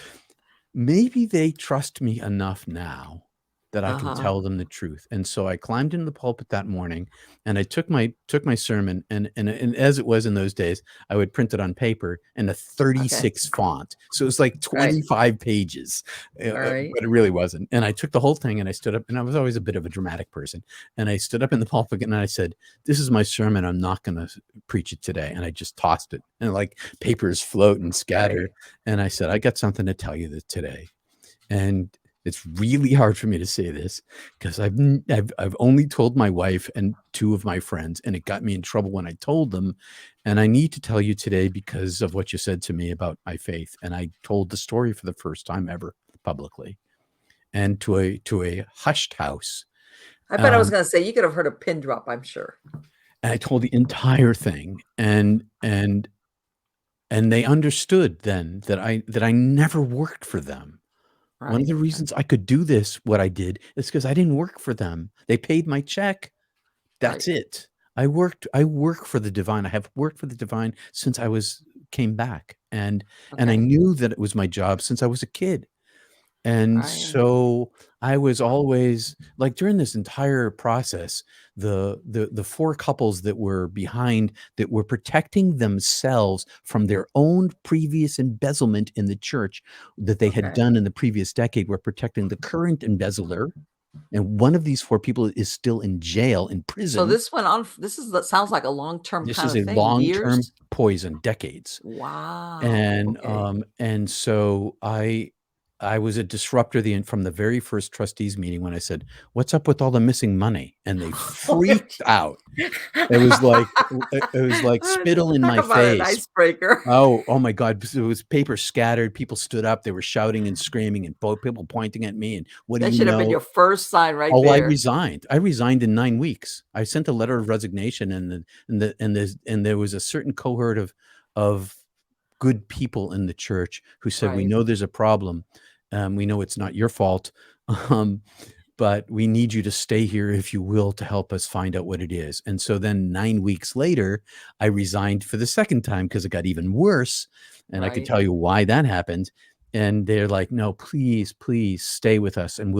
Speaker 2: maybe they trust me enough now that I can tell them the truth. And so I climbed into the pulpit that morning, and I took my sermon, and as it was in those days, I would print it on paper in a 36 font. So it was like 25 pages, but it really wasn't. And I took the whole thing, and I stood up, and I was always a bit of a dramatic person. And I stood up in the pulpit, and I said, "This is my sermon. I'm not going to preach it today." And I just tossed it, and like papers float and scatter. And I said, "I got something to tell you today." And it's really hard for me to say this because I've only told my wife and two of my friends, and it got me in trouble when I told them. And I need to tell you today because of what you said to me about my faith. And I told the story for the first time ever publicly, and to a hushed house.
Speaker 3: I bet I was going to say you could have heard a pin drop, I'm sure.
Speaker 2: And I told the entire thing, and they understood then that I never worked for them. One of the reasons I could do this, what I did, is because I didn't work for them. They paid my check. That's it. I work for the divine. I have worked for the divine since I came back. And I knew that it was my job since I was a kid. And so I was always like, during this entire process, the four couples that were behind, that were protecting themselves from their own previous embezzlement in the church that they had done in the previous decade, were protecting the current embezzler. And one of these four people is still in jail, in prison.
Speaker 3: So that sounds like a long-term kind of thing.
Speaker 2: This is a long-term poison, decades.
Speaker 3: Wow.
Speaker 2: And so I was a disruptor from the very first trustees meeting, when I said, "What's up with all the missing money?" And they freaked out. It was like spittle in my face.
Speaker 3: An icebreaker.
Speaker 2: Oh my God. It was paper scattered. People stood up. They were shouting and screaming, and people pointing at me. And what do you know? That
Speaker 3: should have been your first sign right there.
Speaker 2: I resigned. I resigned in 9 weeks. I sent a letter of resignation, and there was a certain cohort of good people in the church who said, "We know there's a problem. We know it's not your fault, but we need you to stay here, if you will, to help us find out what it is." And so then 9 weeks later, I resigned for the second time because it got even worse. And I could tell you why that happened. And they're like, "No, please, please stay with us." And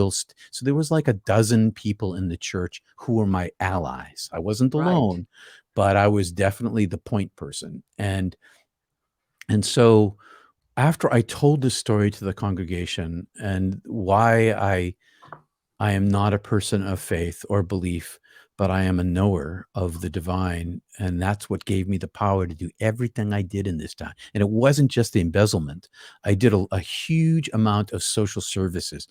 Speaker 2: so there was like a dozen people in the church who were my allies. I wasn't alone, but I was definitely the point person. And so after I told this story to the congregation, and why I am not a person of faith or belief, but I am a knower of the divine, and that's what gave me the power to do everything I did in this time. And it wasn't just the embezzlement. I did a huge amount of social services.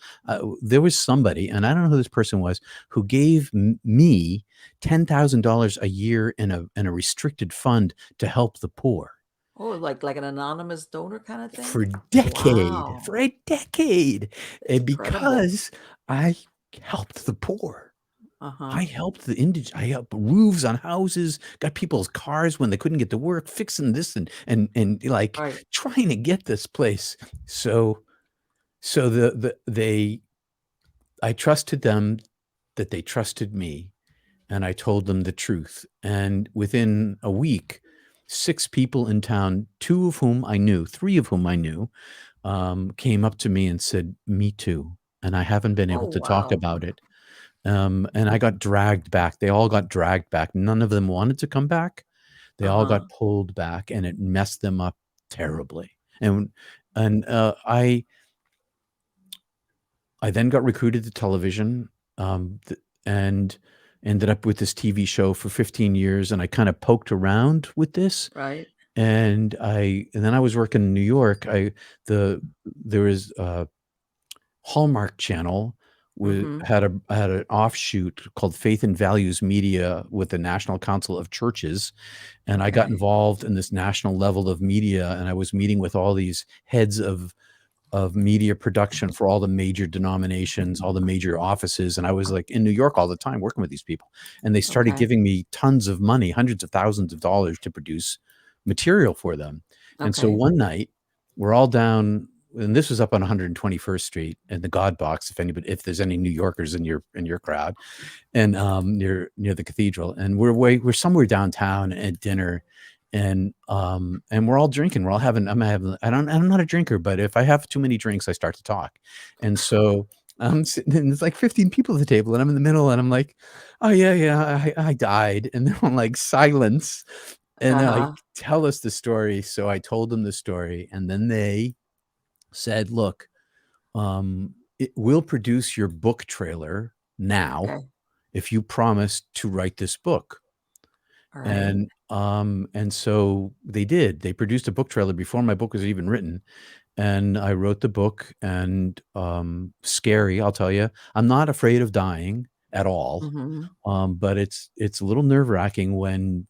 Speaker 2: There was somebody, and I don't know who this person was, who gave me $10,000 a year in a restricted fund to help the poor.
Speaker 3: Oh, like an anonymous donor kind of thing?
Speaker 2: For a decade. And because I helped the poor. I helped the indigent. I helped roofs on houses, got people's cars when they couldn't get to work, fixing this and trying to get this place. So I trusted them, that they trusted me, and I told them the truth. And within a week, 6 people in town, 3 of whom I knew, came up to me and said, "Me too." And I haven't been able to talk about it. And I got dragged back. They all got dragged back. None of them wanted to come back. They all got pulled back, and it messed them up terribly. And I then got recruited to television, and ended up with this TV show for 15 years. And I kind of poked around with this. And then I was working in New York. There was a Hallmark Channel had an offshoot called Faith and Values Media with the National Council of Churches. And I got involved in this national level of media, and I was meeting with all these heads of media production for all the major denominations, all the major offices. And I was like in New York all the time working with these people. And they started
Speaker 3: Okay.
Speaker 2: giving me tons of money, hundreds of thousands of dollars to produce material for them. And so
Speaker 3: Okay.
Speaker 2: one night we're all down, and this was up on 121st Street in the God Box, if there's any New Yorkers in your crowd, and near the cathedral. And we're somewhere downtown at dinner, and we're all drinking. We're all having. I'm not a drinker, but if I have too many drinks, I start to talk. And so I'm sitting, and there's like 15 people at the table, and I'm in the middle, and I'm like, oh yeah, I died. And they're all like silence, and they're like,
Speaker 3: Uh-huh.
Speaker 2: tell us the story. So I told them the story, and then they said, look, we'll produce your book trailer now
Speaker 3: Okay.
Speaker 2: if you promise to write this book.
Speaker 3: All right.
Speaker 2: And so they did. They produced a book trailer before my book was even written, and I wrote the book. And scary, I'll tell you. I'm not afraid of dying at all,
Speaker 3: Mm-hmm.
Speaker 2: but it's a little nerve-wracking when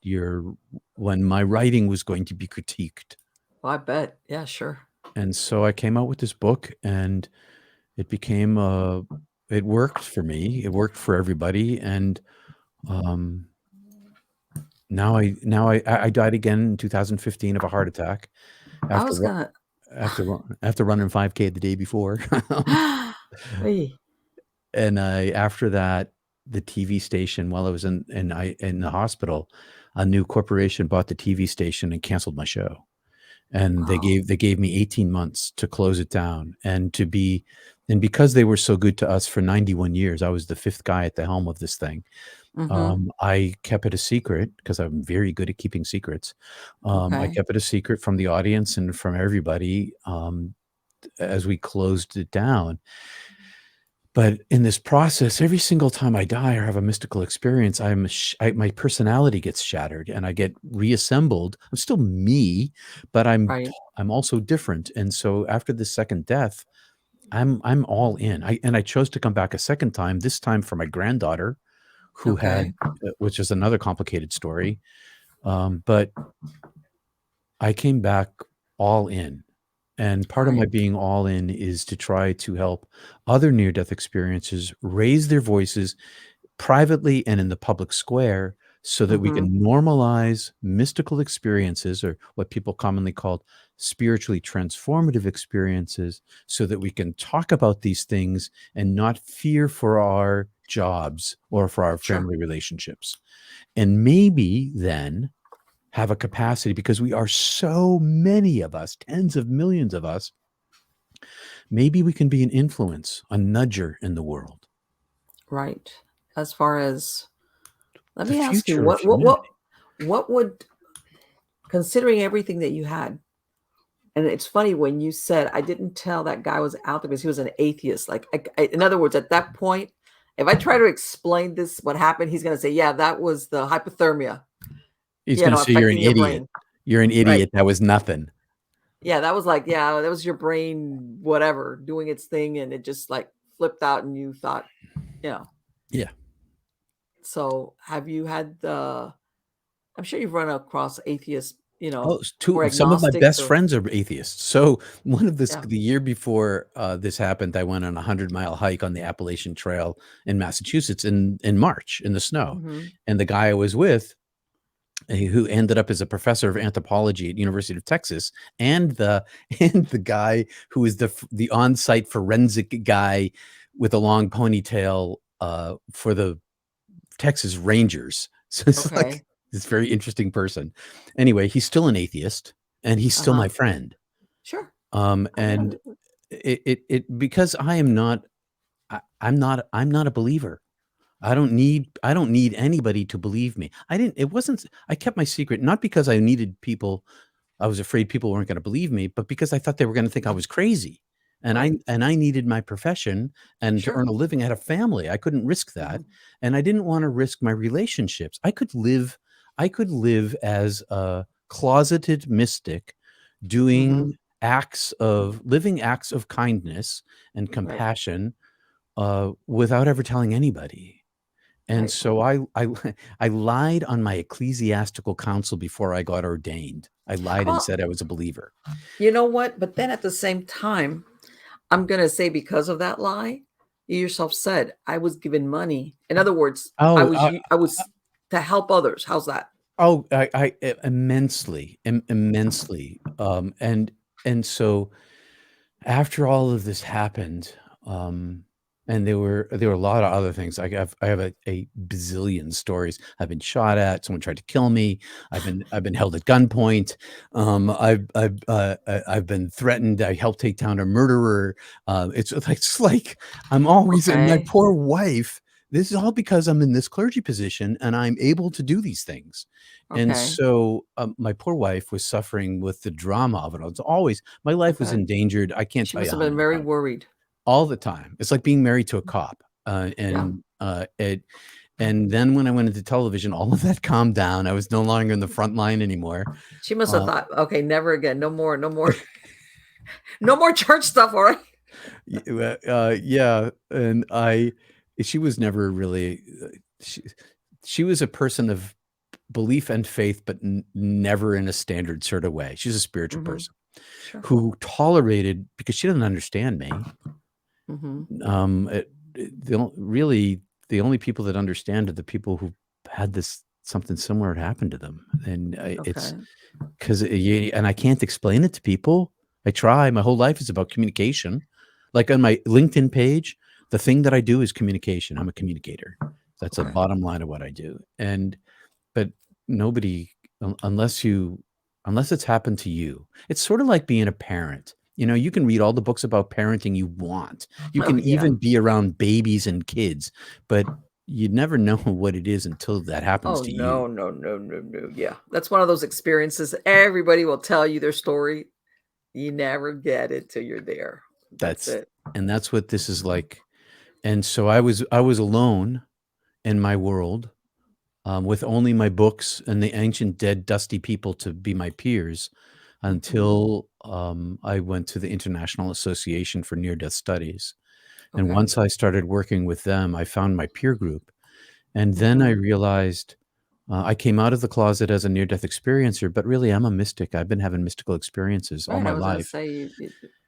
Speaker 2: my writing was going to be critiqued.
Speaker 3: Well, I bet. Yeah, sure.
Speaker 2: And so I came out with this book, and it became it worked for me. It worked for everybody, and now I died again in 2015 of a heart attack
Speaker 3: I
Speaker 2: after
Speaker 3: was gonna.
Speaker 2: after running 5K the day before.
Speaker 3: Hey.
Speaker 2: And after that, the TV station, while I was in the hospital, a new corporation bought the TV station and canceled my show. And they
Speaker 3: Wow.
Speaker 2: gave me 18 months to close it down, and because they were so good to us for 91 years, I was the fifth guy at the helm of this thing.
Speaker 3: Mm-hmm.
Speaker 2: I kept it a secret because I'm very good at keeping secrets. I
Speaker 3: Okay.
Speaker 2: kept it a secret from the audience and from everybody, as we closed it down. But in this process, every single time I die or have a mystical experience, my personality gets shattered and I get reassembled. I'm still me, but
Speaker 3: Right.
Speaker 2: I'm also different. And so after the second death, I'm all in. I chose to come back a second time, this time for my granddaughter, who
Speaker 3: Okay.
Speaker 2: had, which is another complicated story. But I came back all in. And
Speaker 3: All
Speaker 2: part of my
Speaker 3: right.
Speaker 2: being all in is to try to help other near-death experiences raise their voices privately and in the public square so that we
Speaker 3: Mm-hmm.
Speaker 2: can normalize mystical experiences, or what people commonly call spiritually transformative experiences, so that we can talk about these things and not fear for our jobs or for our
Speaker 3: Sure.
Speaker 2: family relationships. And maybe then have a capacity, because we are so many of us, tens of millions of us, maybe we can be an influence, a nudger in the world.
Speaker 3: Right. As far as, let
Speaker 2: The
Speaker 3: me ask you,
Speaker 2: future of humanity.
Speaker 3: what would, considering everything that you had, and it's funny when you said I didn't tell that guy was out there because he was an atheist. Like, in other words, at that point, if I try to explain this, what happened, he's going to say, "Yeah, that was the hypothermia,
Speaker 2: He's going to say you're an
Speaker 3: affecting your
Speaker 2: idiot.
Speaker 3: brain."
Speaker 2: You're an
Speaker 3: Right.
Speaker 2: idiot. That was nothing.
Speaker 3: Yeah, that was like, yeah, that was your brain, whatever, doing its thing, and it just like flipped out, and you thought, you know.
Speaker 2: Yeah.
Speaker 3: So, have you had the? I'm sure you've run across atheists,
Speaker 2: Oh,
Speaker 3: or
Speaker 2: some of my
Speaker 3: agnostics,
Speaker 2: best
Speaker 3: or
Speaker 2: friends are atheists. So
Speaker 3: yeah.
Speaker 2: the year before this happened, I went on a 100-mile hike on the Appalachian Trail in Massachusetts in March in the snow.
Speaker 3: Hmm.
Speaker 2: And the guy I was with, who ended up as a professor of anthropology at University of Texas, and the and the guy who is the on-site forensic guy with a long ponytail for the Texas Rangers. So it's like
Speaker 3: Okay.
Speaker 2: this very interesting person. Anyway, he's still an atheist, and he's
Speaker 3: Uh
Speaker 2: still my
Speaker 3: huh.
Speaker 2: friend.
Speaker 3: Sure. I
Speaker 2: And
Speaker 3: know.
Speaker 2: because I'm not a believer. I don't need anybody to believe me. I kept my secret, not because I was afraid people weren't going to believe me, but because I thought they were going to think I was crazy.
Speaker 3: Right.
Speaker 2: And I needed my profession, and to
Speaker 3: Sure.
Speaker 2: earn a living. I had a family. I couldn't risk that.
Speaker 3: Hmm.
Speaker 2: And I didn't want to risk my relationships. I could live as a closeted mystic,
Speaker 3: Hmm.
Speaker 2: doing living acts of kindness and
Speaker 3: Right.
Speaker 2: compassion, without ever telling anybody. And
Speaker 3: Right.
Speaker 2: so I lied on my ecclesiastical council before I got ordained. I lied and
Speaker 3: Well,
Speaker 2: said I was a believer.
Speaker 3: you know what? But then at the same time, I'm gonna say because of that lie, you yourself said, "I was given money." In other words,
Speaker 2: Oh,
Speaker 3: I was to help others. How's that?
Speaker 2: immensely, immensely. And so after all of this happened, and there were a lot of other things. I have a bazillion stories. I've been shot at. Someone tried to kill me. I've been held at gunpoint. I've been threatened. I helped take down a murderer. It's like I'm always, and my
Speaker 3: Okay.
Speaker 2: poor wife. This is all because I'm in this clergy position and I'm able to do these things. And
Speaker 3: Okay.
Speaker 2: so my poor wife was suffering with the drama of it. It's always my life was
Speaker 3: Okay.
Speaker 2: endangered. I can't
Speaker 3: She
Speaker 2: tell you
Speaker 3: must have
Speaker 2: how
Speaker 3: been
Speaker 2: many
Speaker 3: very
Speaker 2: times.
Speaker 3: worried.
Speaker 2: All the time. It's like being married to a cop.
Speaker 3: Yeah.
Speaker 2: And then when I went into television, all of that calmed down. I was no longer in the front line anymore.
Speaker 3: She must have
Speaker 2: Uh,
Speaker 3: thought, "Okay, never again. No more, no more, no more church stuff, all right?"
Speaker 2: yeah, and she was never really. She was a person of belief and faith, but never in a standard sort of way. She's a spiritual
Speaker 3: Mhm.
Speaker 2: person
Speaker 3: Sure.
Speaker 2: who tolerated because she doesn't understand me.
Speaker 3: Mhm.
Speaker 2: Really, the only people that understand are the people who had this something similar happen to them, and it's
Speaker 3: Okay.
Speaker 2: because and I can't explain it to people. I try. My whole life is about communication. Like on my LinkedIn page, the thing that I do is communication. I'm a communicator. That's the
Speaker 3: Okay.
Speaker 2: bottom line of what I do. But nobody, unless it's happened to you, it's sort of like being a parent. You can read all the books about parenting you want. You
Speaker 3: Oh,
Speaker 2: can
Speaker 3: yeah.
Speaker 2: even be around babies and kids, but you never know what it is until that happens
Speaker 3: Oh,
Speaker 2: to you.
Speaker 3: no, no, no, no, no. Yeah. That's one of those experiences everybody will tell you their story. You never get it till you're there. That's
Speaker 2: That's
Speaker 3: it.
Speaker 2: and that's what this is like. And so I was alone in my world, with only my books and the ancient dead dusty people to be my peers
Speaker 3: Mhm.
Speaker 2: until I went to the International Association for Near Death Studies. And
Speaker 3: Okay.
Speaker 2: once I started working with them, I found my peer group. And then I
Speaker 3: Mhm.
Speaker 2: realized I came out of the closet as a near death experiencer, but really I'm a mystic. I've been having mystical experiences all
Speaker 3: Right, I
Speaker 2: my
Speaker 3: was gonna
Speaker 2: life.
Speaker 3: say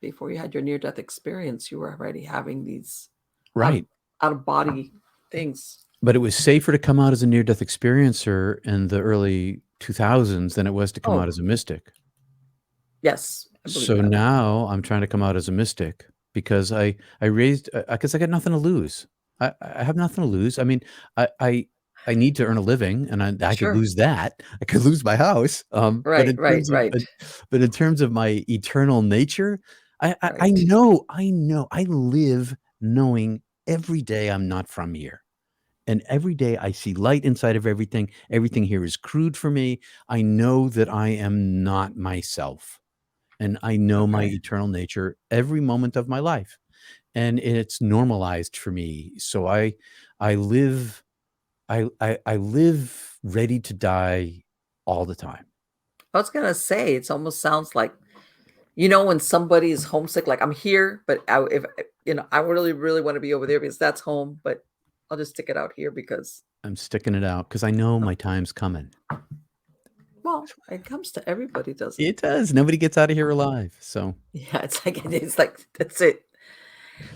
Speaker 3: before you had your near-death experience, you were already having these out of
Speaker 2: Right.
Speaker 3: out of body things.
Speaker 2: But it was safer to come out as a near death experiencer in the early 2000s than it was to come out
Speaker 3: Oh,
Speaker 2: as a mystic.
Speaker 3: yes, I believe
Speaker 2: So
Speaker 3: that.
Speaker 2: now I'm trying to come out as a mystic because I raised because I got nothing to lose. I have nothing to lose. I mean, I I I need to earn a living, and I could
Speaker 3: Sure.
Speaker 2: lose that. I could lose my house. But
Speaker 3: Right,
Speaker 2: in
Speaker 3: right,
Speaker 2: terms of
Speaker 3: right,
Speaker 2: but in terms of my eternal nature, I
Speaker 3: right.
Speaker 2: know I live knowing every day I'm not from here. And every day I see light inside of everything. Everything here is crude for me. I know that I am not myself, and I know my
Speaker 3: Okay.
Speaker 2: eternal nature every moment of my life, and it's normalized for me. So I live I live ready to die all the time.
Speaker 3: I was gonna say, it's almost sounds like, when somebody is homesick, like, "I'm here, but I really, really wanna be over there because that's home, but I'll just stick it out here because"
Speaker 2: I'm sticking it out because I know
Speaker 3: oh,
Speaker 2: my time's coming.
Speaker 3: well, it comes to everybody, doesn't it?
Speaker 2: It does. Nobody gets out of here alive. So
Speaker 3: Yeah, it's like, that's it.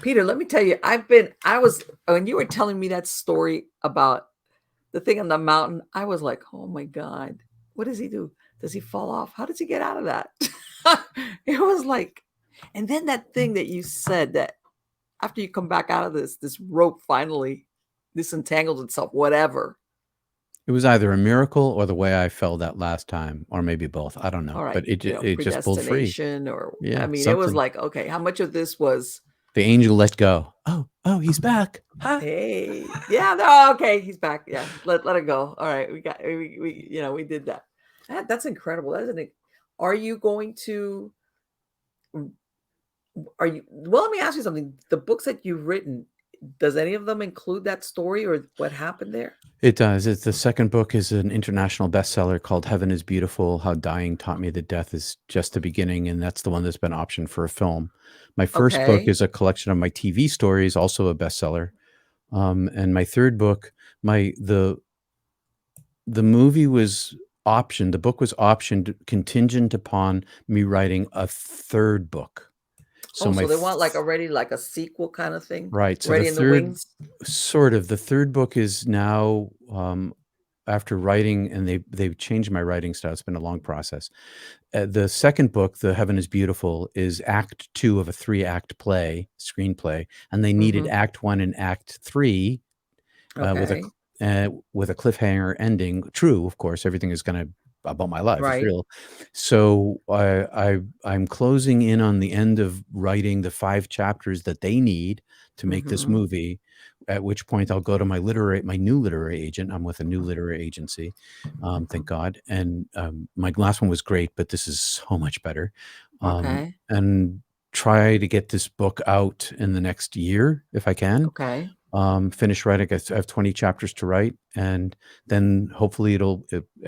Speaker 3: Peter, let me tell you, I was when you were telling me that story about the thing on the mountain, I was like, "Oh my god, what does he do? Does he fall off? How does he get out of that?" It was like, and then that thing that you said that after you come back out of this rope finally disentangles itself, whatever.
Speaker 2: it was either a miracle or the way I fell that last time, or maybe both. I don't know,
Speaker 3: All right,
Speaker 2: but it just pulled free.
Speaker 3: predestination, or I
Speaker 2: Yeah,
Speaker 3: mean, it was
Speaker 2: something.
Speaker 3: like, okay, how much of this was,
Speaker 2: The angel let go. Oh, he's back. Ha!
Speaker 3: hey, yeah, no, okay, he's back. Yeah, let it go. All right, we did that. That's incredible, isn't it? Are you going to Are you well, let me ask you something. The books that you've written, does any of them include that story or what happened there?
Speaker 2: It does. It's the second book is an international bestseller called Heaven is Beautiful: How Dying Taught Me That Death Is Just the Beginning, and that's the one that's been optioned for a film. My first book
Speaker 3: Okay.
Speaker 2: is a collection of my TV stories, also a bestseller. And my third book, my the movie was optioned. The book was optioned contingent upon me writing a third book. So
Speaker 3: Oh,
Speaker 2: my
Speaker 3: so they want like already like a sequel kind of thing,
Speaker 2: right. So
Speaker 3: ready in the wings.
Speaker 2: the third book is now after writing, and they've changed my writing style. It's been a long process. The second book, The Heaven is Beautiful, is act 2 of a 3-act screenplay, and they needed act 1 and act 3 with
Speaker 3: Okay.
Speaker 2: a cliffhanger ending. True, of course, everything is gonna about my life. It's
Speaker 3: Right.
Speaker 2: real. So I'm closing in on the end of writing the 5 chapters that they need to make this movie. At which point I'll go to my new literary agent. I'm with a new literary agency, thank God. And my last one was great, but this is so much better.
Speaker 3: Okay.
Speaker 2: And try to get this book out in the next year if I can.
Speaker 3: Okay.
Speaker 2: Finish writing. I have 20 chapters to write, and then hopefully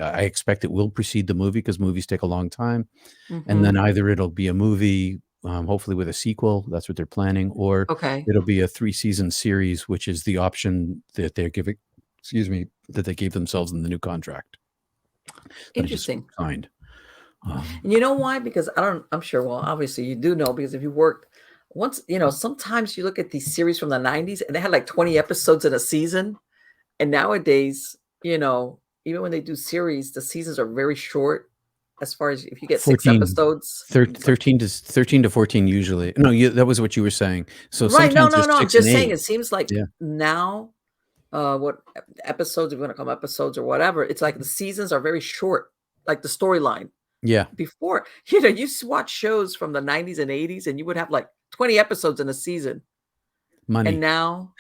Speaker 2: I expect it will precede the movie, because movies take a long time. And then either it'll be a movie, hopefully with a sequel, that's what they're planning, or
Speaker 3: Okay.
Speaker 2: it'll be a 3-season series, which is the option that they're giving, that they gave themselves in the new contract that I just
Speaker 3: Interesting.
Speaker 2: signed.
Speaker 3: And you know why? Because I'm sure, well, obviously you do know, because if you worked once, sometimes you look at these series from the 90s and they had like 20 episodes in a season. And nowadays, even when they do series, the seasons are very short. As far as if you get 6 episodes,
Speaker 2: 13 to 14 usually. No, that was what you were saying. So
Speaker 3: right. No,
Speaker 2: sometimes
Speaker 3: no,
Speaker 2: there's
Speaker 3: no. I'm
Speaker 2: 6 and
Speaker 3: just saying
Speaker 2: 8.
Speaker 3: it seems like
Speaker 2: Yeah.
Speaker 3: now, what episodes, if you want to call them episodes or whatever, it's like the seasons are very short, like the storyline.
Speaker 2: Yeah.
Speaker 3: Before, you used to watch shows from the 90s and 80s and you would have like 20 episodes in a season.
Speaker 2: Money.
Speaker 3: And now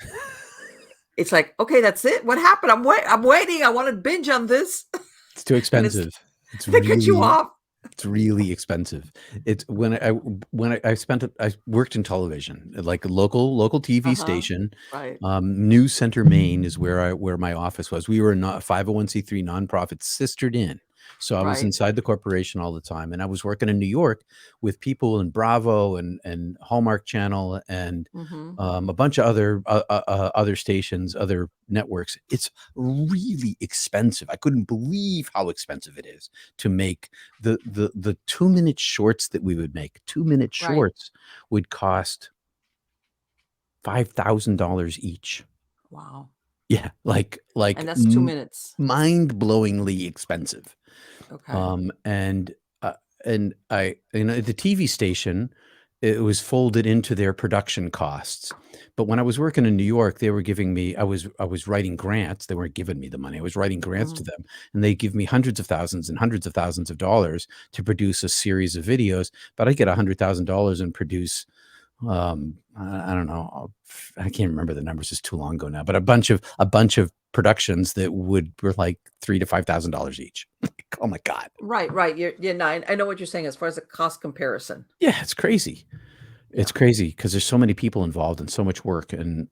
Speaker 3: it's like, okay, that's it. What happened? I'm waiting. I want to binge on this.
Speaker 2: It's too expensive.
Speaker 3: They cut you off.
Speaker 2: It's really expensive. It's when I worked in television, like a local TV station.
Speaker 3: Right.
Speaker 2: News Center, Maine is where my office was. We were not a 501c3 nonprofit sistered in. So I was inside the corporation all the time, and I was working in New York with people in Bravo and Hallmark Channel and a bunch of other stations, other networks. It's really expensive. I couldn't believe how expensive it is to make the 2-minute shorts that we would make. 2-minute shorts would cost $5,000 each.
Speaker 3: Wow.
Speaker 2: Yeah, like
Speaker 3: And that's 2 minutes.
Speaker 2: Mind-blowingly expensive.
Speaker 3: Okay.
Speaker 2: And the TV station, it was folded into their production costs. But when I was working in New York, they were giving me, I was writing grants. They weren't giving me the money. I was writing grants to them, and they give me hundreds of thousands and hundreds of thousands of dollars to produce a series of videos. But I get $100,000 and produce, I don't know, I can't remember the numbers. It's too long ago now, but a bunch of productions that were like $3,000 to $5,000 each. Oh my God.
Speaker 3: Right. I know what you're saying as far as a cost comparison.
Speaker 2: Yeah, it's crazy. It's crazy because there's so many people involved and so much work, and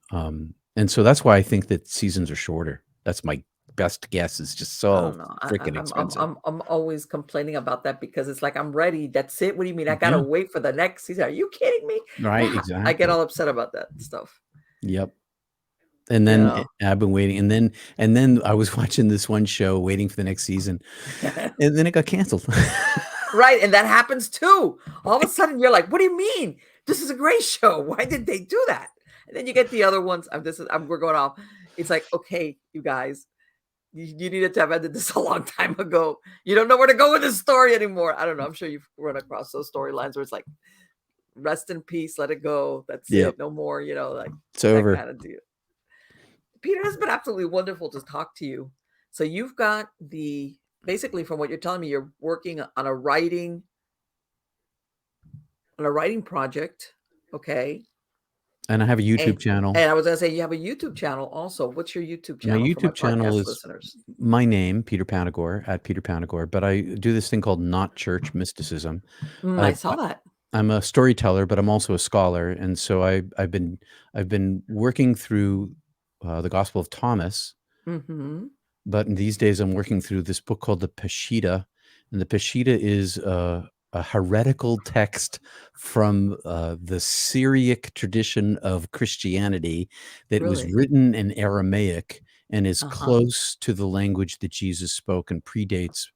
Speaker 2: so that's why I think that seasons are shorter. That's my best guess. Is just so freaking expensive.
Speaker 3: I'm always complaining about that because it's like, I'm ready. That's it. What do you mean? I gotta wait for the next season? Are you kidding me?
Speaker 2: Right.
Speaker 3: Yeah,
Speaker 2: Exactly.
Speaker 3: I get all upset about that stuff.
Speaker 2: Yep. And then I've been waiting, and then I was watching this one show, waiting for the next season, and then it got canceled.
Speaker 3: Right, and that happens too. All of a sudden, you're like, "What do you mean? This is a great show. Why did they do that?" And then you get the other ones. We're going off. It's like, okay, you guys, you needed to have ended this a long time ago. You don't know where to go with this story anymore. I don't know. I'm sure you've run across those storylines where it's like, rest in peace, let it go. That's it. No more. Like
Speaker 2: it's over.
Speaker 3: Kind of deal. Peter, it's been absolutely wonderful to talk to you. So you've got basically, from what you're telling me, you're working on a writing project. Okay.
Speaker 2: And I have a YouTube channel.
Speaker 3: And I was going to say, you have a YouTube channel also. What's your YouTube channel?
Speaker 2: My YouTube channel is
Speaker 3: listeners?
Speaker 2: My name, Peter Panagore, at Peter Panagore, but I do this thing called Not Church Mysticism.
Speaker 3: I saw that.
Speaker 2: I'm a storyteller, but I'm also a scholar. And so I've been working through the Gospel of Thomas. But in these days, I'm working through this book called the Peshitta. And the Peshitta is a heretical text from the Syriac tradition of Christianity that was written in Aramaic and is close to the language that Jesus spoke and predates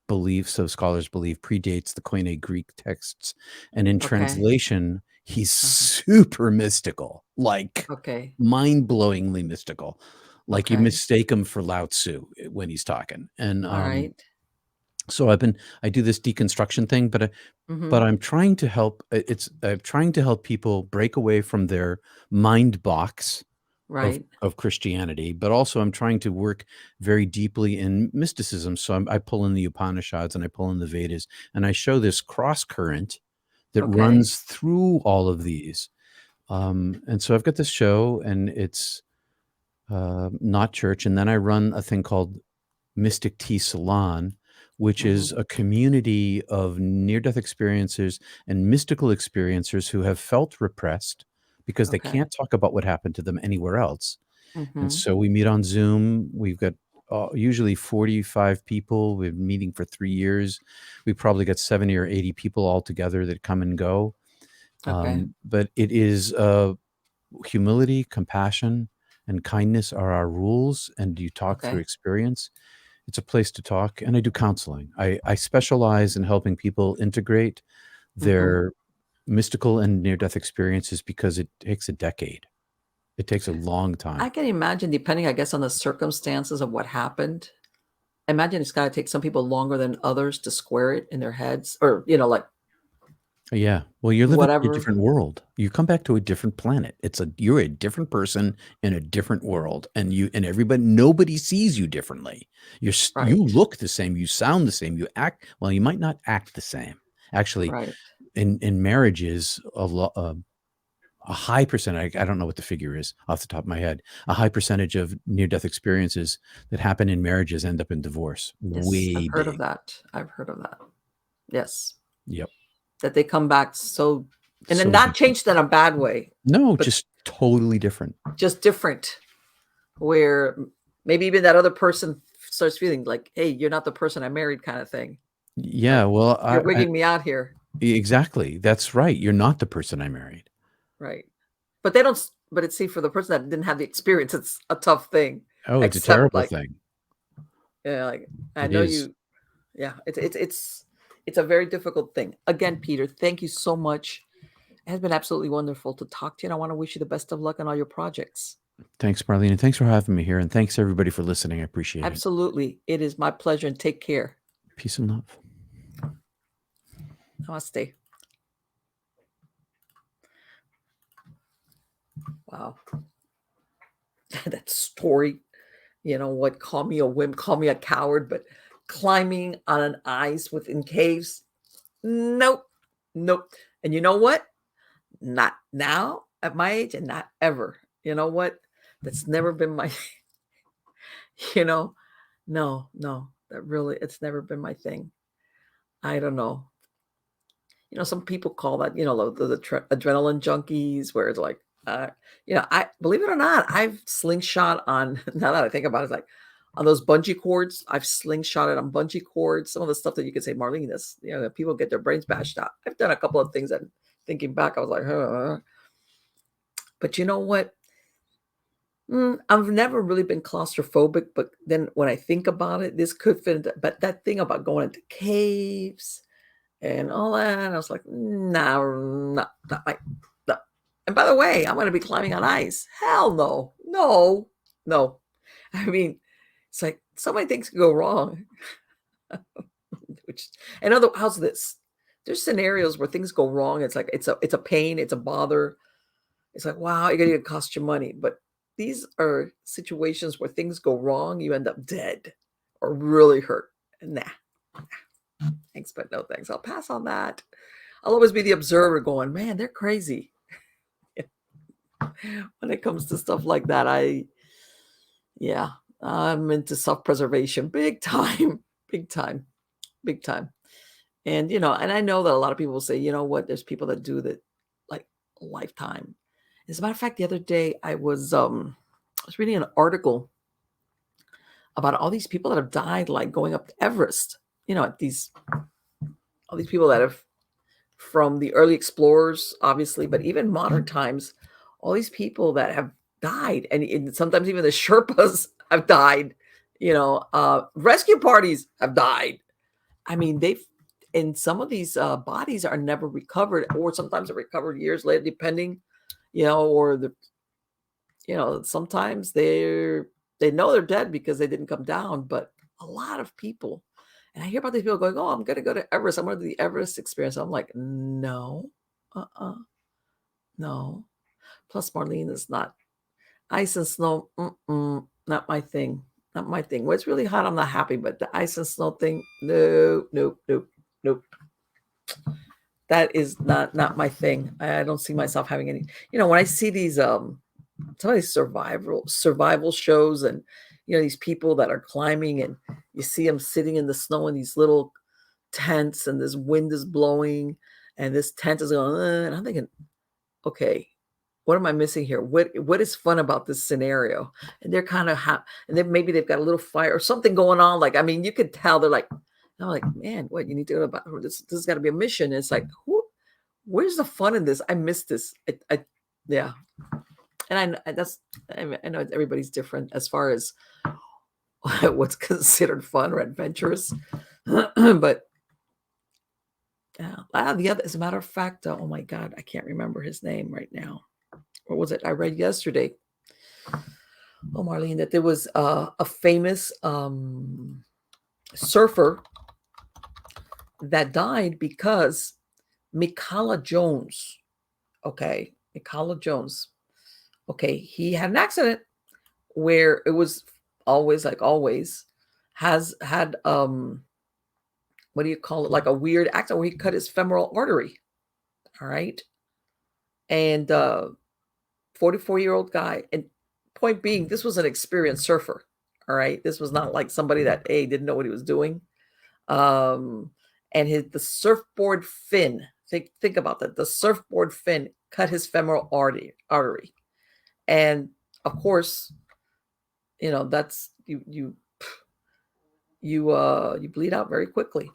Speaker 2: beliefs, so scholars believe, predates the Koine Greek texts. And in translation, He's
Speaker 3: Uh-huh.
Speaker 2: super mystical, like
Speaker 3: Okay.
Speaker 2: mind-blowingly mystical. Like you
Speaker 3: Okay.
Speaker 2: mistake him for Lao Tzu when he's talking. And
Speaker 3: All right.
Speaker 2: so I do this deconstruction thing, but
Speaker 3: Mm-hmm.
Speaker 2: I'm trying to help. I'm trying to help people break away from their mind box
Speaker 3: Right.
Speaker 2: of Christianity, but also I'm trying to work very deeply in mysticism. So I pull in the Upanishads and I pull in the Vedas, and I show this cross current that
Speaker 3: Okay.
Speaker 2: runs through all of these. And so I've got this show, and it's not church, and then I run a thing called Mystic Tea Salon, which
Speaker 3: Mm-hmm.
Speaker 2: is a community of near-death experiencers and mystical experiencers who have felt repressed because they
Speaker 3: Okay.
Speaker 2: can't talk about what happened to them anywhere else. And
Speaker 3: Mm-hmm.
Speaker 2: so we meet on Zoom. We've got usually 45 people. We've been meeting for 3 years. We probably got 70 or 80 people all together that come and go.
Speaker 3: Okay.
Speaker 2: But it is humility, compassion, and kindness are our rules. And you talk through
Speaker 3: Okay.
Speaker 2: experience. It's a place to talk. And I do counseling. I specialize in helping people integrate
Speaker 3: Mm-hmm.
Speaker 2: their mystical and near-death experiences because it takes a decade. It takes a long
Speaker 3: I
Speaker 2: time.
Speaker 3: can imagine, depending, I guess, on the circumstances of what happened. I imagine it's got to take some people longer than others to square it in their heads, or like
Speaker 2: Yeah. Well, you're living in a
Speaker 3: whatever.
Speaker 2: different world. You come back to a different planet. You're a different person in a different world, and nobody sees you differently. You
Speaker 3: Right.
Speaker 2: look the same, you sound the same, you act, well, you might not act the same. Actually,
Speaker 3: Right.
Speaker 2: in marriages, a high percentage, I don't know what the figure is off the top of my head, a high percentage of near-death experiences that happen in marriages end up in divorce.
Speaker 3: Yes, I've
Speaker 2: Way
Speaker 3: heard of
Speaker 2: big.
Speaker 3: that. I've heard of that. Yes,
Speaker 2: Yep.
Speaker 3: that they come back so, and then
Speaker 2: So
Speaker 3: not
Speaker 2: different.
Speaker 3: changed in a bad way,
Speaker 2: No,
Speaker 3: but
Speaker 2: just totally different.
Speaker 3: just different. Where maybe even that other person starts feeling like, "Hey, you're not the person I married," kind of thing.
Speaker 2: Yeah,
Speaker 3: Like,
Speaker 2: well,
Speaker 3: you're wigging me out here,
Speaker 2: exactly. That's right. You're not the person I married.
Speaker 3: right? But they don't. But it's, see, for the person that didn't have the experience, it's a tough thing.
Speaker 2: Oh, it's a
Speaker 3: Except,
Speaker 2: terrible
Speaker 3: like,
Speaker 2: thing.
Speaker 3: yeah, like, I
Speaker 2: It
Speaker 3: know
Speaker 2: is.
Speaker 3: you. Yeah, it's a very difficult thing. Again, Peter, thank you so much. It has been absolutely wonderful to talk to you, and I want to wish you the best of luck on all your projects.
Speaker 2: Thanks, Marlene, and thanks for having me here, and thanks everybody for listening. I appreciate it.
Speaker 3: Absolutely. It is my pleasure, and take care.
Speaker 2: Peace and love.
Speaker 3: Namaste. Wow. That story, what? Call me a wimp, call me a coward, but climbing on an ice within caves? Nope. Nope. And you know what? Not now at my age, and not ever. You know what? That's never been my, you know, no, no, it's never been my thing. I don't know. Some people call that, the adrenaline junkies, where it's like, I believe it or not, I've slingshot on, now that I think about it, it's like on those bungee cords, I've slingshotted on bungee cords, some of the stuff that you could say, Marlene, this, that people get their brains bashed out. I've done a couple of things that, thinking back, I was like, huh. But you know what? I've never really been claustrophobic, but then when I think about it, this could fit into, but that thing about going into caves and all that, I was like, no, not my, no. And by the way, I'm going to be climbing on ice. Hell no, no, no. I mean, it's like so many things can go wrong. Which, how's this? There's scenarios where things go wrong. It's like it's a pain, it's a bother. It's like, wow, you're gonna cost you money. But these are situations where things go wrong, you end up dead or really hurt. Nah, thanks, but no thanks. I'll pass on that. I'll always be the observer going, man, they're crazy. When it comes to stuff like that, yeah, I'm into self-preservation big time, big time, big time. And, and I know that a lot of people will say, you know what, there's people that do that like a lifetime. As a matter of fact, the other day I was reading an article about all these people that have died, like going up to Everest, all these people that have, from the early explorers, obviously, but even modern times, all these people that have died, and sometimes even the Sherpas have died. Rescue parties have died. I mean, and some of these bodies are never recovered, or sometimes they're recovered years later, depending, or sometimes they know they're dead because they didn't come down. But a lot of people, and I hear about these people going, "Oh, I'm going to go to Everest. I'm going to do the Everest experience." I'm like, no, no. Plus, Marlene is not ice and snow. Not my thing. Not my thing. When it's really hot, I'm not happy. But the ice and snow thing, no, nope, nope, nope. That is not my thing. I don't see myself having any. When I see these some of these survival shows, and these people that are climbing, and you see them sitting in the snow in these little tents, and this wind is blowing, and this tent is going, and I'm thinking, okay, what am I missing here? What is fun about this scenario? And they're kind of and then maybe they've got a little fire or something going on. Like, I mean, you could tell they're like, I'm like, man, what you need to go about this? This has got to be a mission. And it's like, where's the fun in this? I missed this. Yeah. And I know everybody's different as far as what's considered fun or adventurous, but the other, as a matter of fact, oh my God, I can't remember his name right now. What was it? I read yesterday. Oh, Marlene, that there was a famous surfer that died because Mikala Jones. Okay, Mikala Jones. Okay, he had an accident where it was always has had what do you call it? Like a weird accident where he cut his femoral artery. All right, and 44-year-old guy. And point being, this was an experienced surfer. All right, this was not like somebody that didn't know what he was doing. And the surfboard fin. Think about that. The surfboard fin cut his femoral artery. And of course, that's you bleed out very quickly.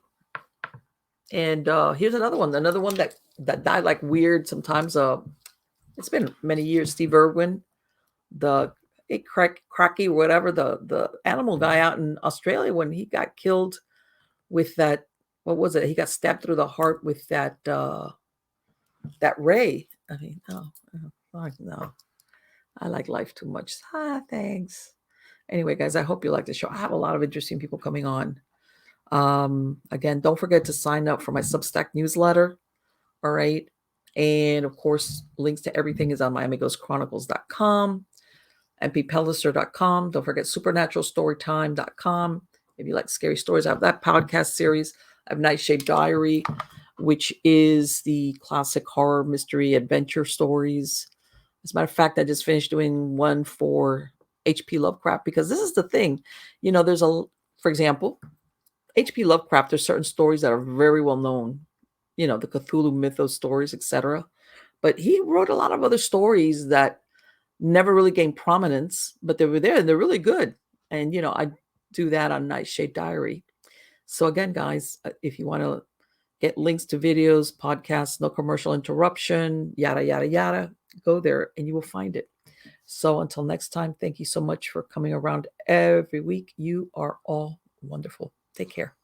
Speaker 3: And here's another one that died like weird sometimes. It's been many years. Steve Irwin, the cracky whatever, the animal guy out in Australia, when he got killed with that, what was it? He got stabbed through the heart with that ray. I mean, no. I like life too much. Thanks. Anyway, guys, I hope you like the show. I have a lot of interesting people coming on. Again, don't forget to sign up for my Substack newsletter. All right. And of course, links to everything is on miamighostchronicles.com, mpellicer.com. Don't forget supernaturalstorytime.com. If you like scary stories, I have that podcast series. I have Nightshade Diary, which is the classic horror mystery adventure stories. As a matter of fact, I just finished doing one for H.P. Lovecraft, because this is the thing. For example, H.P. Lovecraft, there's certain stories that are very well known, the Cthulhu mythos stories, etc. But he wrote a lot of other stories that never really gained prominence, but they were there and they're really good. And, I do that on Nightshade Diary. So again, guys, if you want to get links to videos, podcasts, no commercial interruption, yada, yada, yada, go there and you will find it. So until next time, thank you so much for coming around every week. You are all wonderful. Take care.